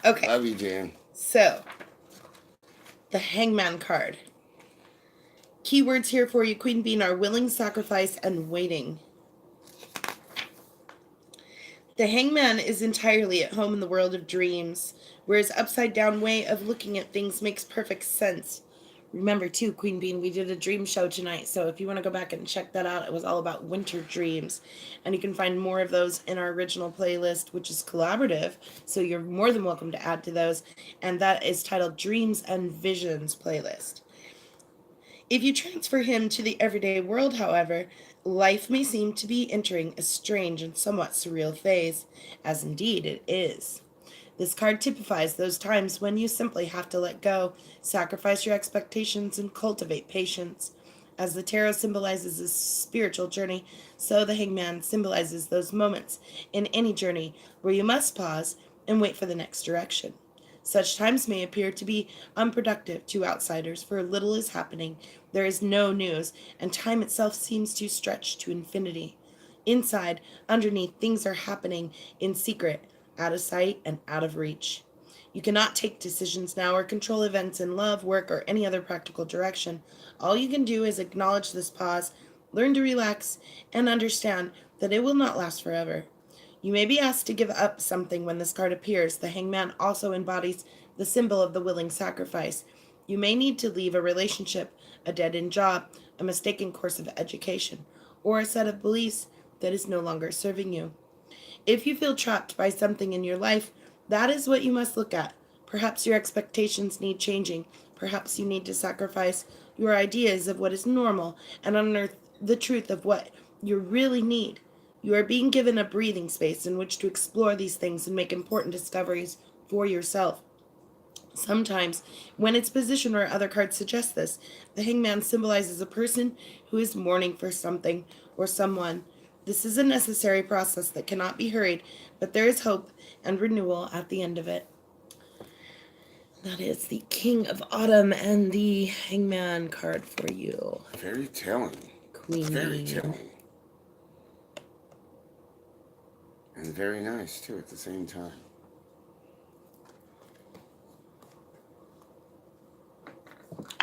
Okay, Love you, Jan. so the Hangman card. Keywords here for you, Queen Bean, are willing, sacrifice, and waiting. The Hangman is entirely at home in the world of dreams, where his upside-down way of looking at things makes perfect sense. Remember, too, Queen Bean, we did a dream show tonight, so if you want to go back and check that out, it was all about winter dreams. And you can find more of those in our original playlist, which is collaborative, so you're more than welcome to add to those. And that is titled Dreams and Visions playlist. If you transfer him to the everyday world, however, life may seem to be entering a strange and somewhat surreal phase, as indeed it is. This card typifies those times when you simply have to let go, sacrifice your expectations, and cultivate patience. As the tarot symbolizes a spiritual journey, so the hangman symbolizes those moments in any journey where you must pause and wait for the next direction. Such times may appear to be unproductive to outsiders, for little is happening, there is no news, and time itself seems to stretch to infinity. Inside, underneath, things are happening in secret, out of sight and out of reach. You cannot take decisions now or control events in love, work, or any other practical direction. All you can do is acknowledge this pause, learn to relax, and understand that it will not last forever. You may be asked to give up something when this card appears. The hangman also embodies the symbol of the willing sacrifice. You may need to leave a relationship, a dead-end job, a mistaken course of education, or a set of beliefs that is no longer serving you. If you feel trapped by something in your life, that is what you must look at. Perhaps your expectations need changing. Perhaps you need to sacrifice your ideas of what is normal and unearth the truth of what you really need. You are being given a breathing space in which to explore these things and make important discoveries for yourself. Sometimes, when it's positioned where other cards suggest this, the hangman symbolizes a person who is mourning for something or someone. This is a necessary process that cannot be hurried, but there is hope and renewal at the end of it. That is the King of Autumn and the Hangman card for you. Very telling. Queen. Very telling. And very nice, too, at the same time.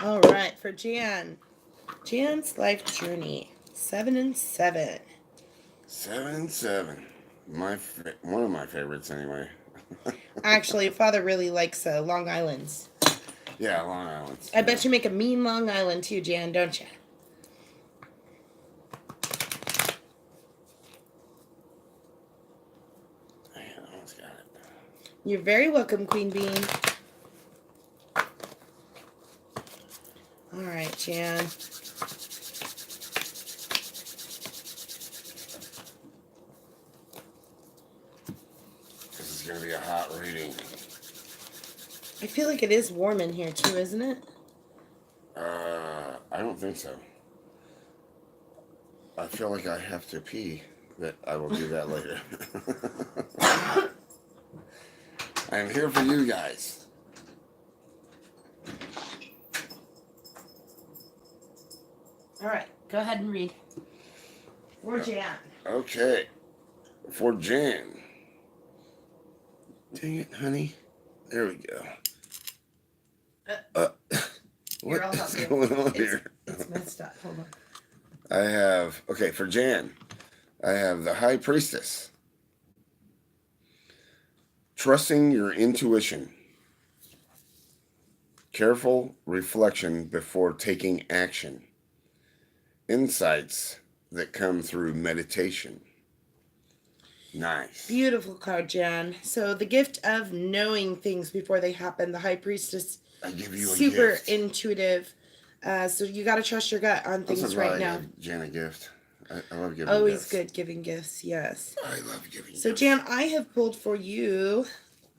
All right, for Jan. Jan's life journey. 7 and 7. 7 and 7. One of my favorites, anyway. Actually, Father really likes Long Island's. Yeah, Long Island. I bet you make a mean Long Island too, Jan, don't you? I almost got it. You're very welcome, Queen Bean. All right, Jan. This is going to be a hot reading. I feel like it is warm in here too, isn't it? I don't think so. I feel like I have to pee, but I will do that later. I am here for you guys. All right, go ahead and read. For Jan. Okay. For Jan. Dang it, honey. There we go. What is going on here? It's messed up. Hold on. I have, okay, for Jan, I have the High Priestess. Trusting your intuition. Careful reflection before taking action. Insights that come through meditation. Nice. Beautiful card, Jan. So the gift of knowing things before they happen. The High Priestess. I give you a super gift. intuitive. So you got to trust your gut on things right now. I give Jan a gift. I love giving Always gifts. good giving gifts, yes. I love giving So gifts. Jan, I have pulled for you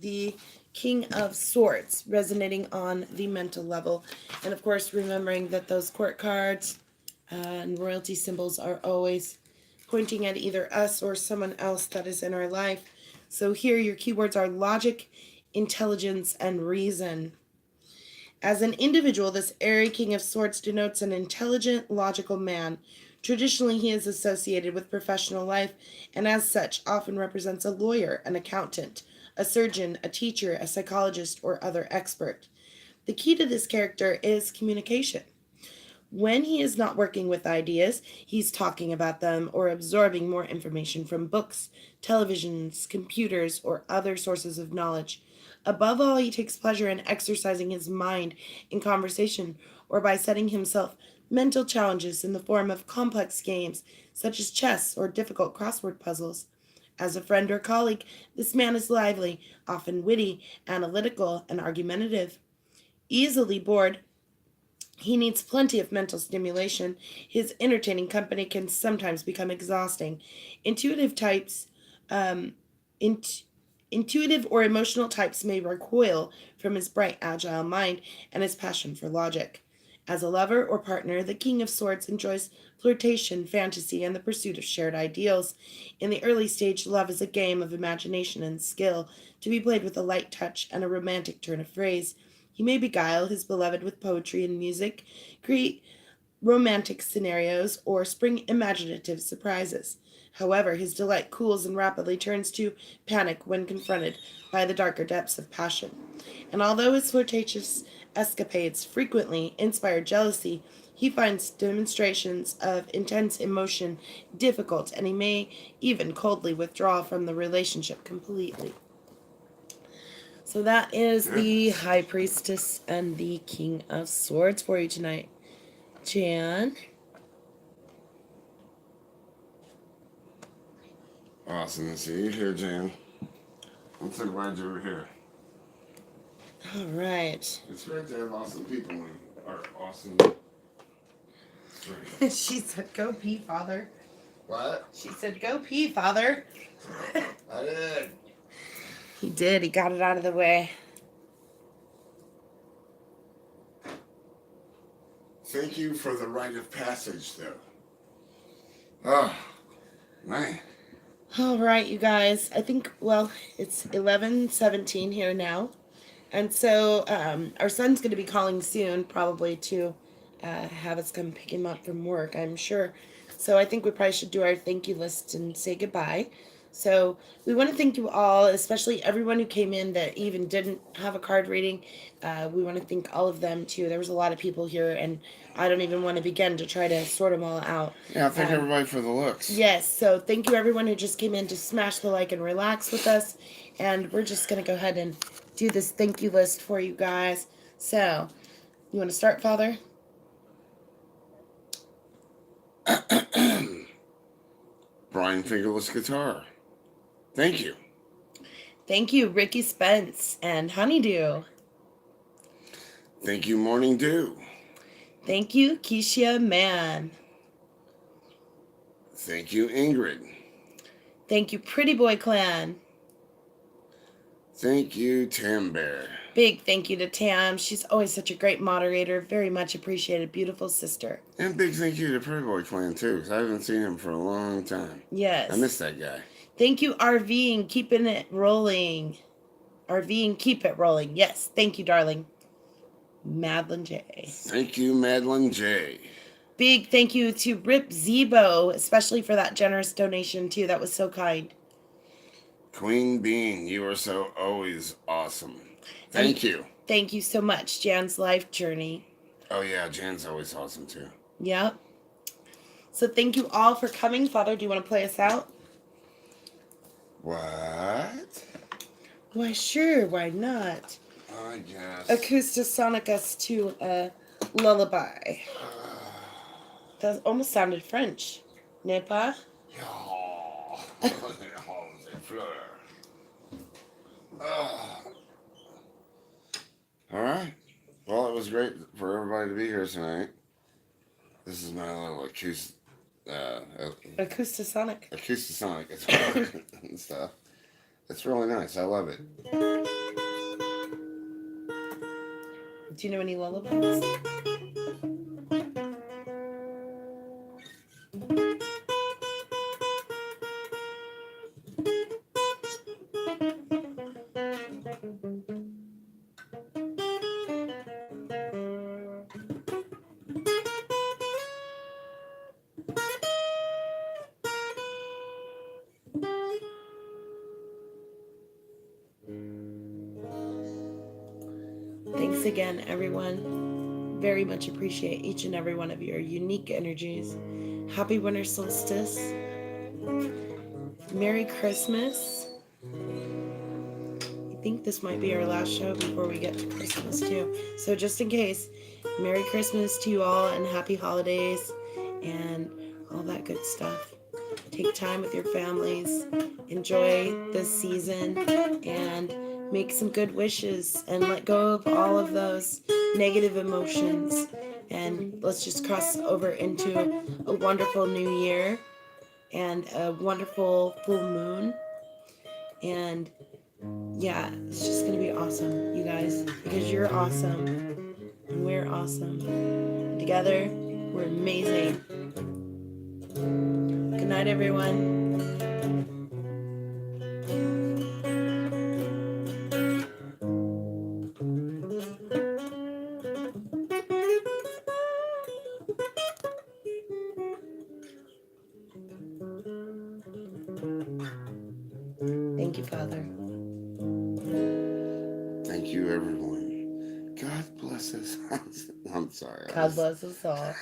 the King of Swords, resonating on the mental level. And of course, remembering that those court cards and royalty symbols are always pointing at either us or someone else that is in our life. So here your keywords are logic, intelligence, and reason. As an individual, this airy King of Swords denotes an intelligent, logical man. Traditionally, he is associated with professional life and, as such, often represents a lawyer, an accountant, a surgeon, a teacher, a psychologist, or other expert. The key to this character is communication. When he is not working with ideas, he's talking about them or absorbing more information from books, televisions, computers, or other sources of knowledge. Above all, he takes pleasure in exercising his mind in conversation or by setting himself mental challenges in the form of complex games such as chess or difficult crossword puzzles. As a friend or colleague, this man is lively, often witty, analytical, and argumentative. Easily bored, he needs plenty of mental stimulation. His entertaining company can sometimes become exhausting. Intuitive types, um, int- intuitive or emotional types may recoil from his bright, agile mind and his passion for logic. As a lover or partner, the King of Swords enjoys flirtation, fantasy, and the pursuit of shared ideals. In the early stage, love is a game of imagination and skill, to be played with a light touch and a romantic turn of phrase. He may beguile his beloved with poetry and music, create romantic scenarios, or spring imaginative surprises. However, his delight cools and rapidly turns to panic when confronted by the darker depths of passion. And although his flirtatious escapades frequently inspire jealousy, he finds demonstrations of intense emotion difficult, and he may even coldly withdraw from the relationship completely. So that is the High Priestess and the King of Swords for you tonight. Jan? Awesome to see you here, Jan. I'm so glad you were here. All right. It's great to have awesome people in our awesome. She said, go pee, Father. What? She said, go pee, Father. I did. He did. He got it out of the way. Thank you for the rite of passage, though. Oh, man. All right, you guys. I think, well, it's 11:17 here now. And so our son's going to be calling soon, probably to have us come pick him up from work, I'm sure. So I think we probably should do our thank you list and say goodbye. So we want to thank you all, especially everyone who came in that even didn't have a card reading. We want to thank all of them too. There was a lot of people here, and I don't even want to begin to try to sort them all out. Yeah, thank everybody for the looks. Yes, so thank you everyone who just came in to smash the like and relax with us. And we're just going to go ahead and do this thank you list for you guys. So, you want to start, Father? Brian Fingerless Guitar. Thank you. Thank you, Ricky Spence and Honeydew. Thank you, Morning Dew. Thank you, Keisha Mann. Thank you, Ingrid. Thank you, Pretty Boy Clan. Thank you, Tam Bear. Big thank you to Tam. She's always such a great moderator. Very much appreciated. Beautiful sister. And big thank you to Pretty Boy Clan, too, because I haven't seen him for a long time. Yes. I miss that guy. Thank you, RVing, keeping it rolling. RVing, keep it rolling. Yes, thank you, darling. Madeline J. Thank you, Madeline J. Big thank you to Rip Zebo, especially for that generous donation, too. That was so kind. Queen Bean, you are so always awesome. Thank you. Thank you so much, Jan's life journey. Oh, yeah, Jan's always awesome, too. Yep. So thank you all for coming. Father, do you want to play us out? What? Why, sure. Why not? I guess. Acoustasonic us to a lullaby. That almost sounded French. N'est pas? All right. Well, it was great for everybody to be here tonight. This is my little Acoustasonic. Acoustasonic and stuff. It's really nice. I love it. Do you know any lullabies? Thanks again, everyone. Very much appreciate each and every one of your unique energies. Happy winter solstice. Merry Christmas. I think this might be our last show before we get to Christmas too. So just in case, Merry Christmas to you all and happy holidays and all that good stuff. Take time with your families, enjoy this season, and make some good wishes and let go of all of those negative emotions. And let's just cross over into a wonderful new year and a wonderful full moon. And yeah, it's just going to be awesome, you guys, because you're awesome and we're awesome. And together, we're amazing. Good night, everyone. Thank you, Father. Thank you, everyone. God bless us. I'm sorry. God bless us all.